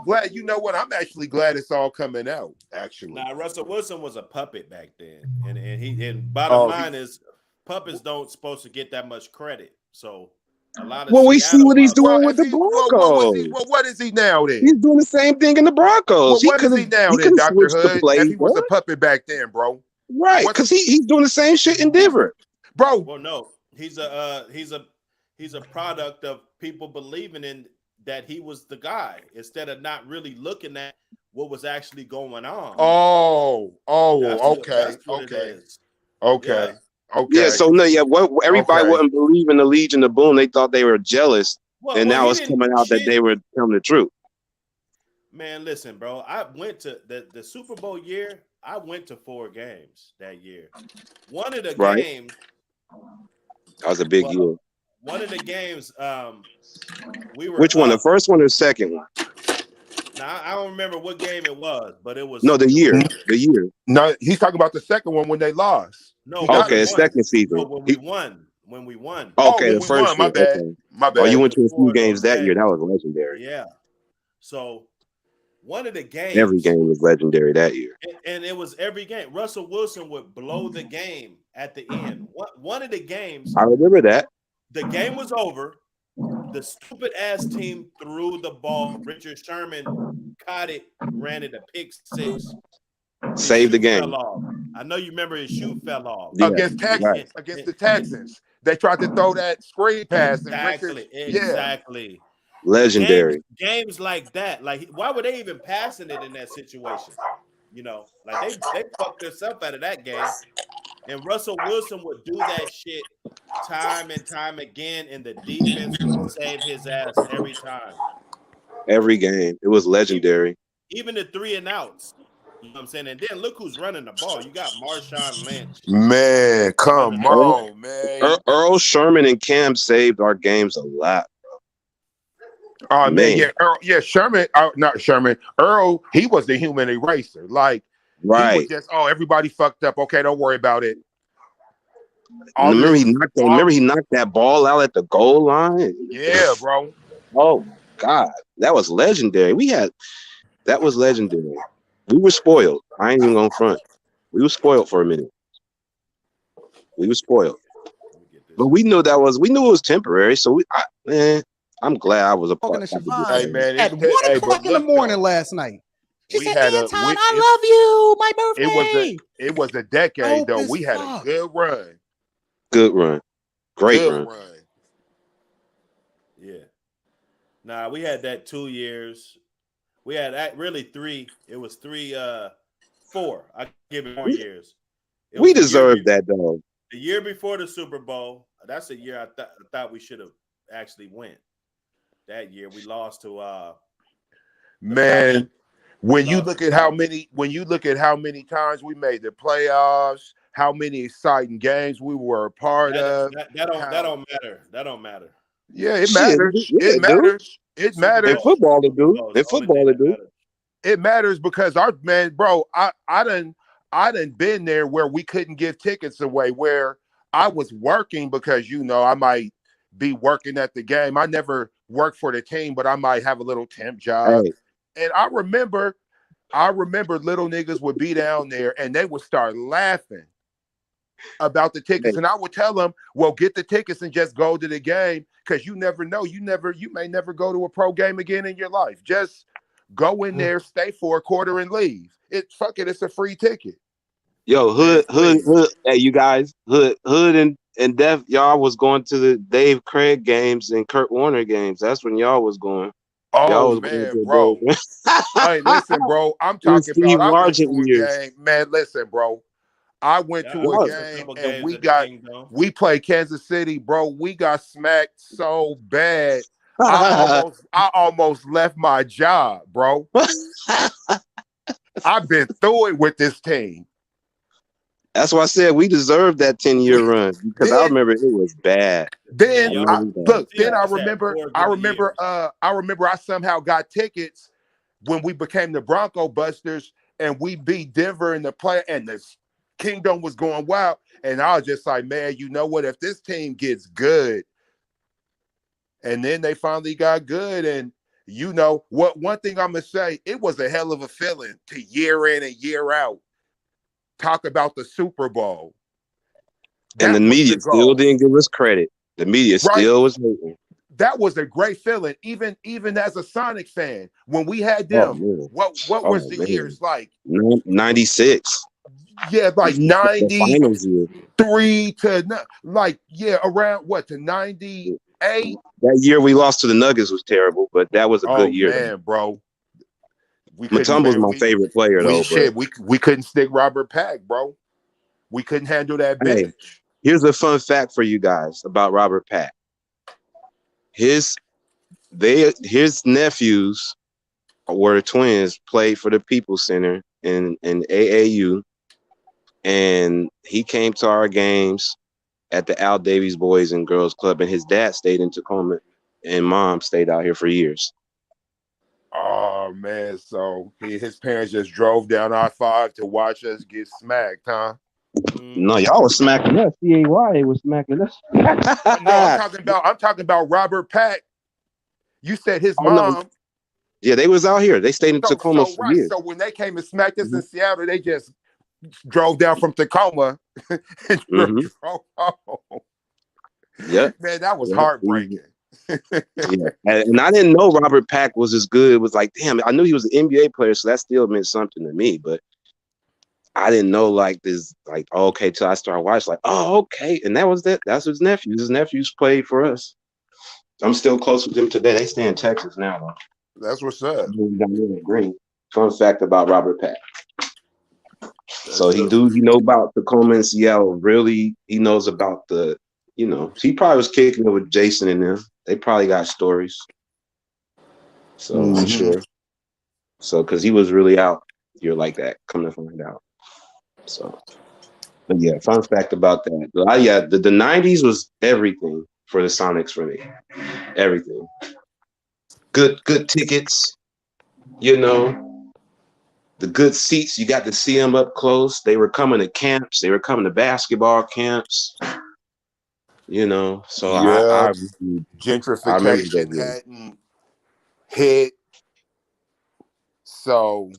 glad, you know what? I'm actually glad it's all coming out, actually. Now, Russell Wilson was a puppet back then. And bottom line is puppets don't supposed to get that much credit. So a lot of we see what he's doing with the Broncos. What is he now then? He's doing the same thing in the Broncos. What is he now then, Dr. Hood? If he was a puppet back then, bro. Right, because he's doing the same shit in Denver. Bro. Well, no, he's a product of people believing in that he was the guy instead of not really looking at what was actually going on. Okay. Yeah, so everybody wouldn't believe in the Legion of Boom. They thought they were jealous, and now it's coming out that they were telling the truth. Man, listen, bro. I went to the Super Bowl year. I went to 4 games that year. One of the games. That was a big year. One of the games, we were. Which one? The first one or the second one? Now I don't remember what game it was, but it was. No, the year. The year. No, he's talking about the second one when they lost. No. Okay, second season. No, when we won. Okay, the first year. My bad. Okay. My bad. Oh, you went to a few games that year. That was legendary. Yeah. So one of the games. Every game was legendary that year. And it was every game. Russell Wilson would blow the game at the end. One of the games. I remember that. The game was over. The stupid ass team threw the ball. Richard Sherman caught it, ran it a pick 6. Saved the game. I know you remember his shoe fell off. Yeah, against the Texans. They tried to throw that screen pass. Exactly. Legendary. Games like that. Like, why were they even passing it in that situation? You know, like they fucked themselves out of that game. And Russell Wilson would do that shit time and time again, and the defense would save his ass every time. Every game. It was legendary. Even the 3 and outs. You know what I'm saying? And then look who's running the ball. You got Marshawn Lynch. Man, come on, man. Earl Sherman and Cam saved our games a lot, bro. Oh, man. Yeah, Sherman. Not Sherman. Earl, he was the human eraser. Like, he was just, everybody fucked up. Okay, don't worry about it. Remember he knocked that ball out at the goal line? Yeah, bro. Oh, God. That was legendary. That was legendary. We were spoiled. I ain't even gonna front. We were spoiled for a minute. We were spoiled. But we knew it was temporary. So I'm glad I was a part of it. Hey, man, at 1 o'clock in the morning last night. She said, Anton, I love you. My birthday. It was a decade, though. We had a good run. Good run. Great run. Yeah. Nah, we had that 2 years. We had really 3. It was 4. I give it 4 years. We deserved that, though. The year before the Super Bowl, that's a year I thought we should have actually went. That year we lost to man. When you look at how many times we made the playoffs, how many exciting games we were a part of. That don't matter. That don't matter. Yeah, it matters. It matters. It matters. In football, it do. In football, it do. It matters because I done been there where we couldn't give tickets away, where I was working because I might be working at the game. I never worked for the team, but I might have a little temp job. Hey. And I remember little niggas would be down there and they would start laughing about the tickets. And I would tell them, well, get the tickets and just go to the game, because you never know. You may never go to a pro game again in your life. Just go in there, stay for a quarter and leave. It's a free ticket. Yo, hood. Hey, you guys, hood and Def, y'all was going to the Dave Craig games and Kurt Warner games. That's when y'all was going. Y'all was Man, going bro. Hey, listen, bro. I'm talking about I went to a game. Man, listen, bro. I went to a game and we played Kansas City, bro. We got smacked so bad. I almost left my job, bro. I've been through it with this team. That's why I said we deserved that 10-year run, because I remember it was bad. Then I remember I somehow got tickets when we became the Bronco Busters and we beat Denver in the play, and the Kingdom was going wild. And I was just like, man, you know what? If this team gets good, and then they finally got good, and you know what? One thing I'm gonna say, it was a hell of a feeling to year in and year out talk about the Super Bowl. And the media still didn't give us credit. The media still was hating. That was a great feeling, even as a Sonic fan. When we had them, what was the years like? 96. Yeah, like 93 to around to 98. That year we lost to the Nuggets was terrible, but that was a good year. Man, bro. Mutombo's my favorite player, though. We couldn't stick Robert Pack, bro. We couldn't handle that bench. Hey, here's a fun fact for you guys about Robert Pack. His nephews were twins, played for the People's Center in AAU, and he came to our games at the Al Davies Boys and Girls Club, and his dad stayed in Tacoma, and mom stayed out here for years. Oh man, so his parents just drove down I-5 to watch us get smacked, huh? No, y'all was smacking us. CAY was smacking us. No, I'm talking about Robert Pack. You said his mom. No. Yeah, they was out here. They stayed in Tacoma for years. So when they came and smacked us in Seattle, they just drove down from Tacoma and drove home. Yeah, man, that was heartbreaking. Yeah, and I didn't know Robert Pack was as good. It was like, damn, I knew he was an NBA player, so that still meant something to me. But I didn't know okay, till I started watching, okay, and that's his nephews. His nephews played for us. I'm still close with them today. They stay in Texas now, though. That's what's up. Green. Fun fact about Robert Pack. So he know about Tacoma and Seattle. Really, he knows about he probably was kicking it with Jason and them. They probably got stories. So I'm sure. So because he was really out here like that, come to find out. So, but yeah, fun fact about that. The 90s was everything for the Sonics for me. Everything. Good tickets. The good seats. You got to see them up close. They were coming to camps. They were coming to basketball camps. So I gentrification hadn't hit, so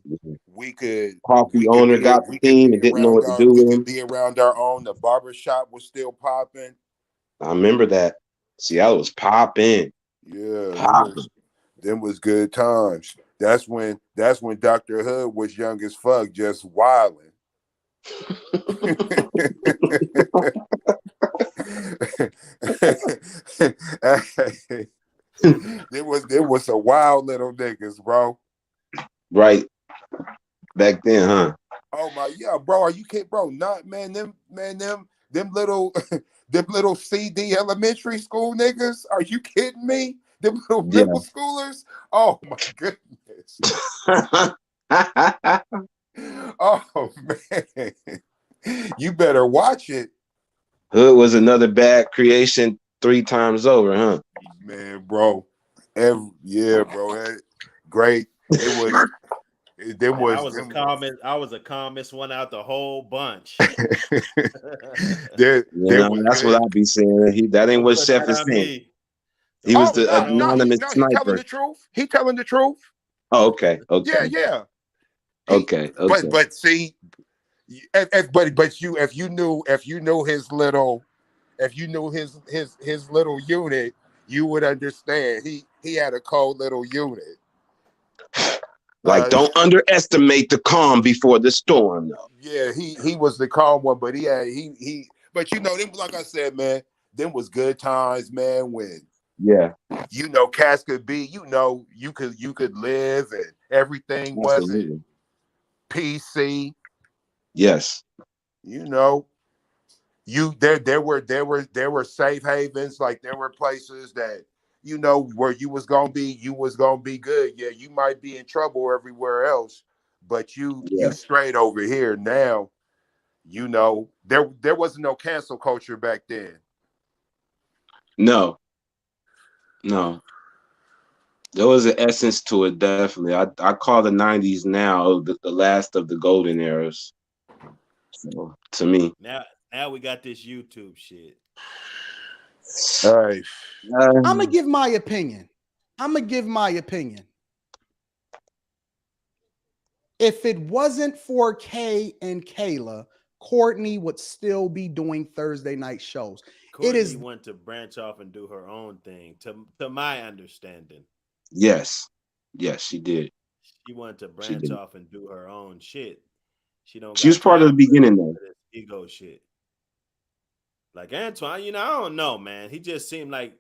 we could. Coffee owner got the team and didn't know what to do with him. Be around our own. The barbershop was still popping. I remember that. Seattle was popping. Yeah, them was good times. That's when Dr. Hood was young as fuck, just wilding. There was some wild little niggas, bro. Right. Back then, huh? Oh my, yeah, bro. Are you kidding, bro? Not them little CD elementary school niggas. Are you kidding me? Them little middle schoolers. Oh my goodness. Oh man. You better watch it. Hood was another bad creation 3 times over, huh? Man, bro. Bro. Great. I was the calmest one out the whole bunch. That's what I be saying. That ain't what Chef is saying. He was the anonymous sniper. He telling the truth. He telling the truth. Oh, okay. Yeah. Okay. But see, if you knew his little unit, you would understand. He had a cold little unit. Like, don't underestimate the calm before the storm, though. Yeah, he was the calm one, but but them, like I said, man, them was good times, man, when cats could be, you could live and everything wasn't PC. Yes. There were safe havens, like there were places that where you was gonna be good. Yeah, you might be in trouble everywhere else, but you straight over here now. There wasn't no cancel culture back then. No. There was an essence to it, definitely. I call the 90s now the last of the golden eras. So, to me. Now we got this YouTube shit. All right. I'm gonna give my opinion. If it wasn't for Kay and Kayla, Courtney would still be doing Thursday night shows. Courtney wanted to branch off and do her own thing, to my understanding. Yes, she did. She wanted to branch off and do her own shit. She was part of the beginning, though. Ego shit. Like Antoine, I don't know, man. He just seemed like,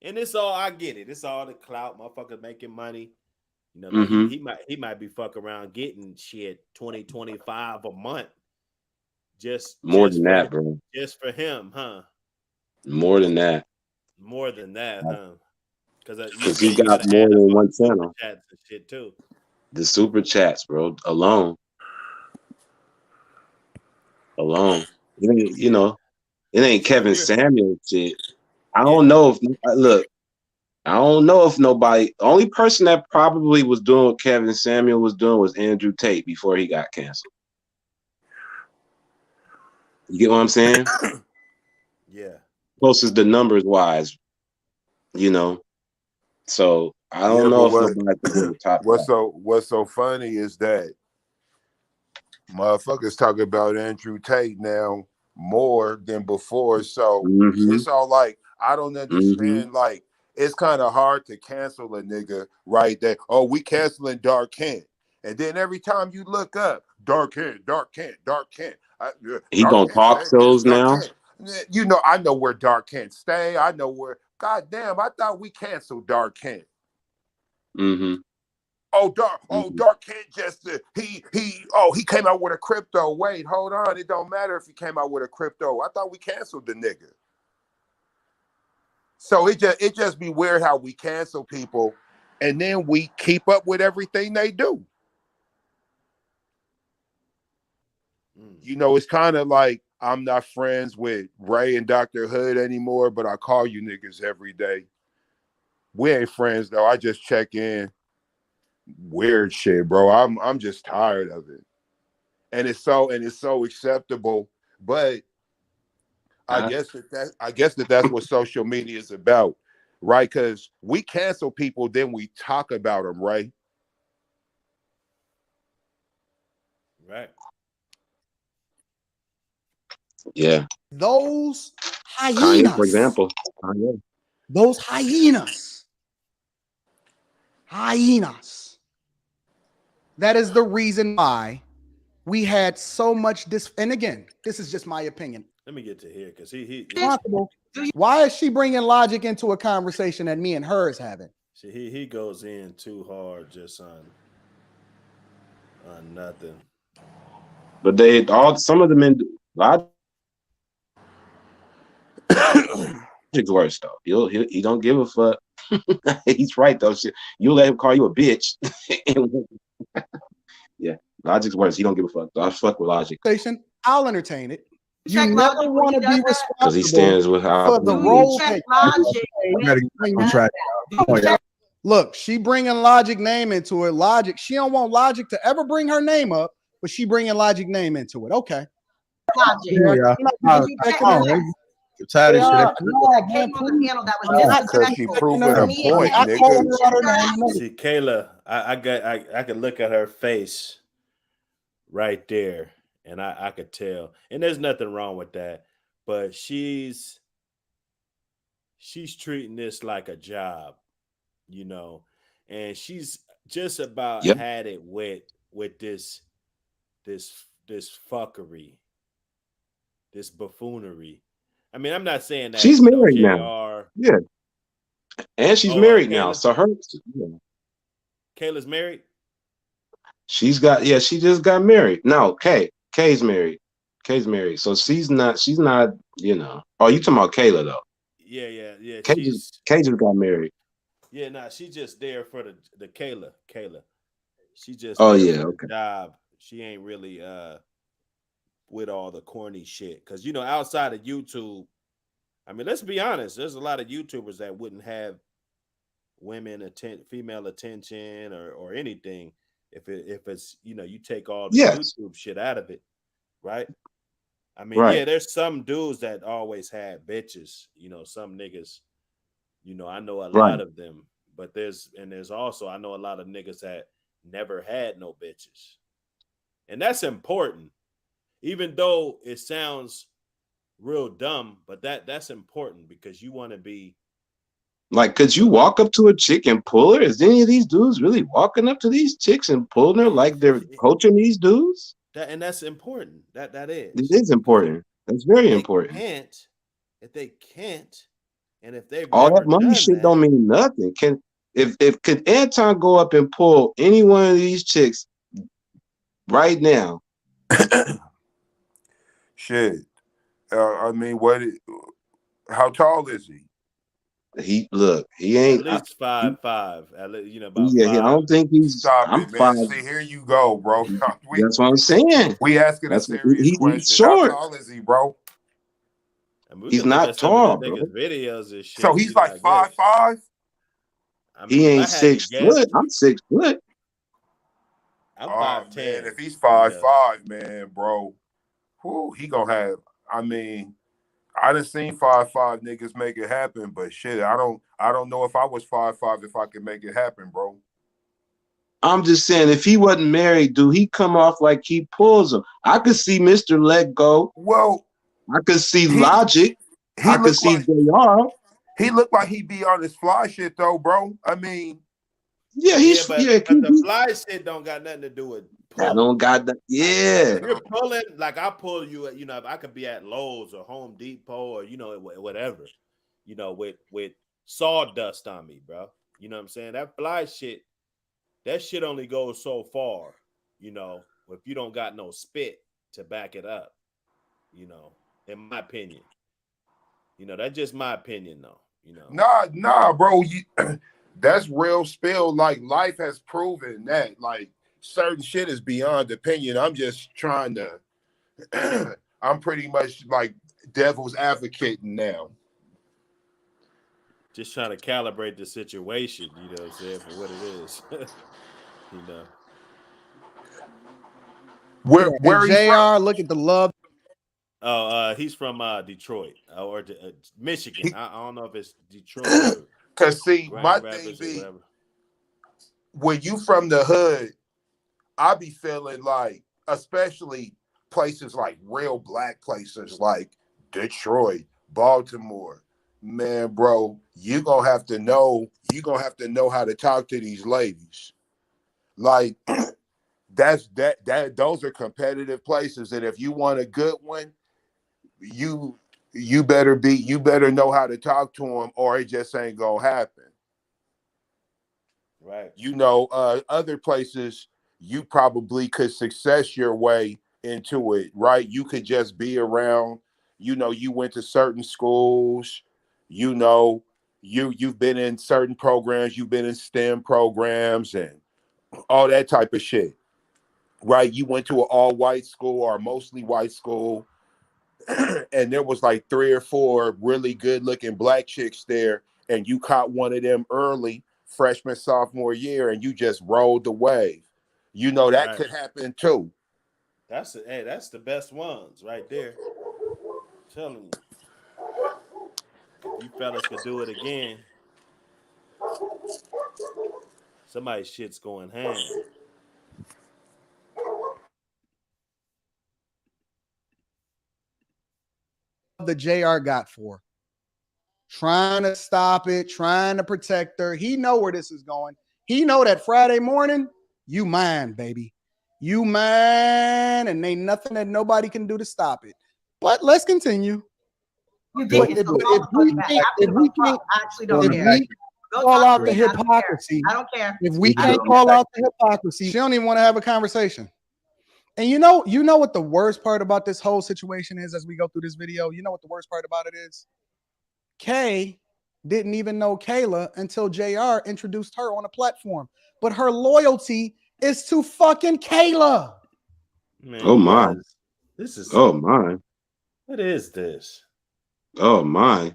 and it's all, I get it. It's all the clout, motherfuckers making money. He might be fuck around getting shit 20, 25 a month. More than that, bro. Just for him, huh? More than that, huh? Because he got more than one channel. Chats and shit too. The super chats, bro, alone. It ain't Kevin Samuel shit. I don't know if nobody. The only person that probably was doing what Kevin Samuel was doing was Andrew Tate before he got canceled. You get what I'm saying? Yeah. Closest the numbers wise, So I don't know if nobody can do the top. What's so funny is that motherfuckers talk about Andrew Tate now more than before. So it's all like, I don't understand. Like, it's kind of hard to cancel a nigga right there. Oh, we canceling Dark Kent. And then every time you look up, Dark Kent. He gonna talk shows now. I know where Dark Kent stay. I know where. Goddamn, I thought we canceled Dark Kent. Dark Kent just he came out with a crypto. Wait, hold on. It don't matter if he came out with a crypto. I thought we canceled the nigga. So it just be weird how we cancel people and then we keep up with everything they do. It's kind of like I'm not friends with Ray and Dr. Hood anymore, but I call you niggas every day. We ain't friends though. I just check in. Weird shit, bro. I'm just tired of it. And it's so acceptable, but I guess that's what social media is about, right? Because we cancel people, then we talk about them, right? Right. Yeah. Those hyenas, Kanye, for example. Those hyenas. That is the reason why we had so much and again, this is just my opinion. Let me get to here because he why is she bringing logic into a conversation that me and her is having? See, he goes in too hard just on nothing. But some of the men Logic's worse though. He don't give a fuck. He's right though. You let him call you a bitch. Yeah, Logic's worse. He don't give a fuck. I fuck with Logic. I'll entertain it. You never want to be responsible because he stands with for the role. Look, she bringing Logic name into it. Logic, she don't want Logic to ever bring her name up, but she bringing Logic name into it. Okay. Logic. Yeah. You're tired of shit. Came on the panel that was Because she disrespectful proving to her me. point, And nigga. See, Kayla, I could look at her face right there, and I could tell. And there's nothing wrong with that, but she's treating this like a job, you know, and she's just about had it with this fuckery, this buffoonery. I mean, I'm not saying that She's married now. JR. Yeah. And she's married now. So Kayla's married? She just got married. No, Kay's married. Kay's married. So she's not, you know. Oh, you talking about Kayla though? Yeah. Kay just got married. Yeah, nah, she's just there for the Kayla. She just for the job. She ain't really with all the corny shit. Cause outside of YouTube, I mean, let's be honest, there's a lot of YouTubers that wouldn't have female attention or anything if it's you take all the YouTube shit out of it, right? I mean, yeah, there's some dudes that always had bitches, some niggas, I know a lot of them, but there's also, I know a lot of niggas that never had no bitches. And that's important, even though it sounds real dumb, but that's important because you want to be like, could you walk up to a chick and pull her? Is any of these dudes really walking up to these chicks and pulling her like they're coaching these dudes? And that's important. That is. It is important. That's very important. If they can't, and if they've all never that money done shit that, don't mean nothing. Could Anton go up and pull any one of these chicks right now? Shit. I mean, how tall is he? He ain't at least 5'5". At least, about 5. I don't think he's. Stop it, man. 5. See, here you go, bro. That's what I'm saying. We asking a serious question. He's short. How tall is he, bro? I mean, he's not tall, bro. Videos and shit. So he's like 5'5". I mean, he ain't 6 foot. I'm 6 foot. I'm 5'10". Man, if he's 5'5", man, bro, he gonna have. I mean, I done seen 5'5" niggas make it happen, but shit, I don't know if I was 5'5" if I could make it happen, bro. I'm just saying, if he wasn't married, do he come off like he pulls them? I could see Mr. Let Go. Well, I could see Logic. I could see JR. He looked like he be on his fly shit though, bro. I mean, but the fly shit don't got nothing to do with pulling. I don't got that. Yeah. If you're pulling, like I pull you at, if I could be at Lowe's or Home Depot or whatever, with sawdust on me, bro. You know what I'm saying? That fly shit, that shit only goes so far, if you don't got no spit to back it up, in my opinion. That's just my opinion though. Nah, bro. That's real spill. Like, life has proven that, like, certain shit is beyond opinion. I'm just trying to I'm pretty much like devil's advocate now. Just trying to calibrate the situation, what I'm saying, for what it is. Where JR, look at the love. Oh, he's from Detroit or Michigan. I don't know if it's Detroit. Cause see, my thing be, when you from the hood, I be feeling like, especially places like real black places like Detroit, Baltimore, man, bro, you gonna have to know how to talk to these ladies. Like, those are competitive places, and if you want a good one, you better know how to talk to them, or it just ain't gonna happen. Right. Other places you probably could success your way into it, right? You could just be around, you went to certain schools, you've been in certain programs, you've been in STEM programs and all that type of shit, right? You went to an all-white school or mostly white school, and there was like 3 or 4 really good-looking black chicks there, and you caught one of them early freshman, sophomore year, and you just rolled the wave. You know that could happen too. That's the best ones right there. I'm telling you. If you fellas could do it again, somebody's shit's going ham. The JR got for trying to stop it, trying to protect her. He know where this is going. He know that Friday morning, you mine, baby. You mine, and ain't nothing that nobody can do to stop it. But let's continue. You think it's if we can't, I actually don't care. Call out the hypocrisy. I don't care. If we can't call out the hypocrisy, she don't even want to have a conversation. And you know what the worst part about this whole situation is as we go through this video? You know what the worst part about it is? Kay didn't even know Kayla until JR introduced her on a platform. But her loyalty is to fucking Kayla. Man, oh my. This is my. What is this? Oh my.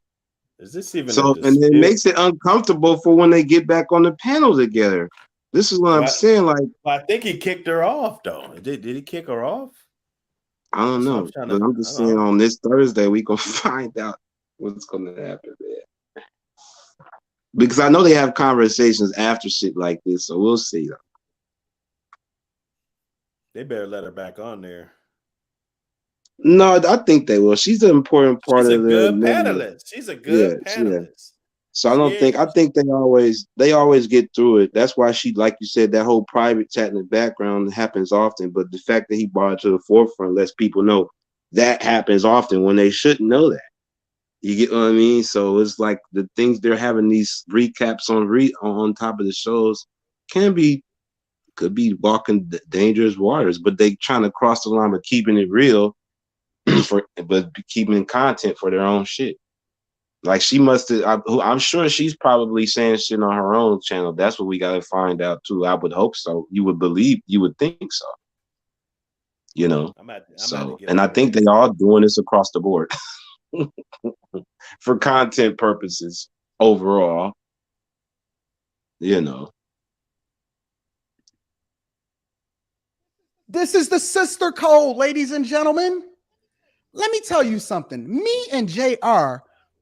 Is this even so? And it makes it uncomfortable for when they get back on the panel together. This is what I'm saying. Like, I think he kicked her off though. Did he kick her off? I don't know. But I'm just saying on this Thursday we gonna find out what's gonna happen there. Because I know they have conversations after shit like this, so we'll see. They better let her back on there. No, I think they will. She's an important part of the panelist. She's a good panelist. Yeah. So I think they always get through it. That's why she, like you said, that whole private chat in the background happens often. But the fact that he brought it to the forefront lets people know that happens often when they shouldn't know that. You get what I mean? So it's like the things they're having these recaps on top of the shows could be walking dangerous waters, but they trying to cross the line of keeping it real, but keeping content for their own shit. Like she must have. I'm sure she's probably saying shit on her own channel. That's what we got to find out too. I would hope so. You would think so. You know. And I think they all doing this across the board for content purposes overall. You know. This is the sister code, ladies and gentlemen. Let me tell you something. Me and JR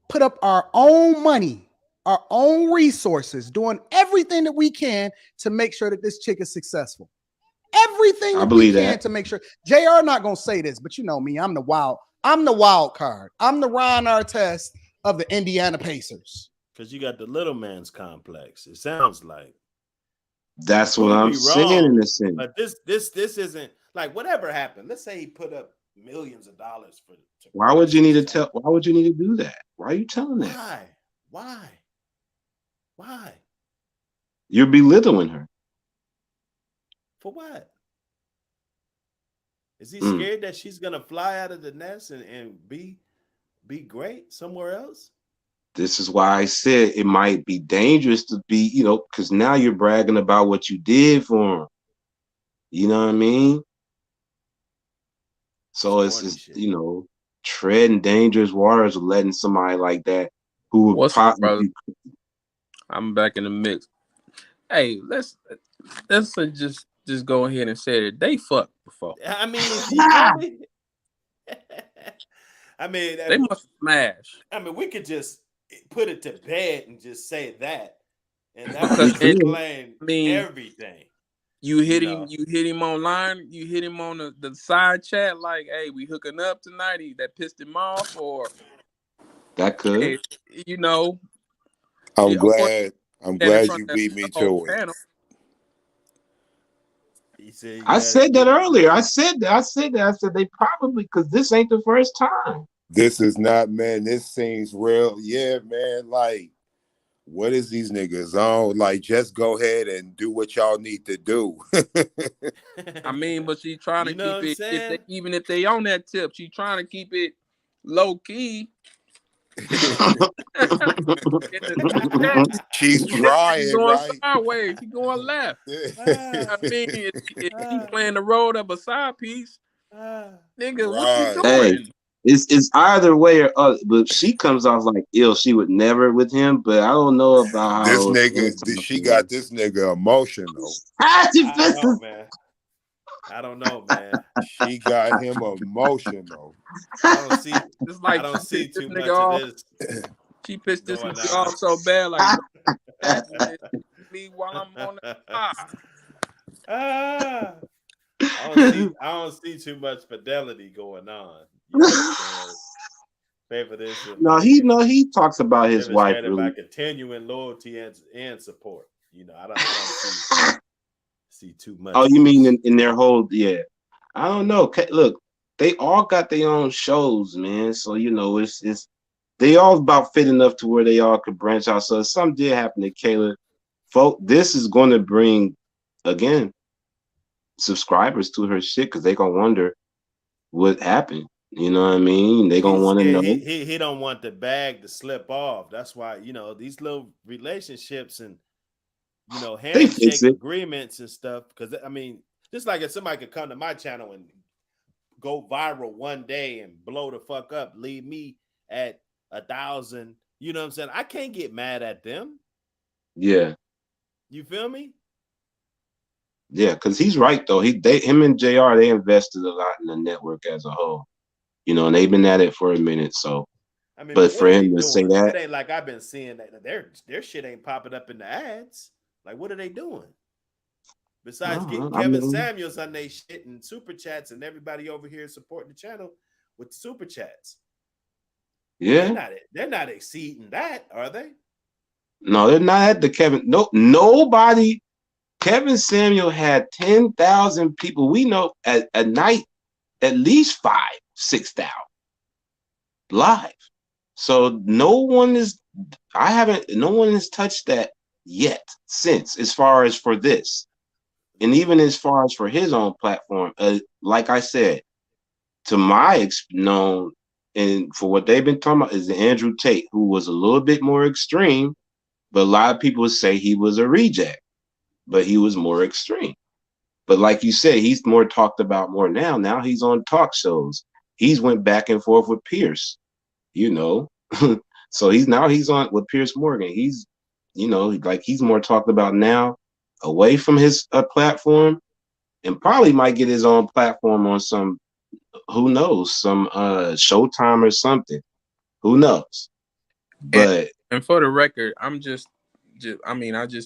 put up our own money, our own resources, doing everything that we can to make sure that this chick is successful. Everything that we can to make sure. JR not gonna say this, but you know me, I'm the wild card. I'm the Ron Artest of the Indiana Pacers. Because you got the little man's complex. It sounds like. That's what I'm saying in a sense. But this isn't like whatever happened. Let's say he put up millions of dollars for. Why would you need to tell? Why would you need to do that? Why are you telling that? Why? You're belittling her. For what? Is he scared that she's gonna fly out of the nest and be great somewhere else? This is why I said it might be dangerous to be, because now you're bragging about what you did for him. You know what I mean? So it's just, treading dangerous waters of letting somebody like that who would probably. I'm back in the mix. Hey, let's just go ahead and say it. They fucked before. I mean, they must smash. I mean, we could just put it to bed and just say that, and that would explain everything. You hit him online. You hit him on the side chat like, "Hey, we hooking up tonight." That pissed him off, or that could. Hey, I'm glad you beat me to it. I said that earlier. I said they probably, because this ain't the first time. This is not, man. This seems real. Yeah, man. Like, what is these niggas on? Like, just go ahead and do what y'all need to do. I mean, but she's trying to keep it. Even if they on that tip, she's trying to keep it low key. She's trying, she's going right? sideways. She's going left. I mean, if he playing the role of a side piece, nigga, what you doing? It's either way or other. But she comes off like ill. She would never with him. But I don't know about This how nigga, she got this nigga emotional. I don't know, man. I don't know, man. She got him emotional. I don't see. It's like I don't see too much off. of this. She pissed this going nigga on. off so bad, like me while I'm on the I don't see too much fidelity going on. You know what I'm saying? Favoritism. He talks about his wife really. By continuing loyalty and support. You know, I don't see too much. Oh, you mean in their whole I don't know. Look, they all got their own shows, man. So you know, it's they all about fit enough to where they all could branch out. So if something did happen to Kayla, folk, this is going to bring again subscribers to her shit because they gonna wonder what happened. You know what I mean? They gonna want to know. He don't want the bag to slip off. That's why, you know, these little relationships and, you know, handshake agreements and stuff. Because I mean, just like if somebody could come to my channel and go viral one day and blow the fuck up, leave me at 1,000. You know what I'm saying? I can't get mad at them. Yeah. You feel me? Yeah, because he's right though. Him and JR, they invested a lot in the network as a whole. You know, and they've been at it for a minute. So, I mean, but for him to say that, it ain't like I've been seeing that their shit ain't popping up in the ads. Like, what are they doing? Besides getting Kevin Samuels on their shit and super chats and everybody over here supporting the channel with super chats. Yeah, they're not exceeding that, are they? No, they're not at the Kevin. No, nobody. Kevin Samuel had 10,000 people. We know at night, at least 5,000-6,000 live. So no one has touched that yet since, as far as for this. And even as far as for his own platform, like I said, to my known, and for what they've been talking about is the Andrew Tate, who was a little bit more extreme, but a lot of people say he was a reject, but he was more extreme. But like you said, he's more talked about more now. Now he's on talk shows. He's went back and forth with Pierce, you know. So he's on with Pierce Morgan. He's, you know, like he's more talked about now away from his platform, and probably might get his own platform on some, who knows, some Showtime or something. Who knows? But and for the record, I just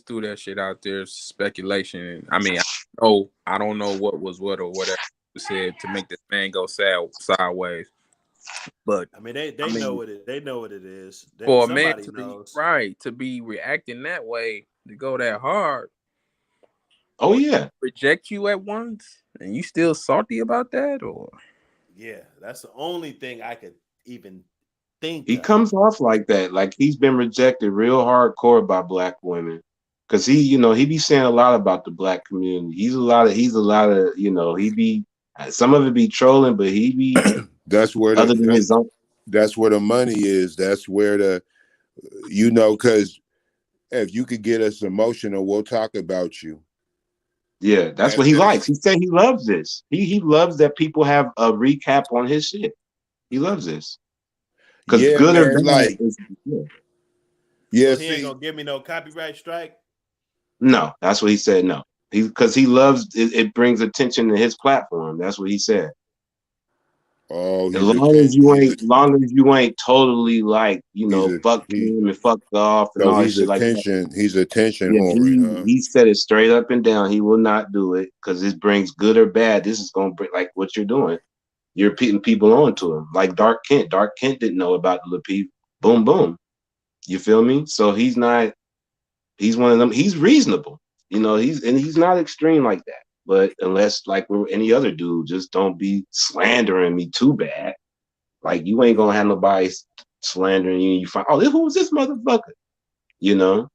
threw that shit out there, speculation. I mean, I don't know what was what or whatever was said to make this man go sideways. But I mean, they know what it. They know what it is. For a man to be reacting that way, to go that hard. Oh yeah, reject you at once, and you still salty about that, or? Yeah, that's the only thing I could even think. He comes off like that, like he's been rejected real hardcore by black women, because he, you know, he be saying a lot about the black community. He's a lot of, you know, he be, some of it be trolling, but he be. That's where that's where the money is. That's where the, you know, because if you could get us emotional, we'll talk about you. Yeah, that's what he likes. He said he loves this. He loves that people have a recap on his shit. He loves this. Because good or bad, like, yeah. So he ain't gonna give me no copyright strike. No, that's what he said. No, because he loves it. It brings attention to his platform. That's what he said. Oh, as long as you ain't totally like, you know, fucked him and fucked off and all that shit like that. He's attention whoring. He said it straight up and down. He will not do it because it brings good or bad. This is gonna bring, like what you're doing. You're putting people onto him, like Dark Kent. Dark Kent didn't know about the Lapeef. Boom, boom. You feel me? So he's not. He's one of them. He's reasonable, you know. He's not extreme like that. But unless like we're any other dude, just don't be slandering me too bad. Like you ain't gonna have nobody slandering you. And you find, who was this motherfucker? You know.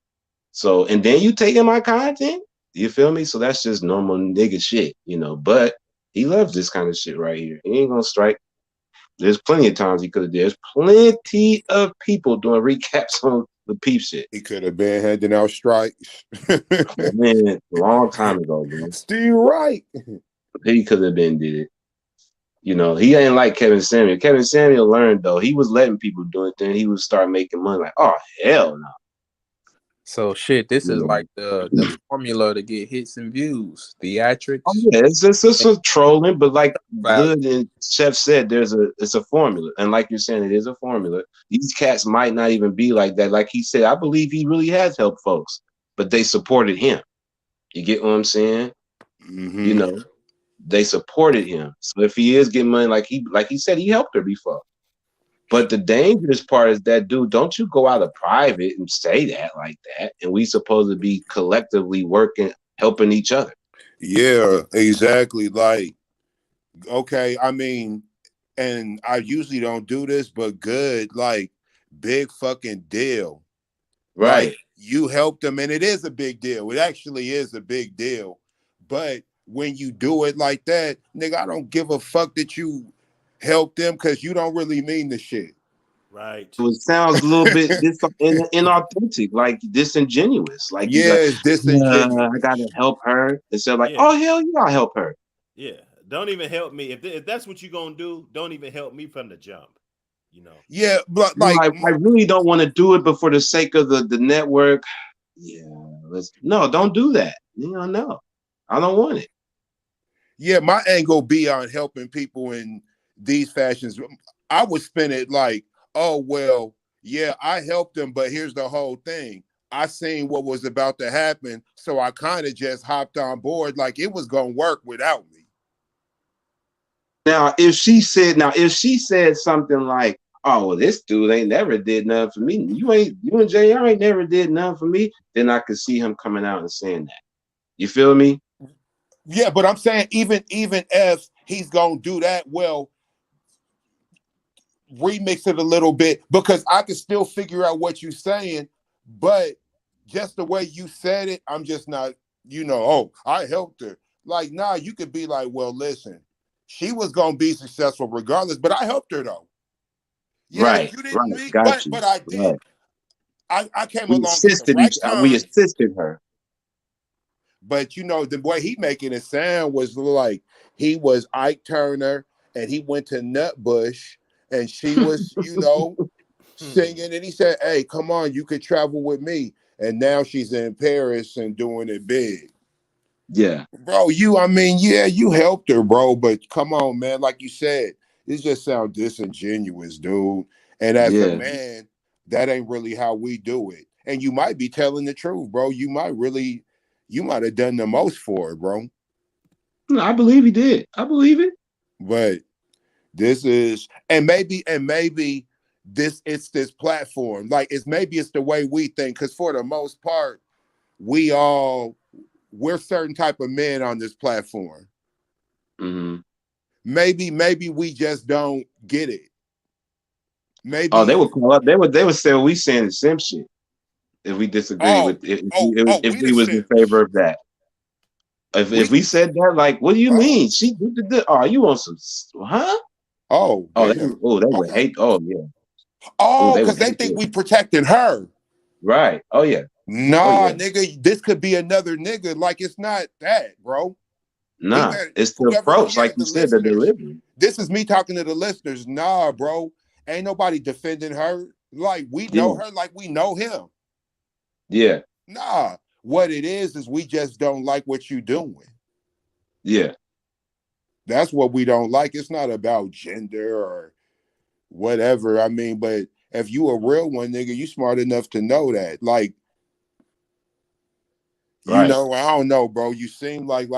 So and then you taking my content. You feel me? So that's just normal nigga shit, you know. But he loves this kind of shit right here. He ain't gonna strike. There's plenty of times he could have. There's plenty of people doing recaps on the Peep shit. He could have been handing out strikes. Man, a long time ago, bro. Still right. He could have been did it. You know, he ain't like Kevin Samuel. Kevin Samuel learned though. He was letting people do it, then he would start making money. Like, oh hell no. So shit, this is Yeah. like the formula to get hits and views. Theatrics. Oh, yeah, it's just a trolling, but like Value. Hood and Chef said, it's a formula. And like you're saying, it is a formula. These cats might not even be like that. Like he said, I believe he really has helped folks, but they supported him. You get what I'm saying? Mm-hmm. You know, they supported him. So if he is getting money, like he said, he helped her before. But the dangerous part is that, dude, don't you go out of private and say that like that. And we supposed to be collectively working, helping each other. Yeah, exactly. Like, okay, I mean, and I usually don't do this, but good, like, big fucking deal. Right. Like, you helped them, and it is a big deal. It actually is a big deal. But when you do it like that, nigga, I don't give a fuck that you help them because you don't really mean the shit. Right. So it sounds a little bit inauthentic, like disingenuous. Like yeah, you like, it's disingenuous. I gotta help her. Instead of like, Yeah. oh hell yeah, I'll help her. Yeah. Don't even help me. If that's what you're gonna do, don't even help me from the jump. You know. Yeah, but like I really don't want to do it, but for the sake of the network, yeah, don't do that. You know, no. I don't want it. Yeah, my angle be on helping people in these fashions. I would spin it like, oh, well, yeah, I helped them, but here's the whole thing. I seen what was about to happen, so I kind of just hopped on board like it was going to work without me. Now, if she said something like, oh, well, this dude ain't never did nothing for me. You and JR ain't never did nothing for me. Then I could see him coming out and saying that. You feel me? Yeah, but I'm saying even if he's gonna do that, well, remix it a little bit because I can still figure out what you're saying, but just the way you said it, I'm just not, oh, I helped her. Like, nah, you could be like, well, listen, she was gonna be successful regardless, but I helped her though. Yeah, right, you didn't right, mean, but I did. Right. I came We along at the assisted right time. We assisted her. But the way he making it sound was like he was Ike Turner and he went to Nutbush and she was, singing, and he said, hey, come on, you could travel with me. And now she's in Paris and doing it big. Yeah. Bro, you helped her, bro, but come on, man. Like you said, it just sounds disingenuous, dude. And as a man, that ain't really how we do it. And you might be telling the truth, bro. You might have done the most for it, bro. No, I believe he did. I believe it. But this is, and maybe it's this platform. Like it's the way we think. Because for the most part, we're certain type of men on this platform. Mm-hmm. Maybe we just don't get it. Maybe they would call up. They would say, well, we saying the same shit if we disagree with if we was in favor of that. If we said that, like, what do you mean? She did the oh, you want some huh? They would hate. Oh yeah. Because they think we protecting her. Right. Oh yeah. Nah, nigga, this could be another nigga. Like it's not that, bro. Nah, it's the approach, like you said, the delivery. This is me talking to the listeners. Nah, bro, ain't nobody defending her. Like we know her, like we know him. Yeah. Nah, what it is we just don't like what you doing. Yeah. That's what we don't like. It's not about gender or whatever. I mean, but if you a real one, nigga, you smart enough to know that. Like, I don't know, bro. You seem like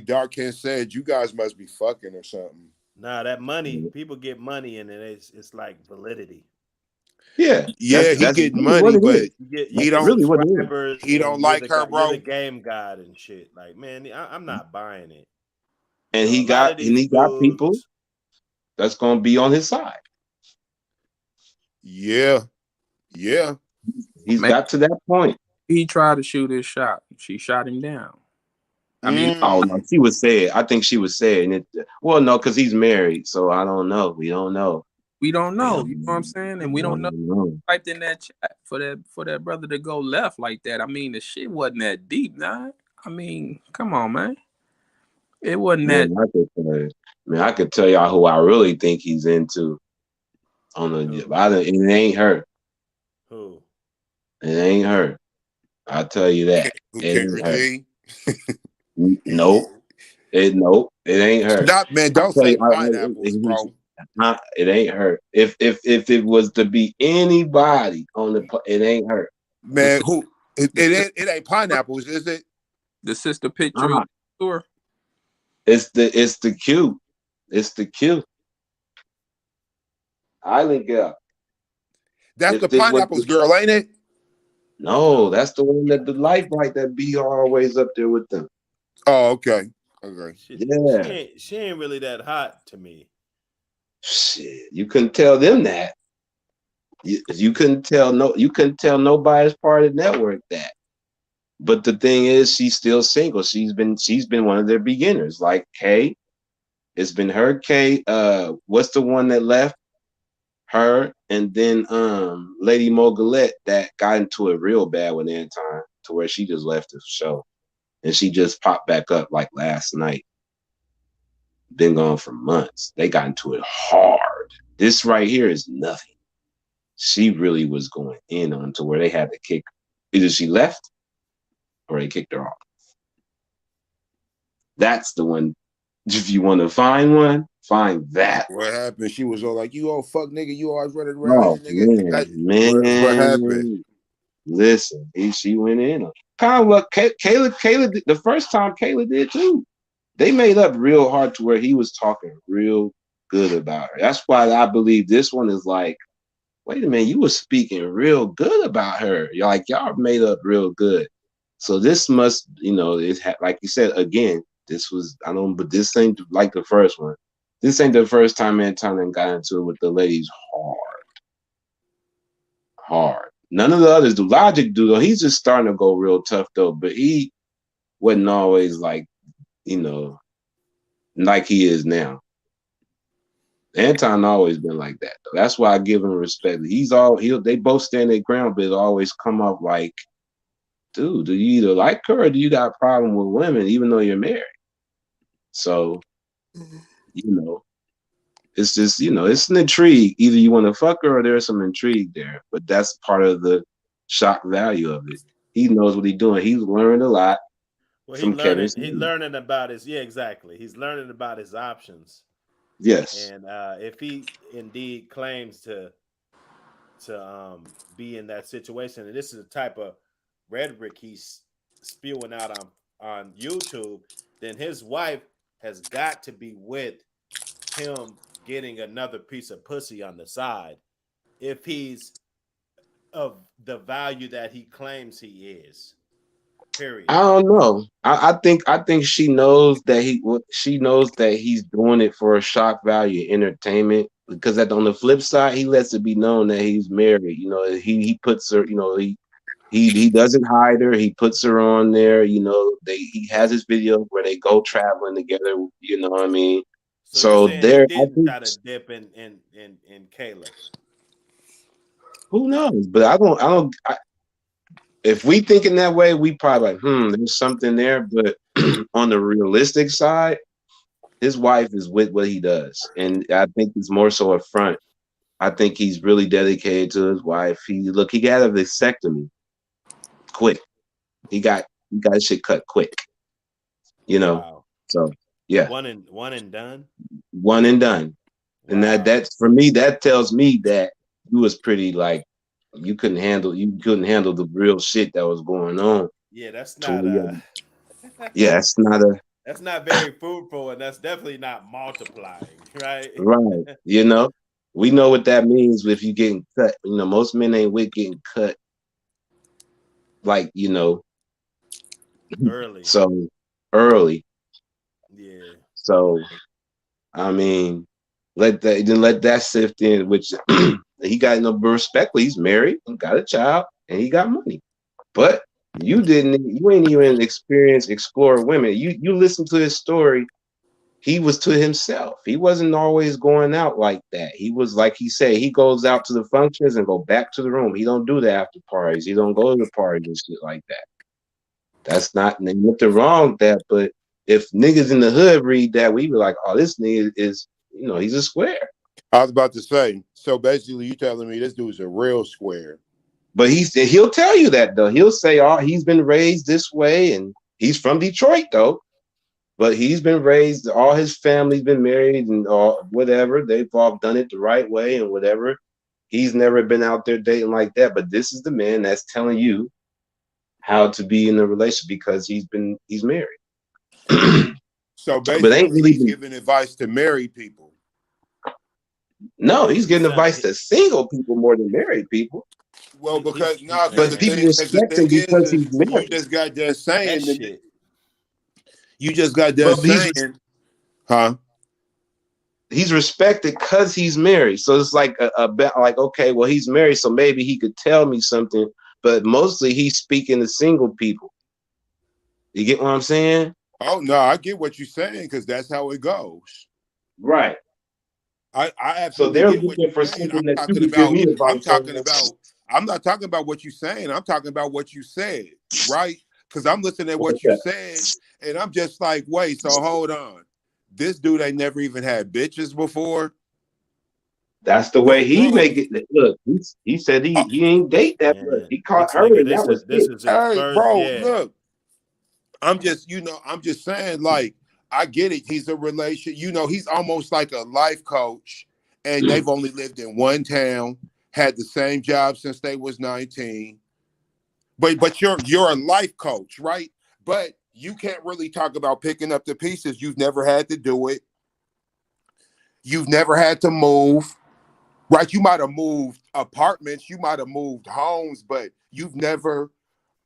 Darkin said, you guys must be fucking or something. Nah, that money, people get money and it's like validity. Yeah. Yeah, he getting money, but he don't really subscribers. He don't like her, bro. You're the game god and shit. Like, man, I'm not buying it. And he got people that's gonna be on his side. Yeah. Yeah. He's got to that point. He tried to shoot his shot. She shot him down. I mean, oh no, she was saying. I think she was saying it. Well, no, because he's married, so I don't know. We don't know. You know what I'm saying? And we don't know. Typed in that chat for that brother to go left like that. I mean, the shit wasn't that deep, nah. I mean, come on, man. It wasn't that. Man, I could tell y'all who I really think he's into. It ain't her. Who? It ain't her. I'll tell you that. It ain't her. Nope. Nope. It ain't her. Stop, man. Don't say pineapples, bro. It ain't her. If it was to be anybody on it ain't her. Man, who? It ain't pineapples, is it? The sister picture on the store. It's the Q. It's the Q. I link it up. That's the pineapples girl, ain't it? No, that's the one that the life right that be always up there with them. Oh, okay. Okay. She ain't really that hot to me. Shit, you couldn't tell them that. You couldn't tell nobody's part of the network that. But the thing is, she's still single. She's been one of their beginners. Like Kay, it's been her. Kay, what's the one that left? Her, and then Lady Mogulette that got into it real bad with Anton to where she just left the show, and she just popped back up like last night. Been gone for months. They got into it hard. This right here is nothing. She really was going in on to where they had to kick. Either she left or they kicked her off. That's the one. If you want to find one, find that. What happened? She was all like, "You all fuck nigga, you always running around." Oh man, what happened? Listen, she went in on kind of what Kayla the first time Kayla did too. They made up real hard to where he was talking real good about her. That's why I believe this one is like, wait a minute, you were speaking real good about her. You're like, y'all made up real good. So this must, like you said, again, this was, but this ain't like the first one. This ain't the first time Anton got into it with the ladies hard. None of the others do. Logic do, though. He's just starting to go real tough, though. But he wasn't always like, like he is now. Anton always been like that, though. That's why I give him respect. They both stand their ground, but it always come up like, dude, do you either like her or do you got a problem with women, even though you're married? So, it's just, it's an intrigue. Either you want to fuck her or there's some intrigue there. But that's part of the shock value of it. He knows what he's doing. He's learned a lot from Kevin. He's learning about exactly. He's learning about his options. Yes. And if he indeed claims to be in that situation, and this is the type of rhetoric he's spewing out on YouTube, then his wife has got to be with him getting another piece of pussy on the side if he's of the value that he claims he is. Period. I don't know. I think she knows that he's doing it for a shock value entertainment, because on the flip side, he lets it be known that he's married. He puts her, he doesn't hide her. He puts her on there. He has his video where they go traveling together. You know what I mean? So there, he didn't try to dip in Kayla. Who knows? But I don't. If we think in that way, we probably like, there's something there. But on the realistic side, his wife is with what he does, and I think it's more so a front. I think he's really dedicated to his wife. He got a vasectomy quick. He got his shit cut quick. Wow. So yeah, one and done. One and done, and that's for me. That tells me that he was pretty like. You couldn't handle the real shit that was going on. Yeah, that's not that's not very fruitful, and that's definitely not multiplying, right? Right. We know what that means if you getting cut. Most men ain't with getting cut like, early. So early. Yeah. So I mean, let that sift in, which he got no respect. He's married and got a child and he got money. But you ain't even explore women. You listen to his story. He was to himself. He wasn't always going out like that. He was, like he said, he goes out to the functions and go back to the room. He don't do the after parties. He don't go to the parties and shit like that. That's not nothing wrong with that, but if niggas in the hood read that, we be like, oh, this nigga is, you know, he's a square. I was about to say, so basically you telling me this dude's a real square. But he'll tell you that though. He'll say, oh, he's been raised this way, and he's from Detroit though. But he's been raised, all his family's been married and whatever. They've all done it the right way and whatever. He's never been out there dating like that. But this is the man that's telling you how to be in a relationship because he's married. So basically he's giving advice to married people. No, he's giving advice to single people more than married people. Well, because no, but people respect him because he's married. You just got done saying that. You just got done saying, huh? He's respected because he's married. So it's like like, okay, well, he's married, so maybe he could tell me something. But mostly he's speaking to single people. You get what I'm saying? Oh no, I get what you're saying because that's how it goes. Right. I absolutely. So they're looking for something that you can give me advice. I'm not talking about what you're saying. I'm talking about what you said, right? Because I'm listening at what you said, and I'm just like, wait, so hold on. This dude ain't never even had bitches before. That's the way he make it. Look, he said he ain't date that, but he caught her, and that was it. Hey, bro, look. I'm just saying, like, I get it. He's a he's almost like a life coach, and they've only lived in one town, had the same job since they was 19. But you're a life coach, right? But you can't really talk about picking up the pieces. You've never had to do it. You've never had to move, right? You might have moved apartments, you might have moved homes, but you've never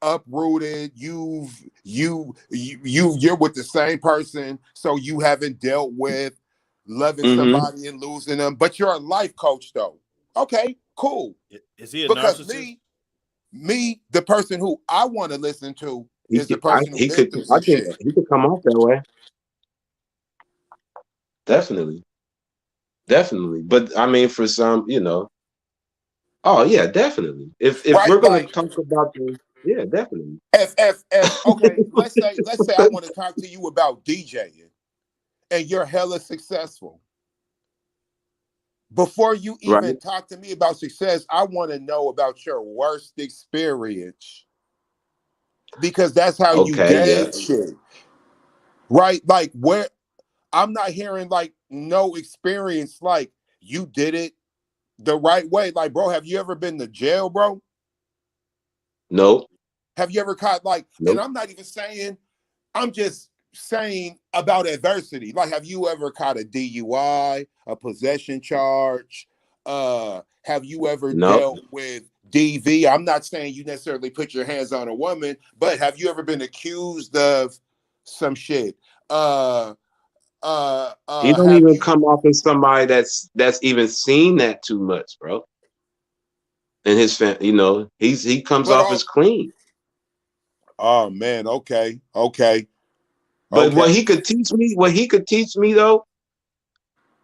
uprooted. You're with the same person, so you haven't dealt with loving somebody and losing them. But you're a life coach, though. Okay, cool. Is he a because narcissist? Me, the person who I want to listen to is the person he could come off that way. Definitely. But I mean, for some, oh yeah, definitely. If we're gonna talk about the definitely. Okay, let's say I want to talk to you about DJing and you're hella successful. Before you even talk to me about success, I want to know about your worst experience. Because that's how you gauge shit. Right? Like where I'm not hearing like no experience, like you did it the right way. Like, bro, have you ever been to jail, bro? Nope. Have you ever caught and I'm not even saying, I'm just saying about adversity. Like, have you ever caught a DUI, a possession charge? Have you ever dealt with DV? I'm not saying you necessarily put your hands on a woman, but have you ever been accused of some shit? He don't even come off as somebody that's even seen that too much, bro. And his family, he comes off as clean. Oh man, okay. But what he could teach me though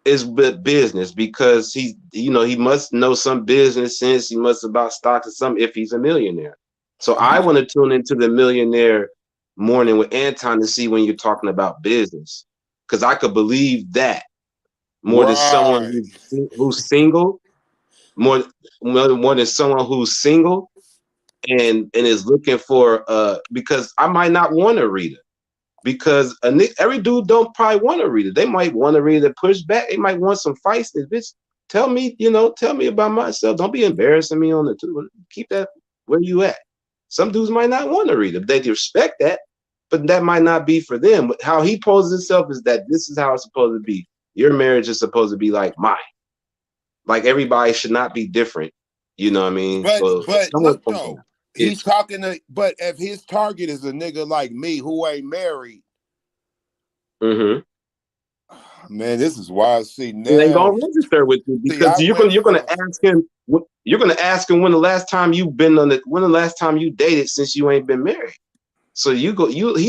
is business, because he must know some business sense. He must about stocks or something if he's a millionaire. So I want to tune into the Millionaire Morning with Anton to see when you're talking about business, because I could believe that more than someone who's single, more than someone who's single and is looking for because I might not want to read it. Because every dude don't probably want to read it. They might want to read it, push back. They might want some feisty. Bitch, tell me about myself. Don't be embarrassing me on the tour. Keep that where you at. Some dudes might not want to read it. They respect that, but that might not be for them. But how he poses himself is that this is how it's supposed to be. Your marriage is supposed to be like mine. Like everybody should not be different. You know what I mean? But look though. He's talking to, but if his target is a nigga like me who ain't married, man, this is why I see now. He ain't gonna register with you because you're gonna ask him. You're gonna ask him when the last time when the last time you dated since you ain't been married. So he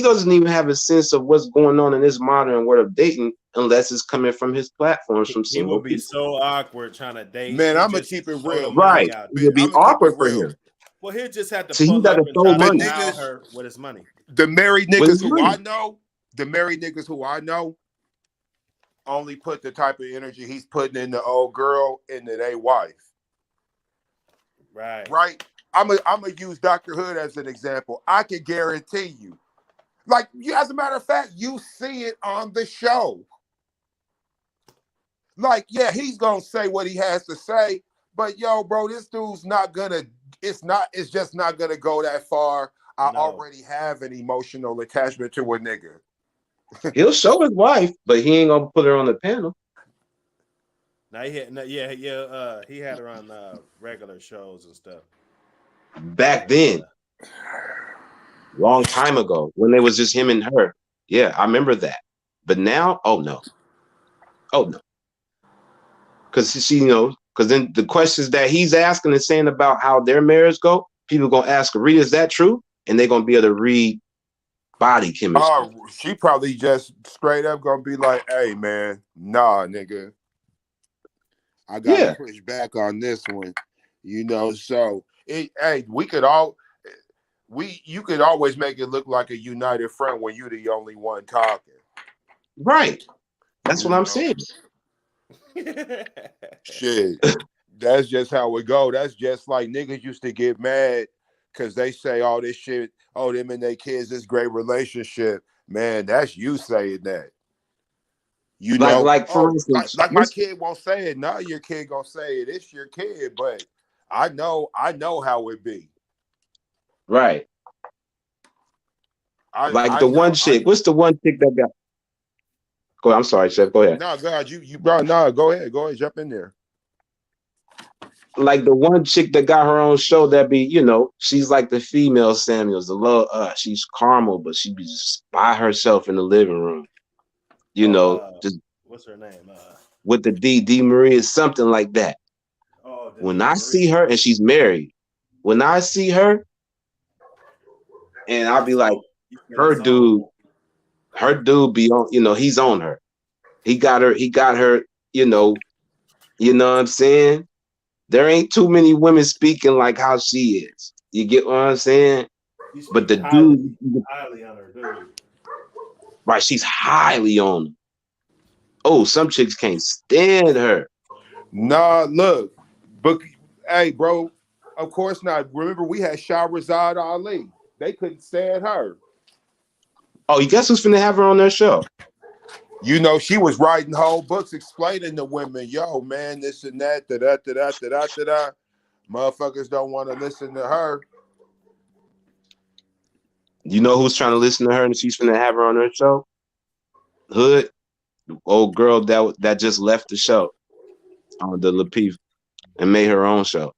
doesn't even have a sense of what's going on in this modern world of dating unless it's coming from his platforms from single He will be people. so awkward trying to date. Man, I'm gonna keep it real. Right, it'll be awkward for him. Well, he'll just have to So pull he got up to and throw try to money. wow her with his money. The married niggas who I know, the married niggas who I know only put the type of energy he's putting in the old girl into their wife. Right. I'm gonna use Dr. Hood as an example. I can guarantee you, like, as a matter of fact, you see it on the show. Like, yeah, he's gonna say what he has to say, but yo, bro, this dude's not gonna. It's just not gonna go that far. I already have an emotional attachment to a nigga. He'll show his wife, but he ain't gonna put her on the panel. Now he had her on regular shows and stuff. Back then, long time ago, when it was just him and her. Yeah, I remember that. But now, oh no. Because because then the questions that he's asking and saying about how their marriage go, people gonna ask her, Rita, is that true? And they're gonna be able to read body chemistry. Oh, she probably just straight up gonna be like, "Hey, man, nah, nigga, I gotta push back on this one." So you could always make it look like a united front when you're the only one talking. Right. That's what I'm saying. Shit, that's just how it go. That's just like niggas used to get mad because they say all this shit. Oh, them and their kids, this great relationship. Man, that's you saying that. For instance, like my kid won't say it. Now your kid gonna say it. It's your kid, but I know how it be. Right. One chick. What's the one chick that got? Go ahead. I'm sorry, Chef. Go ahead. No, God, you brought go ahead. Go ahead, jump in there. Like the one chick that got her own show that be, she's like the female Samuels, the little she's caramel, but she be just by herself in the living room. Just what's her name? With the D Marie, something like that. When I see her, and she's married, when I see her, and I'll be like, her dude be on, he's on her. He got her, you know what I'm saying? There ain't too many women speaking like how she is. You get what I'm saying? But the dude, highly on her dude. Right, she's highly on him. Oh, some chicks can't stand her. Nah, look, but hey, bro, of course not. Remember, we had Shahrazad Ali. They couldn't stand her. Oh, you guess who's finna have her on their show? She was writing whole books explaining to women, yo, man, this and that, da-da. Motherfuckers don't want to listen to her. You know who's trying to listen to her and she's finna have her on her show? Hood, the old girl that just left the show on the Lapeef and made her own show.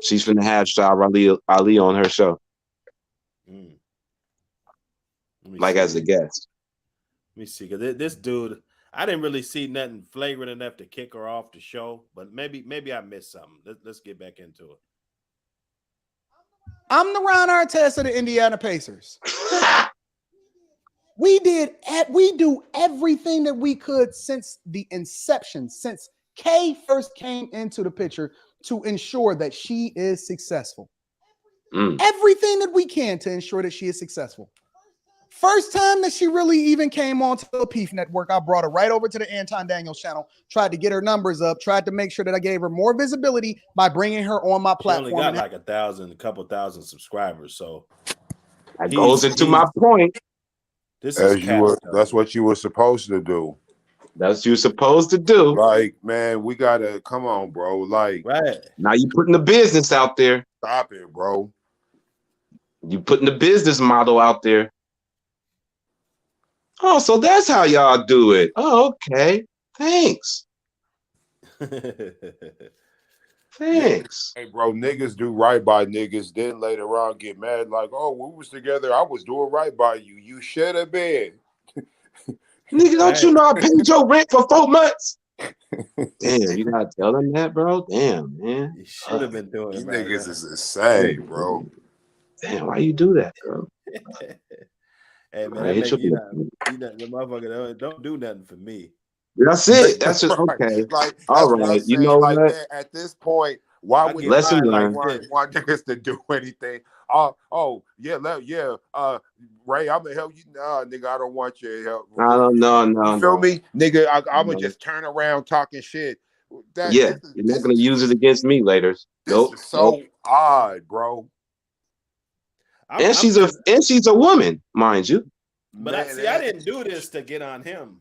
She's finna have Shah Ali on her show. Like as a guest. Let me see, because this dude, I didn't really see nothing flagrant enough to kick her off the show, but maybe I missed something. Let's get back into it. I'm the Ron Artest of the Indiana Pacers. We do everything that we could since the inception, since Kay first came into the picture to ensure that she is successful. Everything that we can to ensure that she is successful. First time that she really even came on to the Lapeef Network, I brought her right over to the Anton Daniels channel, tried to get her numbers up, tried to make sure that I gave her more visibility by bringing her on my platform. She only got like a couple thousand subscribers, so that goes into my point. This is that's what you were supposed to do. That's what you're supposed to do. Like, man, we gotta come on, bro. Like, right now you putting the business out there. Stop it, bro. You putting the business model out there. Oh, so that's how y'all do it. Oh, okay. Thanks. Thanks. Hey, bro, niggas do right by niggas, then later on get mad like, oh, we was together. I was doing right by you. You should have been. Nigga, don't you know I paid your rent for 4 months? Damn, you gotta tell them that, bro? Damn, man. You should have been doing it. These niggas is insane, bro. Damn, why you do that, bro? Hey, man, that make the motherfucker don't do nothing for me. That's it. That's just okay. Like, all right. You know like, what? Man, at this point, Why would lesson nobody learned. want niggas to do anything? Ray, I'm gonna help you. Nah, nigga, I don't want your help. No. You feel me, nigga? I'm gonna just turn around talking shit. You're not gonna use it against me later. This is so odd, bro. And she's a woman, mind you. But I didn't do this to get on him.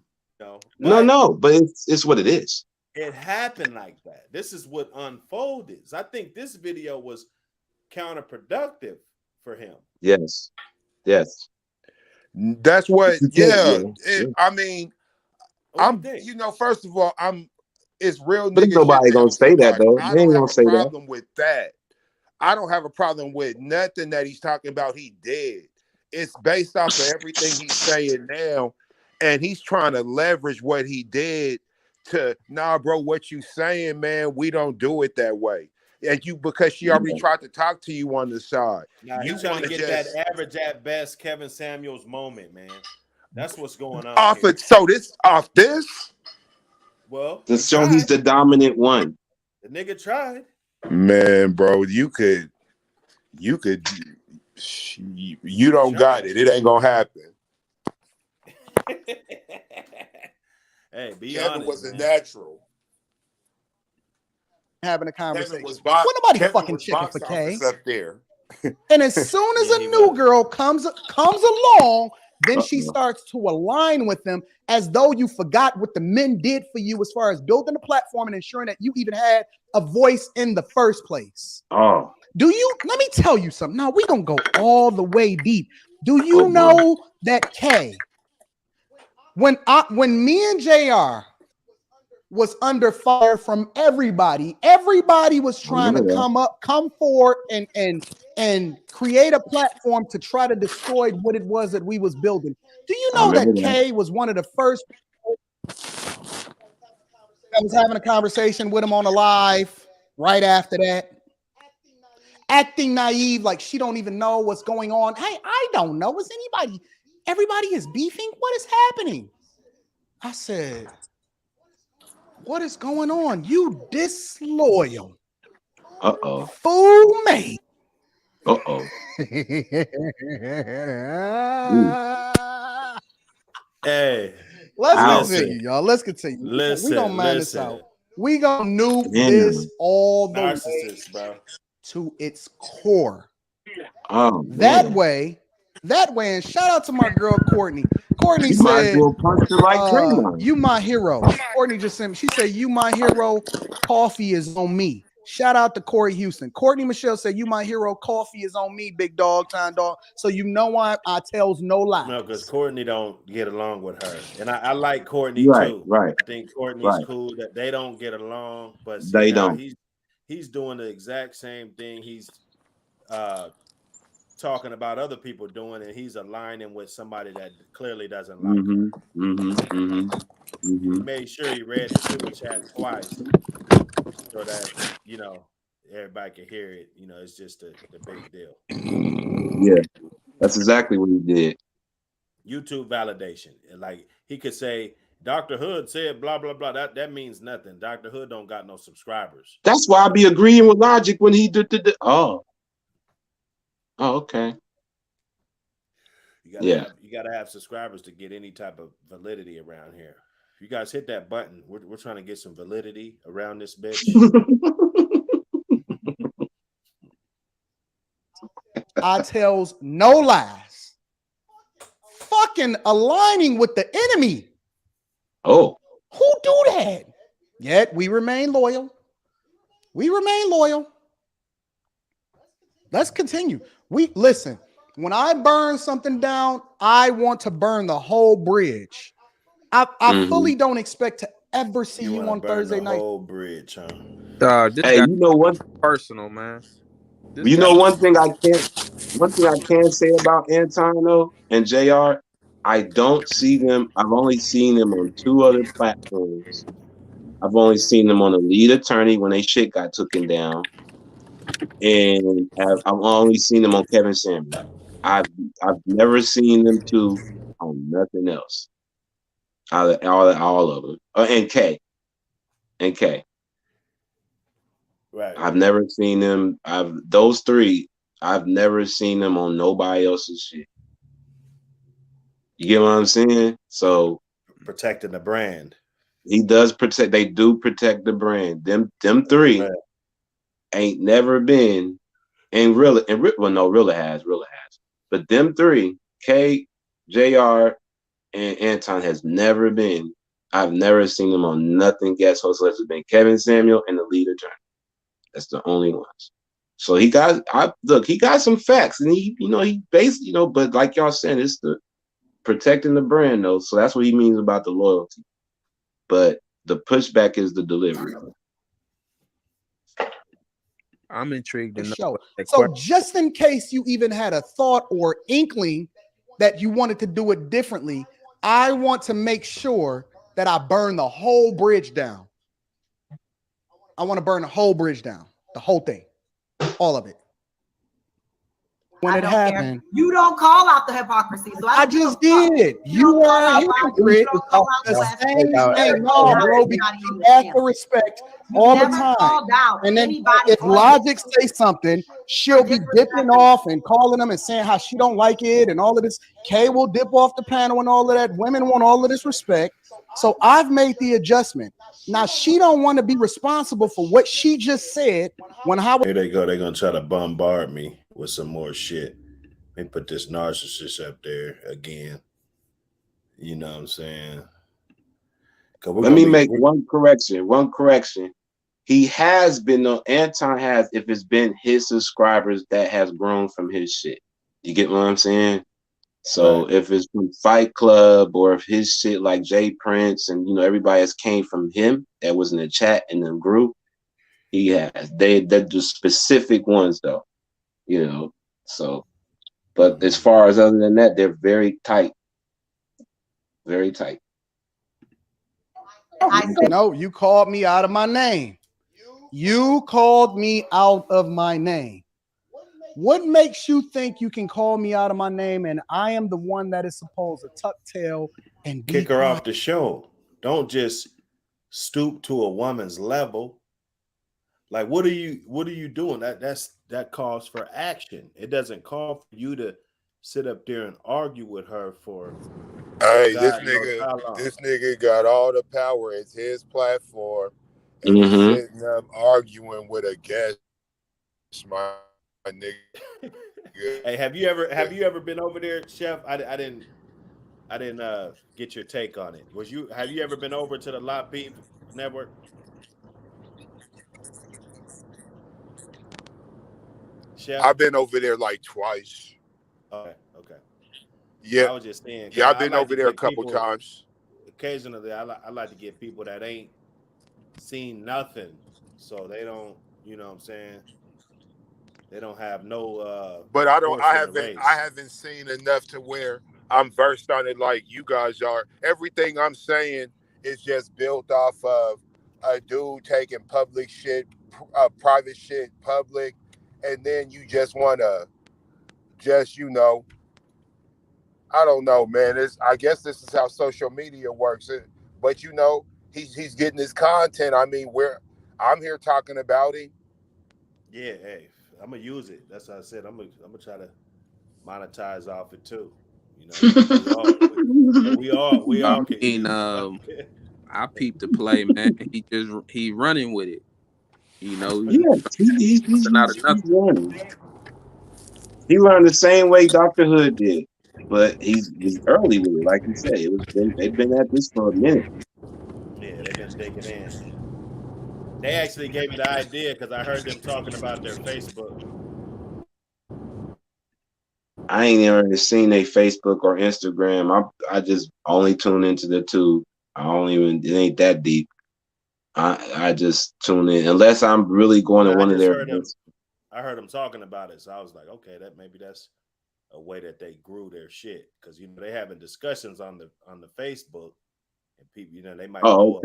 No, but it's what it is. It happened like that. This is what unfolded. I think this video was counterproductive for him. Yes. That's what. I mean, first of all, it's real but nigga nobody shit. Gonna say that though. I don't have a problem with that. I don't have a problem with nothing that he's talking about. He did. It's based off of everything he's saying now, and he's trying to leverage what he did to bro. What you saying, man? We don't do it that way. And because she already tried to talk to you on the side. You trying to get that average at best Kevin Samuels moment, man. That's what's going on. Off this. Well, to show he's the dominant one. The nigga tried. Man, bro, you don't got it. It ain't gonna happen. Hey, be Kevin honest, was man. a natural. Having a conversation. When nobody fucking checking for K. Up there. And as soon as a new girl comes along, then she starts to align with them as though you forgot what the men did for you as far as building a platform and ensuring that you even had a voice in the first place. Oh. Let me tell you something. Now we're gonna go all the way deep. Do you know that K, when me and JR was under fire from everybody was trying to come forward and create a platform to try to destroy what it was that we was building. Do you know that K was one of the first that was having a conversation with him on a live right after that? Acting naive, like she don't even know what's going on. Hey, I don't know. Everybody is beefing? What is happening? I said, what is going on? You disloyal. Fool me. Hey. Let's continue, y'all. Let's continue. We gonna mine this out. We gonna nuke this all the way, bro, to its core. That way, and shout out to my girl Courtney. Courtney said, you my hero. Courtney just sent me. She said, you my hero. Coffee is on me. Shout out to Corey Houston. Courtney Michelle said, you my hero. Coffee is on me, big dog, time dog. So you know why I tells no lie. No, because Courtney don't get along with her. And I like Courtney too. Right. I think Courtney's cool. That they don't get along, but they don't. He's doing the exact same thing. He's talking about other people doing, and he's aligning with somebody that clearly doesn't like him. He made sure he read the super chat twice so that everybody can hear it. It's just the big deal. Yeah, that's exactly what he did. YouTube validation. Like he could say, Dr. Hood said blah blah blah. That means nothing. Dr. Hood don't got no subscribers. That's why I be agreeing with Logic when he did the okay. You gotta have subscribers to get any type of validity around here. If you guys hit that button, we're trying to get some validity around this bitch. I tells no lies. Fucking aligning with the enemy. Oh. Who do that? Yet we remain loyal. Let's continue. Listen, when I burn something down, I want to burn the whole bridge. I fully don't expect to ever see you on Thursday night. Whole bridge, huh? Hey, you know what? Personal, man. One thing I can say about Antino and JR, I don't see them. I've only seen them on 2 other platforms. I've only seen them on a lead attorney when they shit got taken down, and I've only seen them on Kevin Samuels. I've never seen them two on nothing else. All of them, and K. Right. I've never seen them. Those three. I've never seen them on nobody else's shit. You get what I'm saying? So protecting the brand. He does protect. They do protect the brand. Them three ain't never been. And Rilla has. But them three, K, JR, and Anton has never been. I've never seen them on nothing guest host. It's been Kevin Samuel and the leader Journey. That's the only ones. So he got some facts, and he based, but like y'all saying, it's the protecting the brand though. So that's what he means about the loyalty. But the pushback is the delivery. I'm intrigued to know. So just in case you even had a thought or inkling that you wanted to do it differently, I want to make sure that I burn the whole bridge down. I want to burn the whole bridge down, the whole thing, all of it. When it happened, you don't call out the hypocrisy. So I just did. You are a hypocrite. The same thing, no, bro. Because you ask for respect all the time, and then if Logic says something, she'll be dipping off and calling them and saying how she don't like it and all of this. Kay will dip off the panel and all of that. Women want all of this respect. So I've made the adjustment. Now she don't want to be responsible for what she just said. Here they go. They're gonna try to bombard me with some more shit. Let me put this narcissist up there again. You know what I'm saying? Let me make one correction. He has been Anton has, if it's been his subscribers that has grown from his shit. You get what I'm saying? So if it's from Fight Club or if his shit like Jay Prince and everybody else came from him that was in the chat and then grew, he has. They're the specific ones though. So but as far as other than that, they're very tight. Very tight. No, you called me out of my name. You called me out of my name. What makes you think you can call me out of my name and I am the one that is supposed to tuck tail and kick her off the show? Don't just stoop to a woman's level. Like, what are you doing? That calls for action. It doesn't call for you to sit up there and argue with her for Hey, this nigga got all the power. It's his platform. And he's sitting up arguing with a guest, my nigga. Hey, have you ever been over there, Chef? I didn't get your take on it. Have you ever been over to the Lot Beef Network? Chef? I've been over there like twice. Okay. Yeah, I was just saying. Yeah, I've been over there a couple times. Occasionally, I like to get people that ain't seen nothing, so they don't. You know what I'm saying? They don't have no. But I haven't seen enough to where I'm versed on it like you guys are. Everything I'm saying is just built off of a dude taking public shit, private shit public, and then you just want to I don't know, man. I guess this is how social media works. But he's getting his content. I mean, I'm here talking about him. Yeah, hey, I'm gonna use it. That's what I said. I'm gonna try to monetize off it too. We all can. I peeped the play, man. He running with it. He's running. He learned the same way Dr. Hood did, but he's early with it. Like you said, they've been at this for a minute. Yeah, they've been digging in. They actually gave me the idea because I heard them talking about their Facebook. I ain't ever seen their Facebook or Instagram. I just only tune into the two. It ain't that deep. I just tune in unless I'm really going to one of their events. I heard them talking about it, so I was like, okay, that's a way that they grew their shit because they having discussions on the Facebook, and people, they might throw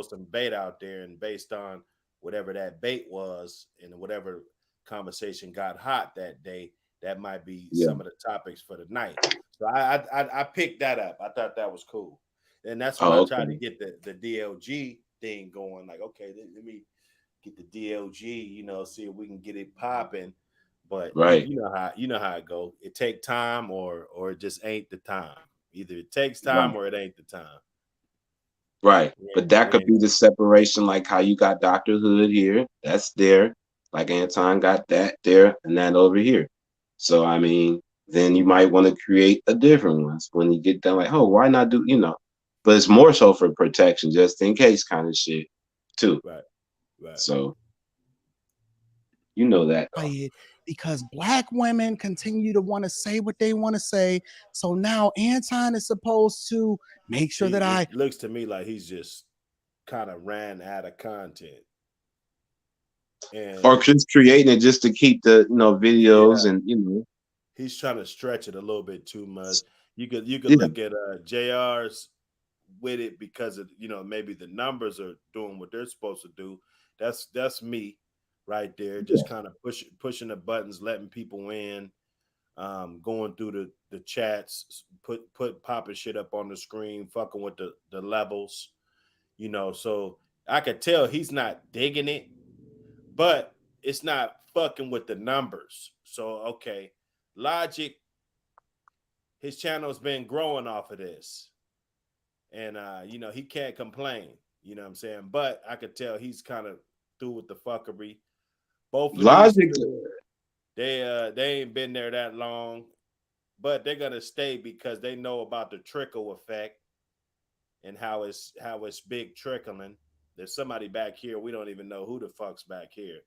some bait out there, and based on whatever that bait was and whatever conversation got hot that day, that might be some of the topics for the night. So I picked that up. I thought that was cool, and that's when I tried to get the DLG thing going. Like, okay, let me get the DLG, you know, see if we can get it popping. But right, you know how it go. It take time or it just ain't the time. Either it takes right, time or it ain't the time. right. But that could Yeah. be the separation, like how you got Dr. Hood here. That's there. Like Anton got that there and that over here. So I mean, then you might want to create a different ones when you get done. Like, oh, why not do, you know? But it's more so for protection, just in case, kind of shit, too. Right. Right. So you know that. Because black women continue to want to say what they want to say. So now Anton is supposed to make sure that it looks to me like he's just kind of ran out of content. And or just creating it just to keep the, you know, videos and, you know. He's trying to stretch it a little bit too much. You could Yeah. look at JR's with it because of, you know, maybe the numbers are doing what they're supposed to do. That's me right there, just kind of pushing the buttons, letting people in, going through the chats, popping shit up on the screen, fucking with the levels, you know. So I could tell he's not digging it, but it's not fucking with the numbers. So okay, Logic, his channel's been growing off of this. And you know, he can't complain, you know what I'm saying? But I could tell he's kind of through with the fuckery. Both of Logic, these two, they ain't been there that long, but they're gonna stay because they know about the trickle effect and how it's big trickling. There's somebody back here, we don't even know who the fuck's back here.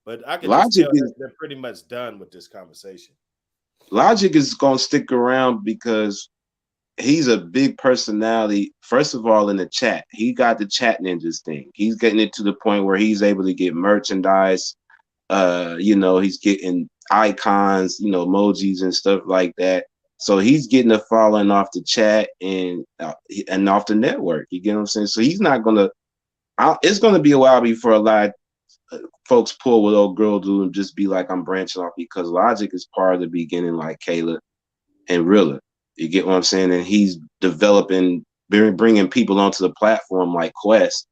But I can just tell they're pretty much done with this conversation. Logic is gonna stick around because he's a big personality. First of all, in the chat, he got the chat ninjas thing. He's getting it to the point where he's able to get merchandise. You know, he's getting icons, you know, emojis and stuff like that. So he's getting a following off the chat and off the network. You get what I'm saying? So he's not gonna. It's gonna be a while before a lot of folks pull what old girl do and just be like, I'm branching off, because Logic is part of the beginning, like Kayla and Rilla. You get what I'm saying? And he's developing, bringing people onto the platform like Quest,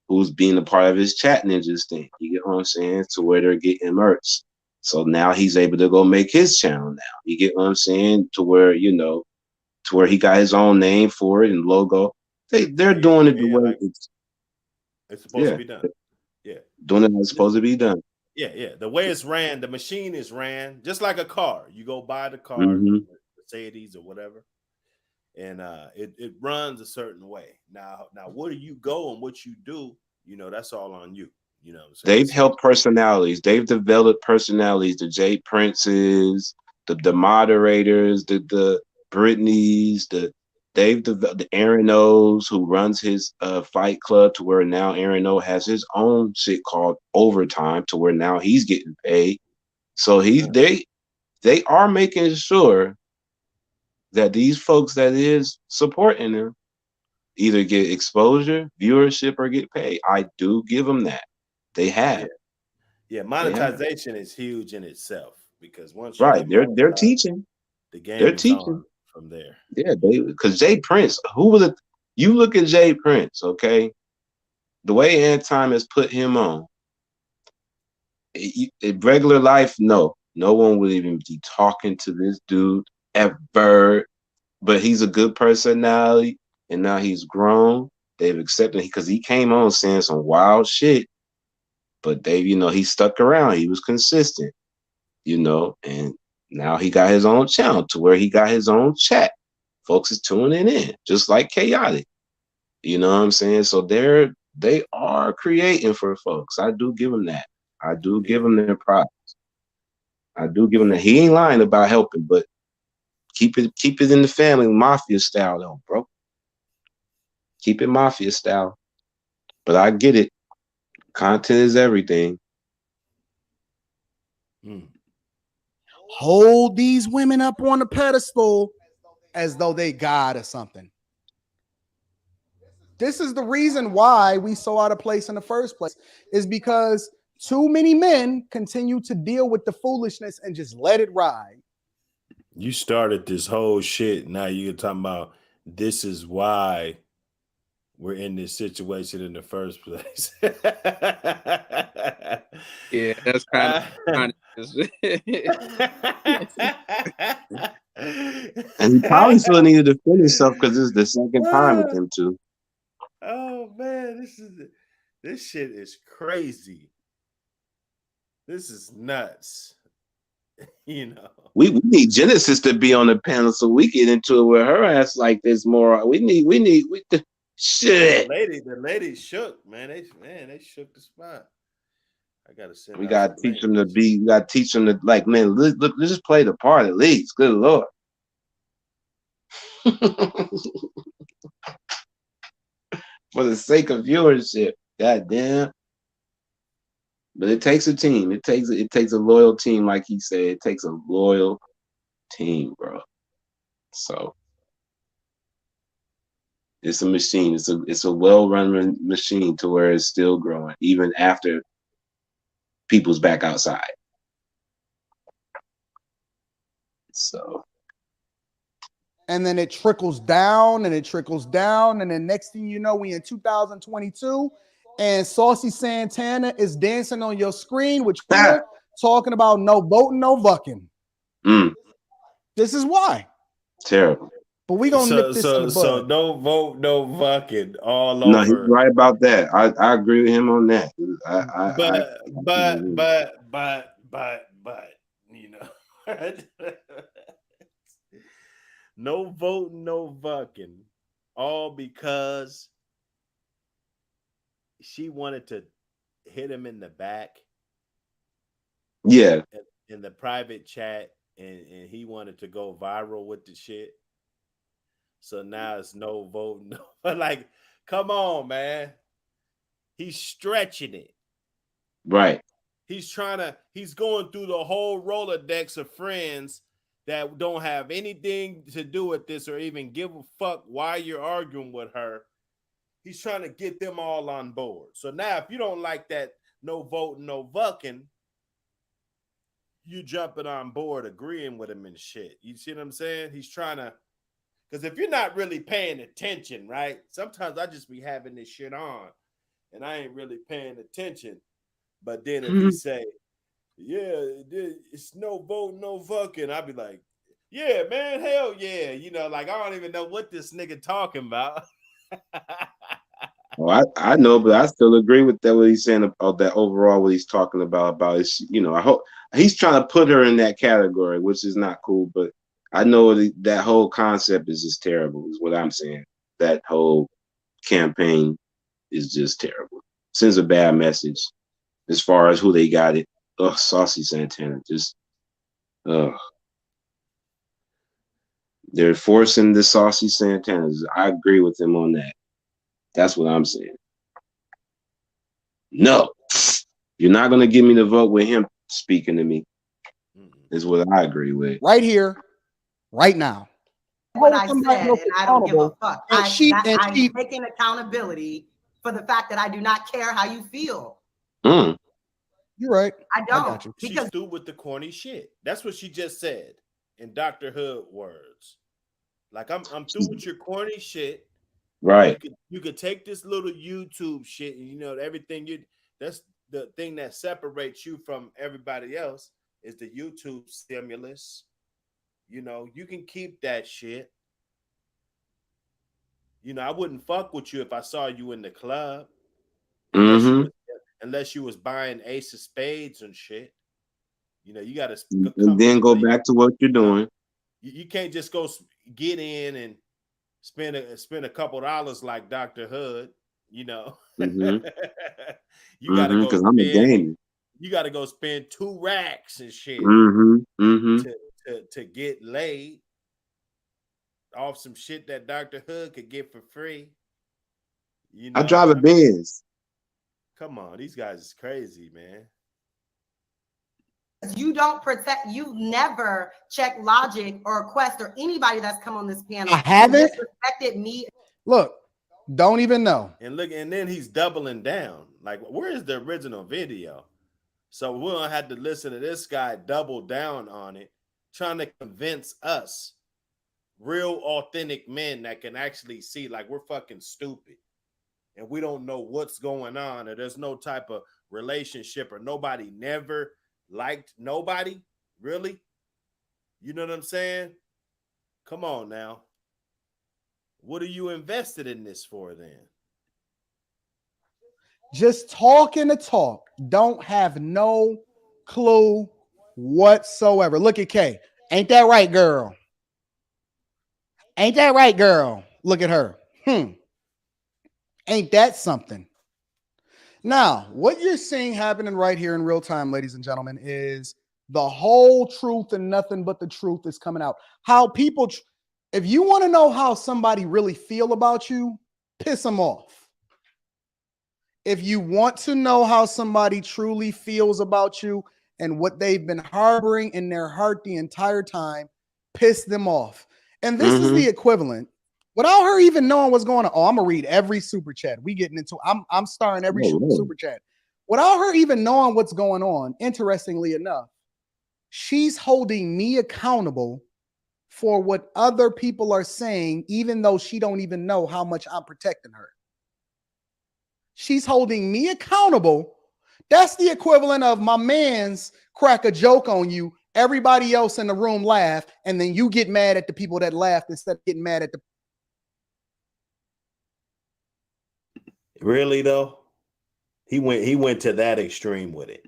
who's being a part of his chat ninjas thing. You get what I'm saying? To where they're getting merch. So now he's able to go make his channel now. You get what I'm saying? To where, you know, to where he got his own name for it and logo. They're doing it the way like it's supposed to be done. Yeah. Doing it how it's supposed to be done. Yeah. The way it's ran, the machine is ran just like a car. You go buy the car, Mercedes or whatever, and it runs a certain way. Now where you go and what you do, you know, that's all on you. You know what I'm saying? They've helped personalities. They've developed personalities. The Jay Princes, the moderators, the Britneys, they've developed the Aaron O's, who runs his fight club, to where now Aaron O has his own shit called Overtime, to where now he's getting paid. So they are making sure that these folks that is supporting them either get exposure, viewership, or get paid. I do give them that. They have. Yeah, monetization is huge in itself, because once you right, get they're teaching. The game they're is teaching on from there. Yeah, because Jay Prince, who was it? You look at Jay Prince, okay? The way Anton has put him on, in regular life, no one would even be talking to this dude ever. But he's a good personality, and now he's grown. They've accepted, because he came on saying some wild shit, but he stuck around. He was consistent, and now he got his own channel, to where he got his own chat. Folks is tuning in, just like Chaotic. You know what I'm saying? So they are creating for folks. I do give them that. I do give them their props. I do give him that. He ain't lying about helping, but keep it in the family, mafia style though, bro. Keep it mafia style. But I get it. Content is everything. Hold these women up on a pedestal as though they God or something. This is the reason why we so out of place in the first place, is because too many men continue to deal with the foolishness and just let it ride. You started this whole shit. Now you're talking about this is why we're in this situation in the first place. Yeah, that's kind of. And he probably still needed to finish stuff because this is the second time with them two. Oh man, this shit is crazy. This is nuts. You know, we need Genesis to be on the panel so we get into it with her ass like this more. We need shit. The lady shook, man. They shook the spot. I gotta send. We gotta teach them to be. We gotta teach them to like, man. Let's just play the part at least. Good Lord. For the sake of viewership, goddamn. But it takes a team. It takes a loyal team, like he said. It takes a loyal team, bro. So it's a machine. It's a well-run machine to where it's still growing, even after people's back outside. So. And then it trickles down and it trickles down. And then next thing you know, we in 2022 and Saucy Santana is dancing on your screen with Twitter talking about no voting, no fucking. This is why. Terrible. But we gonna nip this in the bud. So no vote, no fucking all no, over. He's right about that. I agree with him on that. But you know, no voting, no fucking, all because she wanted to hit him in the back. Yeah. In the private chat, and he wanted to go viral with the shit. So now it's no vote, no. Like, come on, man. He's stretching it. Right. He's going through the whole Rolodex of friends that don't have anything to do with this or even give a fuck why you're arguing with her. He's trying to get them all on board. So now if you don't like that no voting, no fucking, you jumping on board agreeing with him and shit. You see what I'm saying? He's trying to, because if you're not really paying attention, right? Sometimes I just be having this shit on and I ain't really paying attention. But then if he say, yeah, it's no vote, no fucking, I'd be like, yeah, man, hell yeah. You know, like I don't even know what this nigga talking about. Well, I know, but I still agree with that. What he's saying about that overall, what he's talking about is, you know, I hope he's trying to put her in that category, which is not cool. But I know that whole concept is just terrible, is what I'm saying. That whole campaign is just terrible. Sends a bad message as far as who they got it. Oh, Saucy Santana, just they're forcing the Saucy Santanas. I agree with them on that. That's what I'm saying. No, you're not going to give me the vote with him speaking to me, is what I agree with. Right here, right now. What I said, and I don't give a fuck. I'm taking accountability for the fact that I do not care how you feel. You're right. I don't. She's through with the corny shit. That's what she just said in Dr. Hood words. Like, I'm through with your corny shit. Right. You could take this little YouTube shit, and you know everything that's the thing that separates you from everybody else is the YouTube stimulus. You know, you can keep that shit. You know, I wouldn't fuck with you if I saw you in the club. Unless you was buying Ace of Spades and shit. You know, you got to and then go back to what you're doing. You can't just go get in and spend a couple dollars like Dr. Hood, you know. You gotta go because I'm a game. You gotta go spend 2 racks and shit to get laid off some shit that Dr. Hood could get for free. You know, I drive a Benz. Come on, these guys is crazy, man. You don't protect. You never check Logic or Quest or anybody that's come on this panel. I haven't disrespected me. Look, don't even know. And look, and then he's doubling down. Like, where is the original video? So we're gonna have to listen to this guy double down on it, trying to convince us, real authentic men that can actually see, like, we're fucking stupid. and we don't know what's going on, or there's no type of relationship, or nobody never liked nobody, really? You know what I'm saying? Come on now. What are you invested in this for then? Just talking the talk. Don't have no clue whatsoever. Look at Kay. Ain't that right, girl? Ain't that right, girl? Look at her. Ain't that something? Now, what you're seeing happening right here in real time, ladies and gentlemen, is the whole truth and nothing but the truth is coming out. How people, if you want to know how somebody really feel about you, piss them off. If you want to know how somebody truly feels about you and what they've been harboring in their heart the entire time, piss them off. And this is the equivalent. Without her even knowing what's going on. Oh, I'm gonna read every super chat. We getting into. I'm starring every super chat. Without her even knowing what's going on. Interestingly enough, she's holding me accountable for what other people are saying, even though she don't even know how much I'm protecting her. She's holding me accountable. That's the equivalent of my man's crack a joke on you. Everybody else in the room laugh, and then you get mad at the people that laughed instead of getting mad at the. Really though? He went to that extreme with it.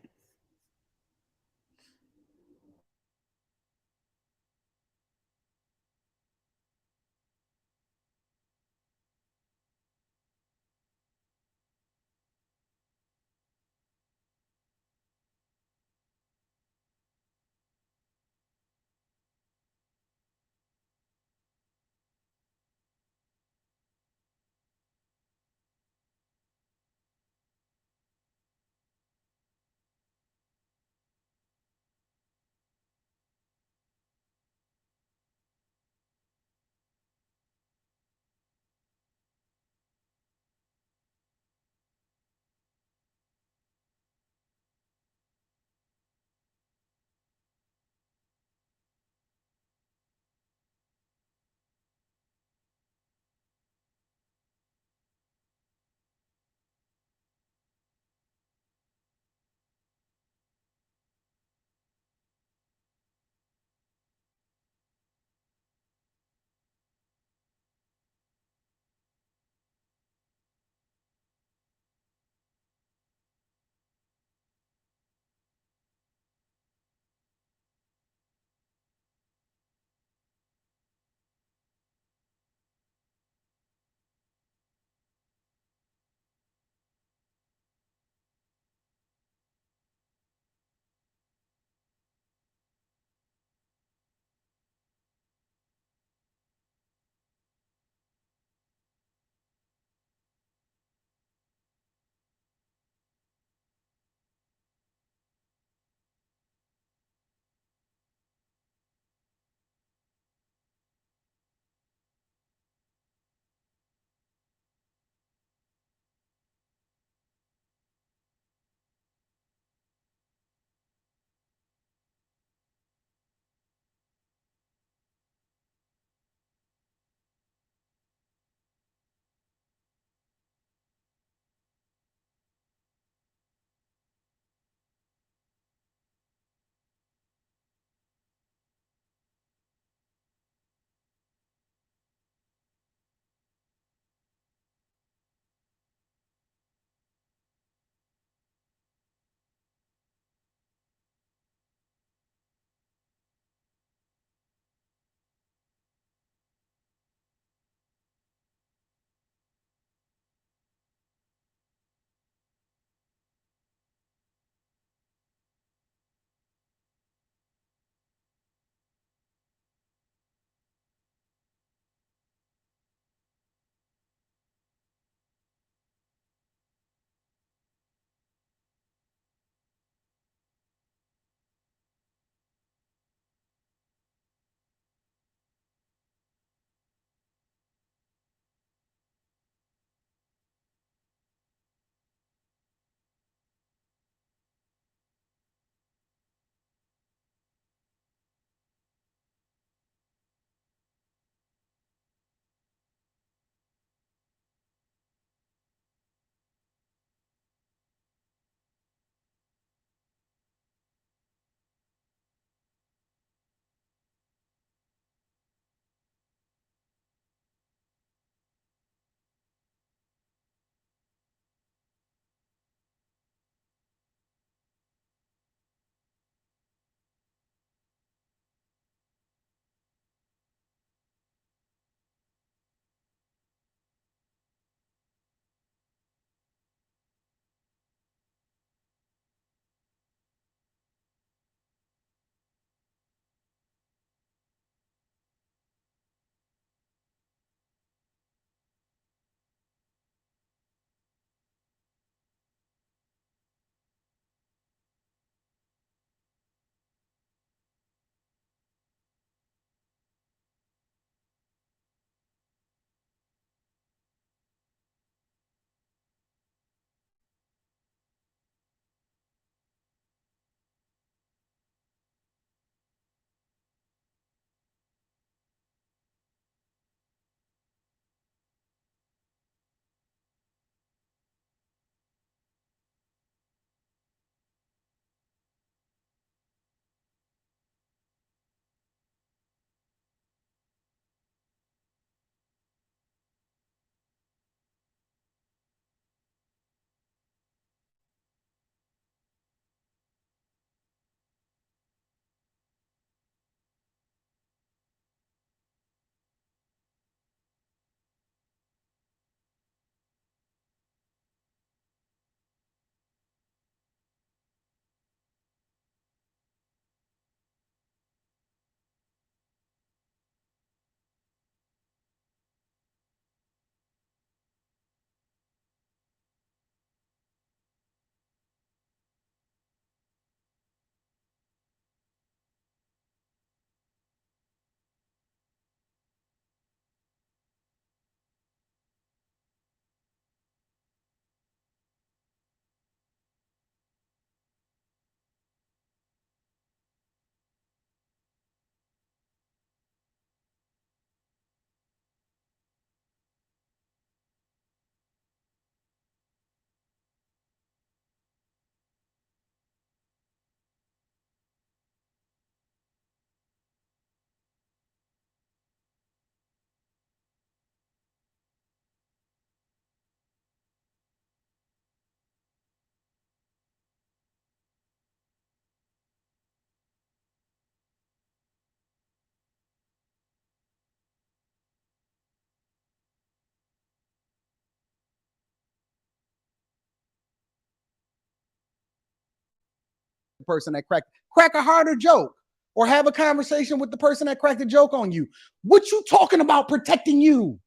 the person that crack a harder joke, or have a conversation with the person that cracked a joke on you. What you talking about protecting you?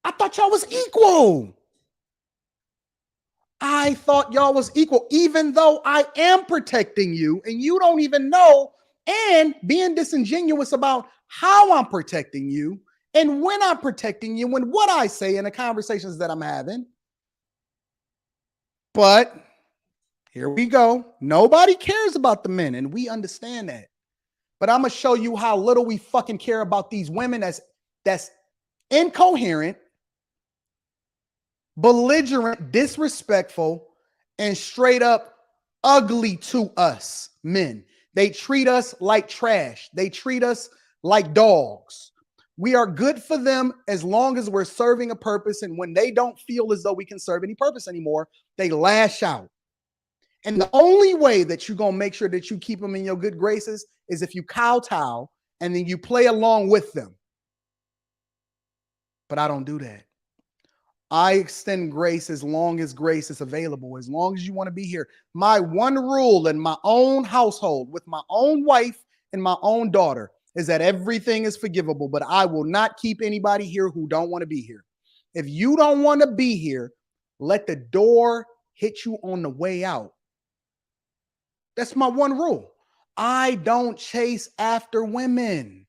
I thought y'all was equal. I thought y'all was equal, even though I am protecting you and you don't even know, and being disingenuous about how I'm protecting you and when I'm protecting you and what I say in the conversations that I'm having. But here we go. Nobody cares about the men, and we understand that. But I'm going to show you how little we fucking care about these women that's incoherent, belligerent, disrespectful, and straight up ugly to us men. They treat us like trash. They treat us like dogs. We are good for them as long as we're serving a purpose. And when they don't feel as though we can serve any purpose anymore, they lash out. And the only way that you're going to make sure that you keep them in your good graces is if you kowtow and then you play along with them. But I don't do that. I extend grace as long as grace is available, as long as you want to be here. My one rule in my own household with my own wife and my own daughter is that everything is forgivable, but I will not keep anybody here who don't want to be here. If you don't want to be here, let the door hit you on the way out. That's my one rule. I don't chase after women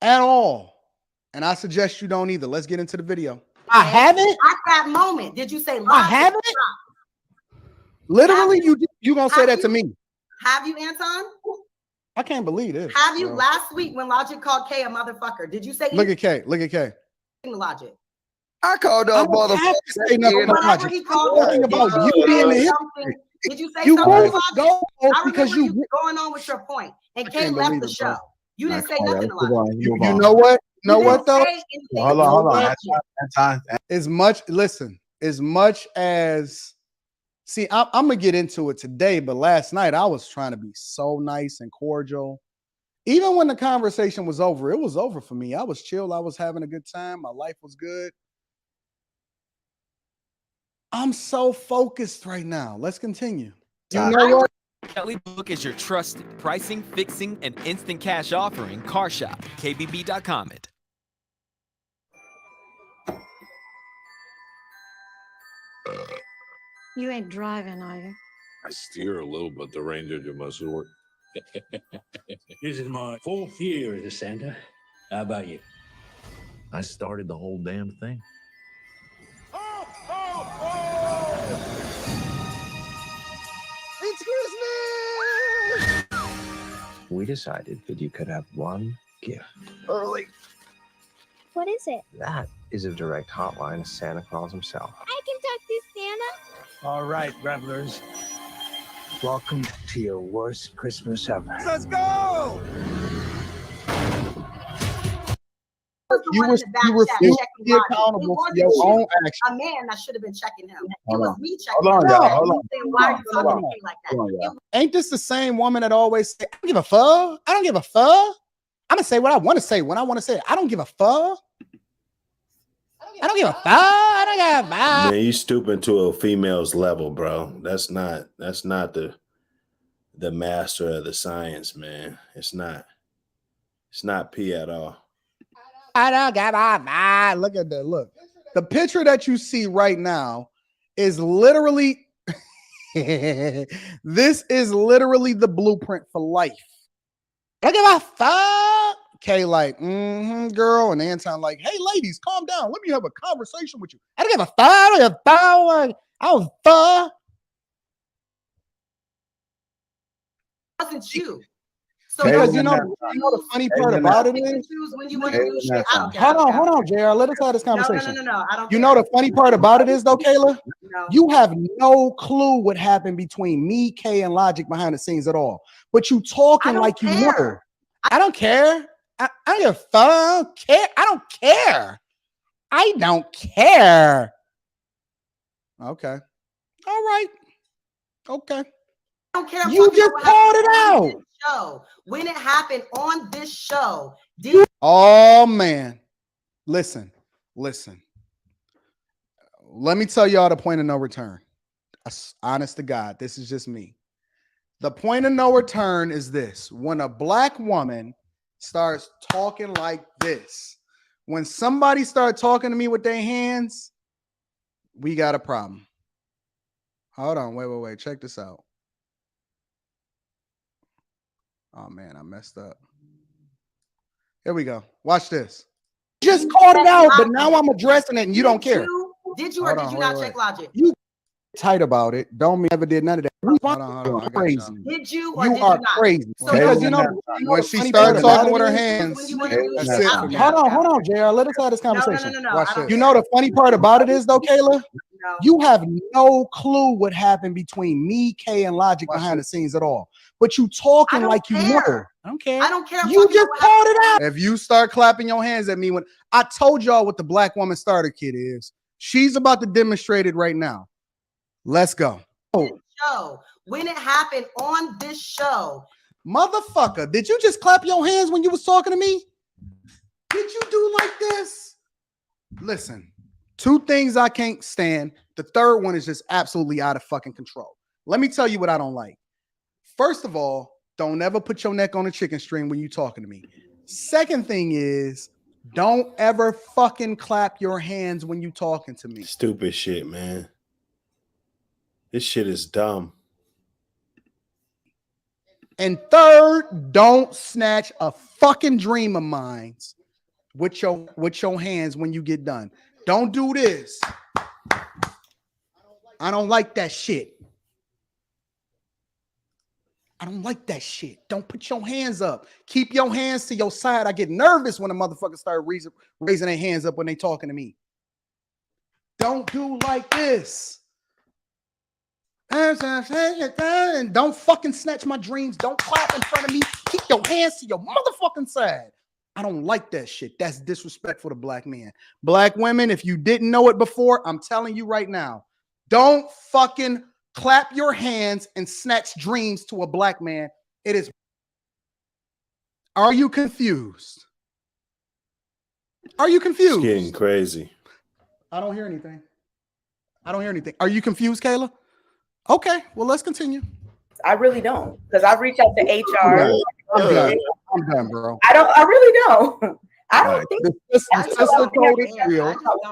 at all. And I suggest you don't either. Let's get into the video. I haven't. At that moment, did you say I haven't? Literally, you gonna say that to me? Have you, Anton? I can't believe this. Have you last week when Logic called K a motherfucker? Did you say? Look at K. Look at K. Logic. I called her motherfucker. He called talking about you being the something. Did you say something? I remember you going on with your point, and K left the show. You didn't say nothing. You know what? You know what though? Hold on. That's time. As much as see, I'm gonna get into it today, but last night I was trying to be so nice and cordial. Even when the conversation was over, it was over for me. I was chill. I was having a good time. My life was good. I'm so focused right now. Let's continue. You know what? Kelly Book is your trusted pricing, fixing, and instant cash offering car shop. KBB.com. You ain't driving, are you? I steer a little, but the Ranger do most of the work. This is my 4th year as a Santa. How about you? I started the whole damn thing. Excuse me. We decided that you could have one gift. Early. What is it? That is a direct hotline to Santa Claus himself. I can talk to Santa. All right, revelers. Welcome to your worst Christmas ever. Let's go! You refuse to be accountable for your own actions. A man that should have been checking him. It was me checking Hold on, him. y'all. Hold on. Why are you talking to me like that? Ain't this the same woman that always say, I don't give a fuck? I don't give a fuck. I'm gonna say what I want to say when I want to say it. I don't give a fuck. I don't give a fuck. I don't give a fuck. Man, you stooping to a female's level, bro. That's not the master of the science, man. It's not P at all. I don't give a fuck. Look at that. Look. The picture that you see right now is literally this is literally the blueprint for life. I don't give a fuck. Kay like, girl, and Anton like, hey, ladies, calm down. Let me have a conversation with you. I don't give a fuck. I don't give a fuck. I don't fuck. Wasn't you? So because you know the funny part about it is. Hold on, JR. Let us have this conversation. No. I don't. You know the funny part about it is though, Kayla, you have no clue what happened between me, Kay, and Logic behind the scenes at all. But you talking like you know. I don't care. I don't give a fuck. I don't care. I don't care. Okay. All right. Okay. I don't care. You just called it out. Show. When it happened on this show, oh man, listen. Let me tell y'all the point of no return. Honest to God, this is just me. The point of no return is this. When a black woman starts talking like this, when somebody starts talking to me with their hands, we got a problem. Hold on, wait. Check this out. Oh man, I messed up. Here we go. Watch this. Just called it out, but now I'm addressing it and you don't care. Did you or did you not check logic? You tight about it. Don't mean never did none of that. Hold on. Crazy. Did you or You did you are not? crazy. So Because you know when she starts talking with her hands. Hold on, JR. Let us have this conversation. No. Watch this. You know the funny part about it is though, Kayla, you have no clue what happened between me, Kay, and Logic behind the scenes at all. But you talking like you know. I don't care. I don't care. You just called it out. If you start clapping your hands at me when I told y'all what the black woman starter kit is, she's about to demonstrate it right now. Let's go. Show. When it happened on this show. Motherfucker, did you just clap your hands when you was talking to me? Did you do like this? Listen, two things I can't stand. The third one is just absolutely out of fucking control. Let me tell you what I don't like. First of all, don't ever put your neck on a chicken string when you talking to me. Second thing is, don't ever fucking clap your hands when you talking to me. Stupid shit, man. This shit is dumb. And third, don't snatch a fucking dream of mine with your hands when you get done. Don't do this. I don't like that shit. I don't like that shit. Don't put your hands up. Keep your hands to your side. I get nervous when a motherfucker start raising their hands up when they talking to me. Don't do like this. And don't fucking snatch my dreams. Don't clap in front of me. Keep your hands to your motherfucking side. I don't like that shit. That's disrespectful to black men. Black women, if you didn't know it before, I'm telling you right now, don't fucking clap your hands and snatch dreams to a black man. It is. Are you confused? Are you confused? It's getting crazy. I don't hear anything. Are you confused, Kayla? Okay, well, let's continue. I really don't, because I've reached out to HR. I'm done, bro. I really don't. I don't think the sister code is real.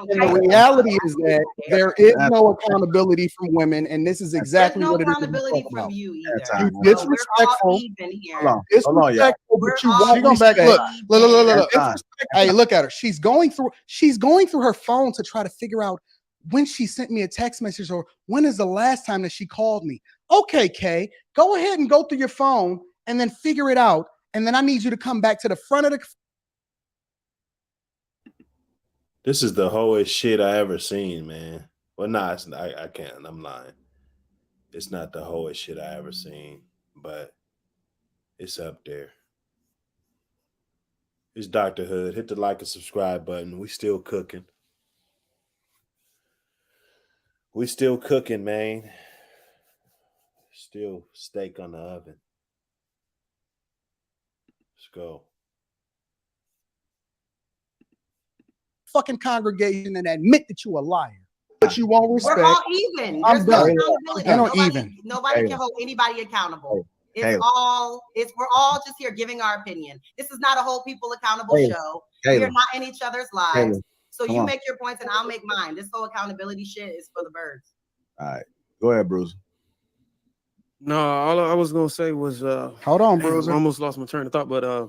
And the reality is that there is no accountability from women, and this is exactly what it is. Accountability from you either. You disrespectful. Hold on, but you won't go back. Look. Hey, look at her. She's going through her phone to try to figure out when she sent me a text message or when is the last time that she called me. Okay, Kay, go ahead and go through your phone and then figure it out. And then I need you to come back to the front of the. This is the hoest shit I ever seen, man. Well, nah, I can't. I'm lying. It's not the hoest shit I ever seen, but it's up there. It's Dr. Hood. Hit the like and subscribe button. We still cooking. We still cooking, man. Still steak on the oven. Let's go. Fucking congregation and admit that you a liar. But you won't respect. We're all even. I'm There's done. no accountability. Nobody Kayla. can hold anybody accountable. Kayla. We're all just here giving our opinion. This is not a hold people accountable show. Kayla. We're not in each other's lives. Kayla. So Come you on. make your points and I'll make mine. This whole accountability shit is for the birds. All right, go ahead, Bruce. No, all I was gonna say was hold on, damn, Bruiser. I almost lost my train of thought, but I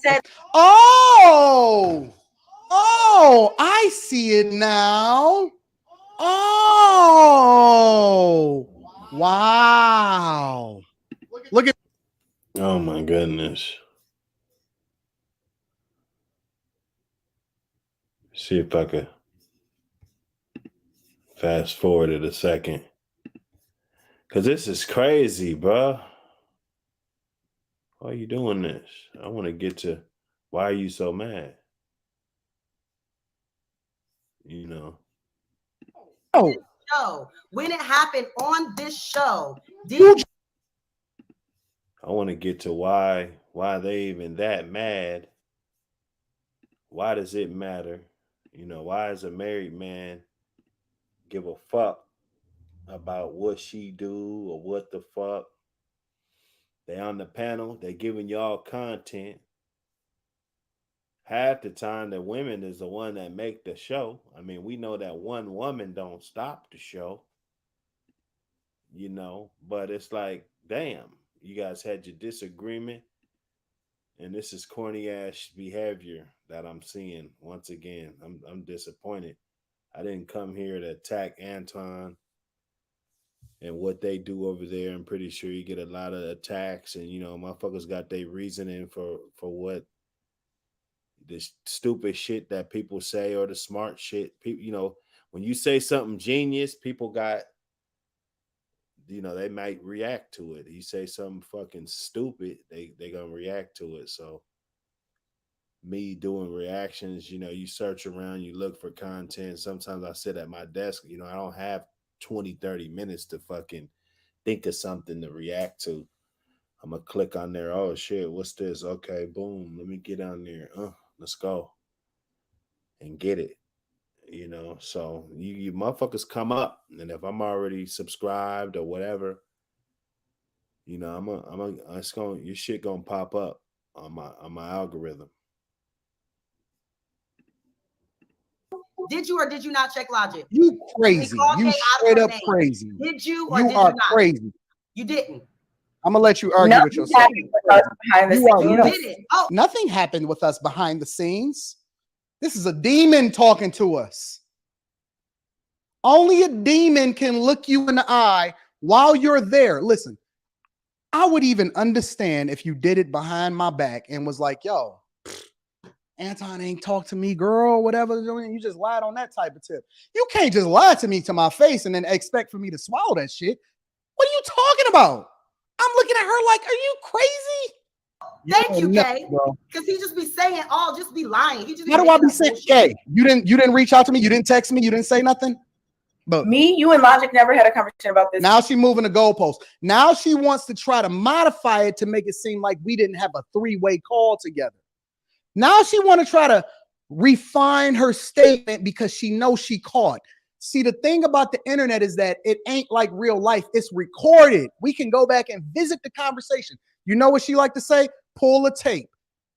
said Oh, I see it now. Oh, wow. Look at. Oh my goodness. See if I could fast forward it a second. Cause this is crazy, bro. Why are you doing this? I want to get to why are you so mad? You know. Show. When it happened on this show, I want to get to why they even that mad. Why does it matter? You know, why does a married man give a fuck about what she do or what the fuck. They on the panel, they giving y'all content. Half the time the women is the one that make the show. I mean, we know that one woman don't stop the show, but it's like, damn, you guys had your disagreement, and this is corny ass behavior that I'm seeing once again. I'm disappointed. I didn't come here to attack Anton and what they do over there. I'm pretty sure you get a lot of attacks, and motherfuckers got their reasoning for what the stupid shit that people say or the smart shit. People, when you say something genius, people got, they might react to it. You say something fucking stupid, they gonna react to it. So me doing reactions, you search around, you look for content. Sometimes I sit at my desk, I don't have 20-30 minutes to fucking think of something to react to. I'm gonna click on there. Oh shit, what's this? Okay, boom. Let me get on there. Let's go and get it. So you motherfuckers come up, and if I'm already subscribed or whatever, your shit gonna pop up on my algorithm. Did you or did you not check Logic? You crazy. You straight up crazy. Did you or you did you are not? Crazy. You didn't. I'm gonna let you argue with yourself. Nothing happened with us behind the scenes. This is a demon talking to us. Only a demon can look you in the eye while you're there. Listen, I would even understand if you did it behind my back and was like, yo, Anton ain't talk to me, girl, whatever. You just lied on that type of tip. You can't just lie to me to my face and then expect for me to swallow that shit. What are you talking about? I'm looking at her like, are you crazy? Thank you, Kay. Because he just be saying, just be lying. He just How do I be saying, Kay? You didn't reach out to me. You didn't text me. You didn't say nothing. But me, you, and Logic never had a conversation about this. Now she's moving the goalpost. Now she wants to try to modify it to make it seem like we didn't have a three-way call together. Now she want to try to refine her statement because she knows she caught. See, the thing about the internet is that it ain't like real life. It's recorded. We can go back and visit the conversation. You know what she like to say? Pull a tape.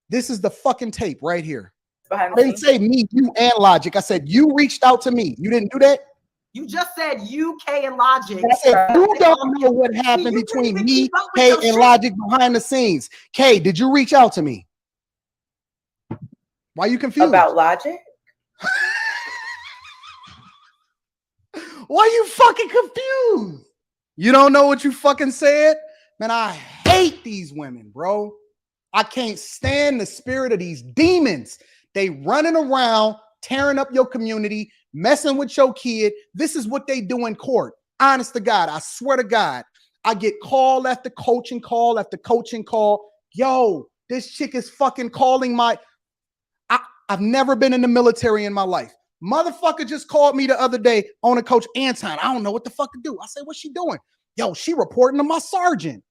This is the fucking tape right here. I didn't say me, you, and Logic. I said you reached out to me. You didn't do that? You just said you, Kay, and Logic. I said you don't know what happened between me, Kay, and Logic behind the scenes. Kay, did you reach out to me? Why are you confused? About Logic? Why are you fucking confused? You don't know what you fucking said? Man, I hate these women, bro. I can't stand the spirit of these demons. They running around, tearing up your community, messing with your kid. This is what they do in court. Honest to God, I swear to God, I get call after coaching call after coaching call. Yo, this chick is fucking calling I've never been in the military in my life. Motherfucker just called me the other day on a coach, Anton. I don't know what the fuck to do. I said, what's she doing? Yo, she reporting to my sergeant.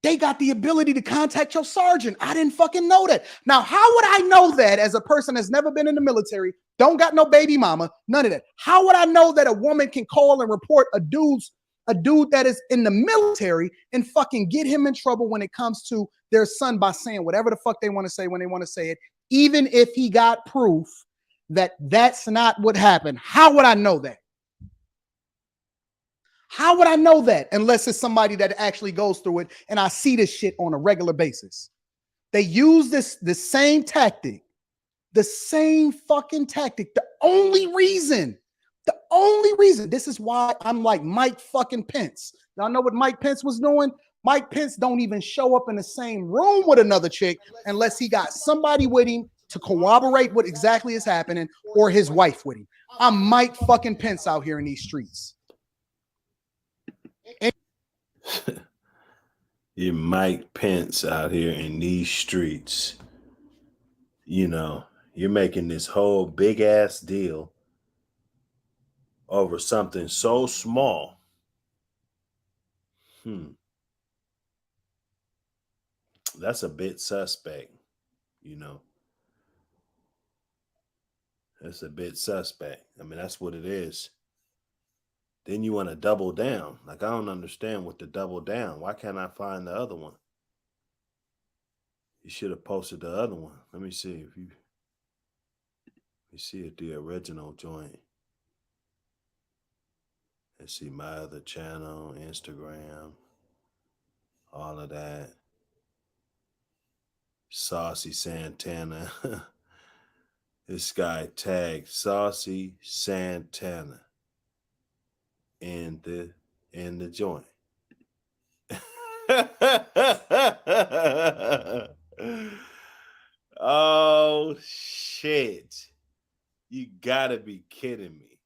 They got the ability to contact your sergeant. I didn't fucking know that. Now, how would I know that as a person that's never been in the military, don't got no baby mama, none of that? How would I know that a woman can call and report a dude that is in the military and fucking get him in trouble when it comes to their son by saying whatever the fuck they want to say when they want to say it, even if he got proof that that's not what happened? How would I know that? How would I know that unless it's somebody that actually goes through it and I see this shit on a regular basis? They use the same tactic, the same fucking tactic. The only reason, this is why I'm like Mike fucking Pence. Y'all know what Mike Pence was doing? Mike Pence don't even show up in the same room with another chick unless he got somebody with him to corroborate what exactly is happening or his wife with him. I'm Mike fucking Pence out here in these streets. You're Mike Pence out here in these streets. You're making this whole big ass deal over something so small. That's a bit suspect, That's a bit suspect. I mean, that's what it is. Then you want to double down. Like, I don't understand what the double down. Why can't I find the other one? You should have posted the other one. Let me see if you. Let me see if the original joint. Let's see my other channel, Instagram, all of that. Saucy Santana. This guy tagged Saucy Santana in the joint. Oh shit. You gotta be kidding me.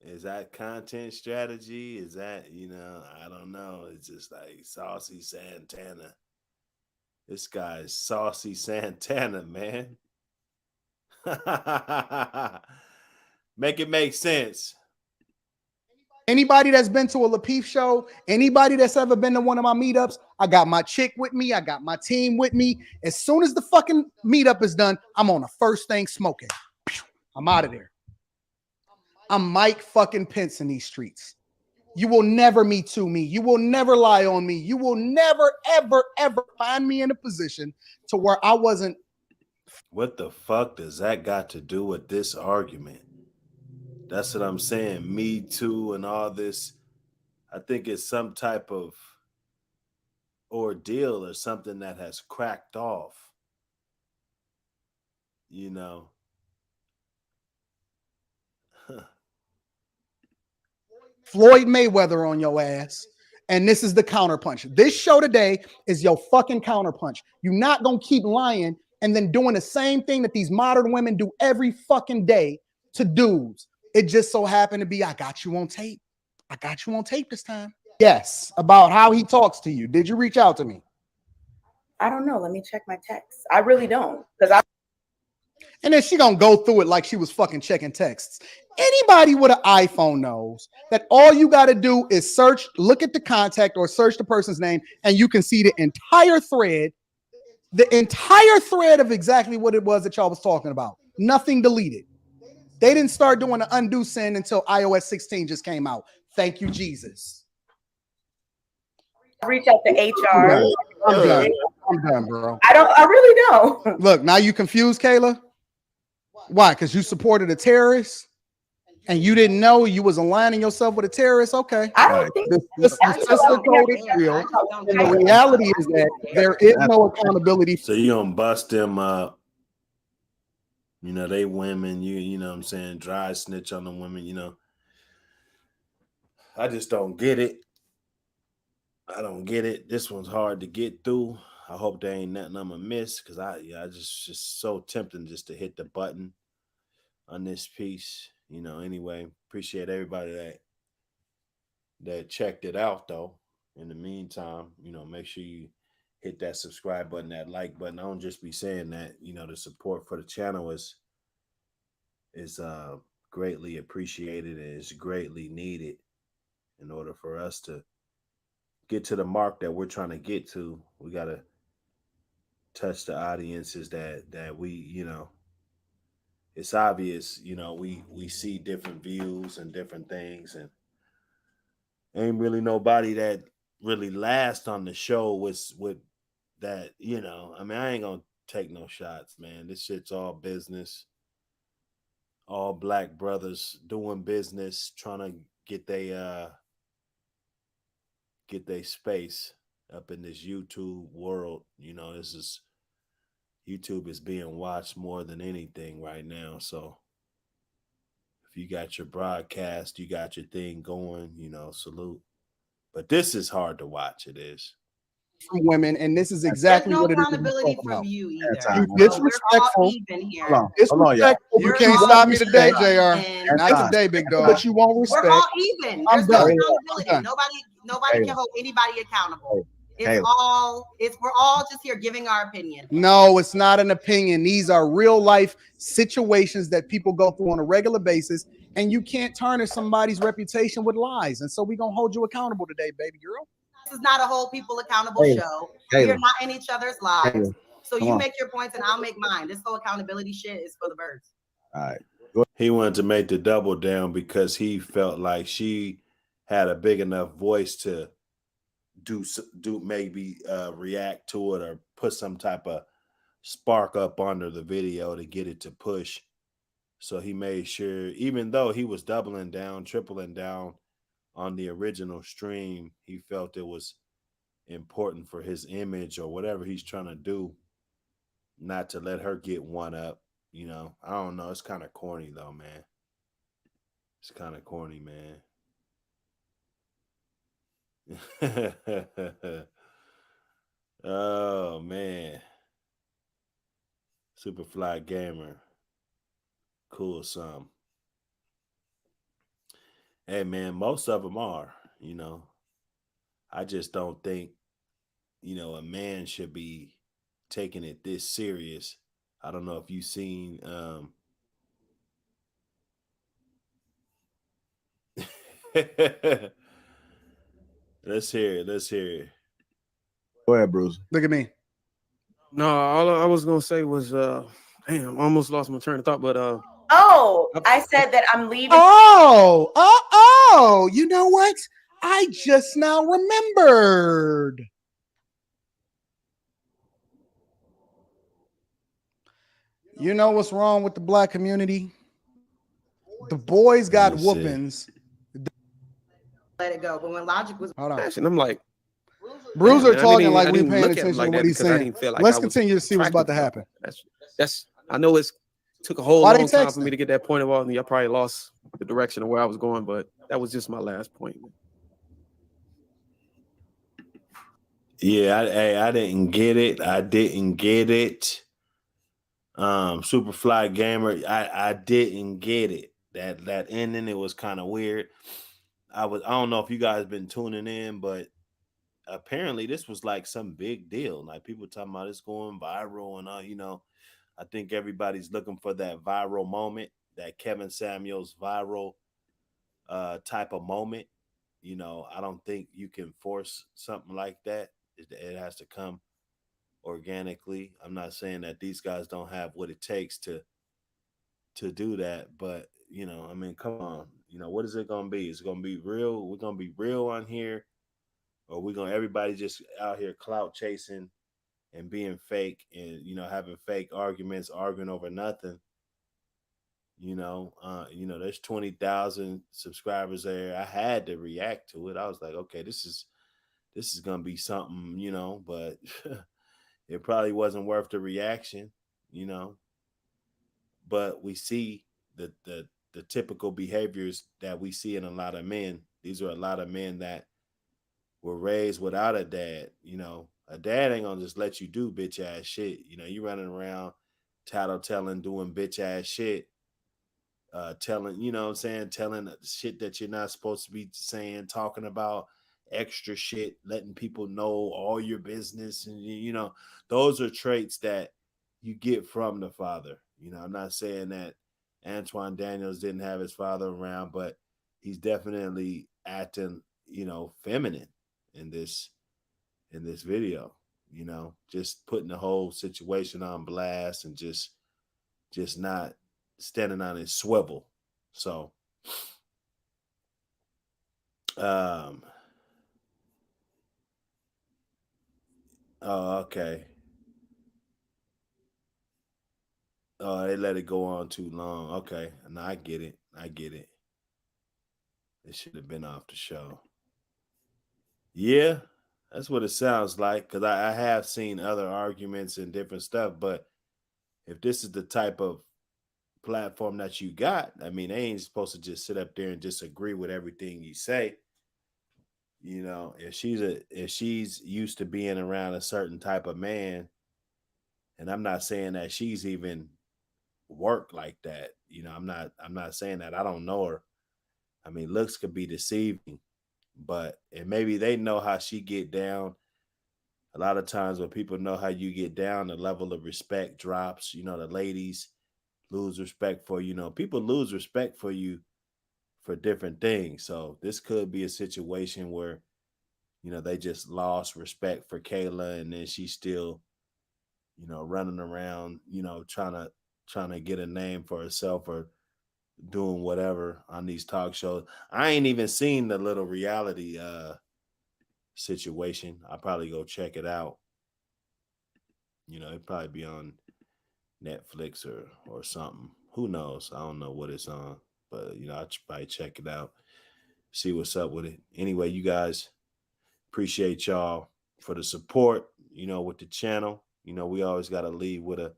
Is that content strategy? Is that, I don't know. It's just like Saucy Santana. This guy is Saucy Santana, man. Make it make sense. Anybody that's been to a Lapeef show, anybody that's ever been to one of my meetups, I got my chick with me. I got my team with me. As soon as the fucking meetup is done, I'm on the first thing smoking. I'm out of there. I'm Mike fucking Pence in these streets. You will never Me Too me. You will never lie on me. You will never, ever, ever find me in a position to where I wasn't. What the fuck does that got to do with this argument? That's what I'm saying. Me Too and all this. I think it's some type of ordeal or something that has cracked off. You know. Floyd Mayweather on your ass. And this is the counterpunch. This show today is your fucking counterpunch. You're not going to keep lying and then doing the same thing that these modern women do every fucking day to dudes. It just so happened to be, I got you on tape. I got you on tape this time. Yes, about how he talks to you. Did you reach out to me? I don't know. Let me check my text. I really don't. And then she gonna go through it like she was fucking checking texts. Anybody with an iPhone knows that all you got to do is search, look at the contact or search the person's name, and you can see the entire thread of exactly what it was that y'all was talking about. Nothing deleted. They didn't start doing the undo send until iOS 16 just came out. Thank you, Jesus. Reach out to HR. I'm done, bro. I really don't. Look, now you confused, Kayla? Why? Because you supported a terrorist and you didn't know you was aligning yourself with a terrorist? Okay. I don't think this code is real. And the reality is that there is no accountability. So you gonna bust them up. You know, they women, you know what I'm saying, dry snitch on the women, you know. I just don't get it. I don't get it. This one's hard to get through. I hope there ain't nothing I'm gonna miss, because I just so tempting just to hit the button on this piece. You know, anyway, appreciate everybody that checked it out though. In the meantime, you know, make sure you hit that subscribe button, that like button. I don't just be saying that, you know, the support for the channel is greatly appreciated and is greatly needed in order for us to get to the mark that we're trying to get to. We got to touch the audiences that we, you know, it's obvious, you know, we see different views and different things, and ain't really nobody that really lasts on the show with that, you know. I mean, I ain't gonna take no shots, man. This shit's all business. All black brothers doing business, trying to get they space up in this YouTube world. You know, YouTube is being watched more than anything right now. So if you got your broadcast, you got your thing going, you know, salute. But this is hard to watch. It is. From women, and this is exactly what it is. There's no accountability from you either. You disrespectful. Here. Disrespectful. You can't stop me today, JR. Not today, big dog. But you won't respect. We're all even. There's no accountability. Nobody can hold anybody accountable. We're all just here giving our opinion. No, it's not an opinion. These are real life situations that people go through on a regular basis, and you can't tarnish somebody's reputation with lies. And so we're gonna hold you accountable today, baby girl. This is not a hold people accountable show. We are not in each other's lives. So you make your points and I'll make mine. This whole accountability shit is for the birds. All right. He wanted to make the double down because he felt like she had a big enough voice to do maybe react to it or put some type of spark up under the video to get it to push. So he made sure, even though he was doubling down, tripling down on the original stream, he felt it was important for his image or whatever he's trying to do not to let her get one up. You know, I don't know. It's kind of corny though, man. It's kind of corny, man. Oh man. Superfly Gamer. Cool some. Hey man, most of them are, you know. I just don't think, you know, a man should be taking it this serious. I don't know if you've seen Let's hear it. Let's hear it. Go ahead, Bruce. Look at me. No, all I was gonna say was damn, I almost lost my train of thought, but Oh, I said that I'm leaving. Oh, you know what? I just now remembered. You know what's wrong with the black community? The boys got whoopings. Let it go. But when Logic was and I'm like, Bruiser man, talking I like we didn't paying look at him attention like to that what he's because I saying. didn't feel like Let's I was continue to see what's about to attracted happen. That's I know it's took a whole Why they long time for texting? me to get that point about, and I probably lost the direction of where I was going, but that was just my last point. Yeah, I didn't get it. I didn't get it. Superfly Gamer, I didn't get it. That ending, it was kind of weird. I don't know if you guys been tuning in, but apparently this was like some big deal. Like people talking about it's going viral and all, you know. I think everybody's looking for that viral moment, that Kevin Samuels viral type of moment. You know, I don't think you can force something like that. It has to come organically. I'm not saying that these guys don't have what it takes to do that, but you know, I mean, come on. You know, what is it gonna be? Is it gonna be real? We're gonna be real on here, or we're gonna everybody just out here clout chasing and being fake and you know having fake arguments, arguing over nothing. You know, there's 20,000 subscribers there. I had to react to it. I was like, okay, this is gonna be something, you know, but it probably wasn't worth the reaction, you know. But we see the typical behaviors that we see in a lot of men. These are a lot of men that were raised without a dad. You know, a dad ain't gonna just let you do bitch ass shit. You know, you running around tattletelling, doing bitch ass shit, telling, you know what I'm saying, telling shit that you're not supposed to be saying, talking about extra shit, letting people know all your business. And, you know, those are traits that you get from the father. You know, I'm not saying that Antoine Daniels didn't have his father around, but he's definitely acting, you know, feminine in this video, you know, just putting the whole situation on blast and just not standing on his swivel. So oh, okay. Oh, they let it go on too long. Okay. No, I get it. I get it. It should have been off the show. Yeah, that's what it sounds like. Because I have seen other arguments and different stuff. But if this is the type of platform that you got, I mean, they ain't supposed to just sit up there and just agree with everything you say. You know, if she's used to being around a certain type of man, and I'm not saying that she's even work like that. You know, I'm not saying that. I don't know her. I mean, looks could be deceiving, but and maybe they know how she get down. A lot of times when people know how you get down, the level of respect drops. You know, the ladies lose respect for you. Know, people lose respect for you for different things. So this could be a situation where, you know, they just lost respect for Kayla, and then she's still, you know, running around, you know, trying to get a name for herself or doing whatever on these talk shows. I ain't even seen the little reality situation. I'll probably go check it out. You know, it'd probably be on Netflix or something. Who knows? I don't know what it's on, but you know, I'll probably check it out, see what's up with it. Anyway, you guys, appreciate y'all for the support, you know, with the channel. You know, we always got to leave with a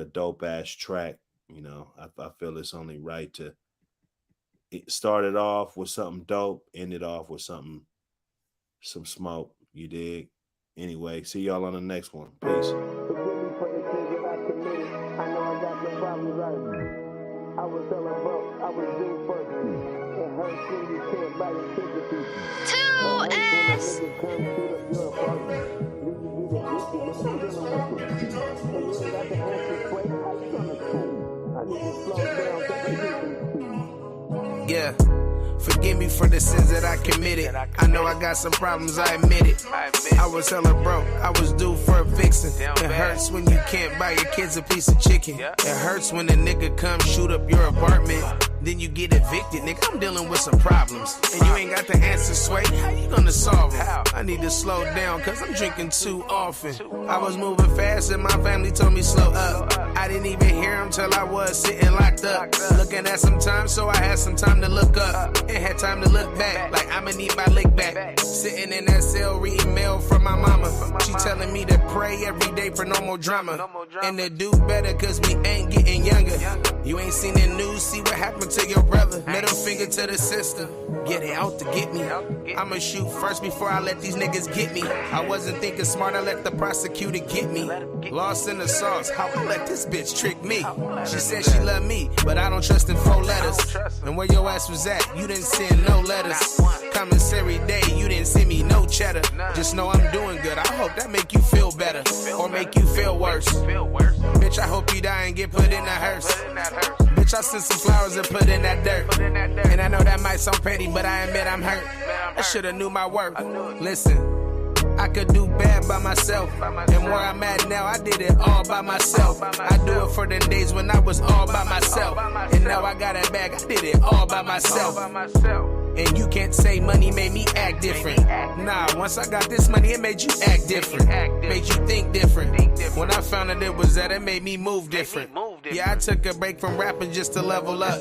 dope ass track. You know, I feel it's only right to start it off with something dope, end it off with some smoke. You dig? Anyway, see y'all on the next one. Peace. I was hella broke, I was due first. It hurts when you can't buy your ticket. 2S. Yeah. Forgive me for the sins that I committed. I know I got some problems, I admit it. I was hella broke, I was due for a fixin'. It hurts when you can't buy your kids a piece of chicken. It hurts when a nigga come shoot up your apartment. Then you get evicted, nigga, I'm dealing with some problems. And you ain't got the answer, Sway, how you gonna solve them? I need to slow down, cause I'm drinking too often. I was moving fast and my family told me slow up. I didn't even hear them till I was sitting locked up. Looking at some time, so I had some time to look up. And had time to look back, like I'ma need my lick back. Sitting in that cell reading mail from my mama. She telling me to pray every day for no more drama. And to do better cause we ain't getting younger. You ain't seen the news, see what happened to your brother. Middle finger to the sister, get it out to get me. I'ma shoot first before I let these niggas get me. I wasn't thinking smart, I let the prosecutor get me. Lost in the sauce, how I let this bitch trick me. She said she love me, but I don't trust in 4 letters. And where your ass was at, you didn't send no letters. Commissary day, you didn't send me no cheddar. Just know I'm doing good, I hope that make you feel better. Or make you feel worse. Bitch, I hope you die and get put in a hearse. Bitch, I sent some flowers and put in that dirt. And I know that might sound petty, but I admit I'm hurt. I should've knew my worth. Listen, I could do bad by myself. And where I'm at now, I did it all by myself. I do it for the days when I was all by myself. And now I got it back, I did it all by myself. And you can't say money made me act different. Nah, once I got this money, it made you act different. Made you think different. When I found out it was that, it made me move different. Yeah, I took a break from rapping just to level up.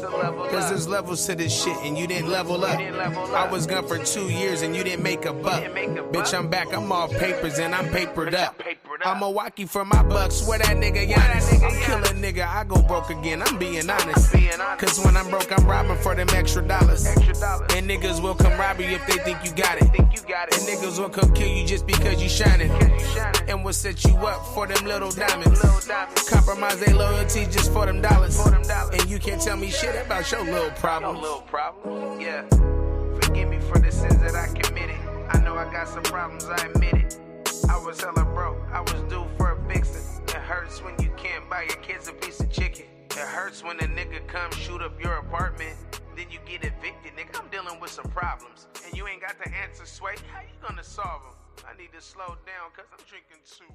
Cause there's levels to this shit and you didn't level up. I was gone for 2 years and you didn't make a buck. Bitch, I'm back, I'm all papers and I'm papered up. I'm Milwaukee for my bucks, where that nigga Giannis. I'm killing nigga, I go broke again, I'm being honest. Cause when I'm broke, I'm robbing for them extra dollars. And niggas will come rob you if they think you got it. And niggas will come kill you just because you shining. And will set you up for them little diamonds. Compromise their loyalty just for them dollars. And you can't tell me shit about your little problems. Yeah. Forgive me for the sins that I committed. I know I got some problems, I admit it. I was hella broke, I was due for a fixin'. It hurts when you can't buy your kids a piece of chicken. It hurts when a nigga come shoot up your apartment. Then you get evicted, nigga, I'm dealing with some problems. And you ain't got the answer, Sway, how you gonna solve them? I need to slow down, cause I'm drinking too.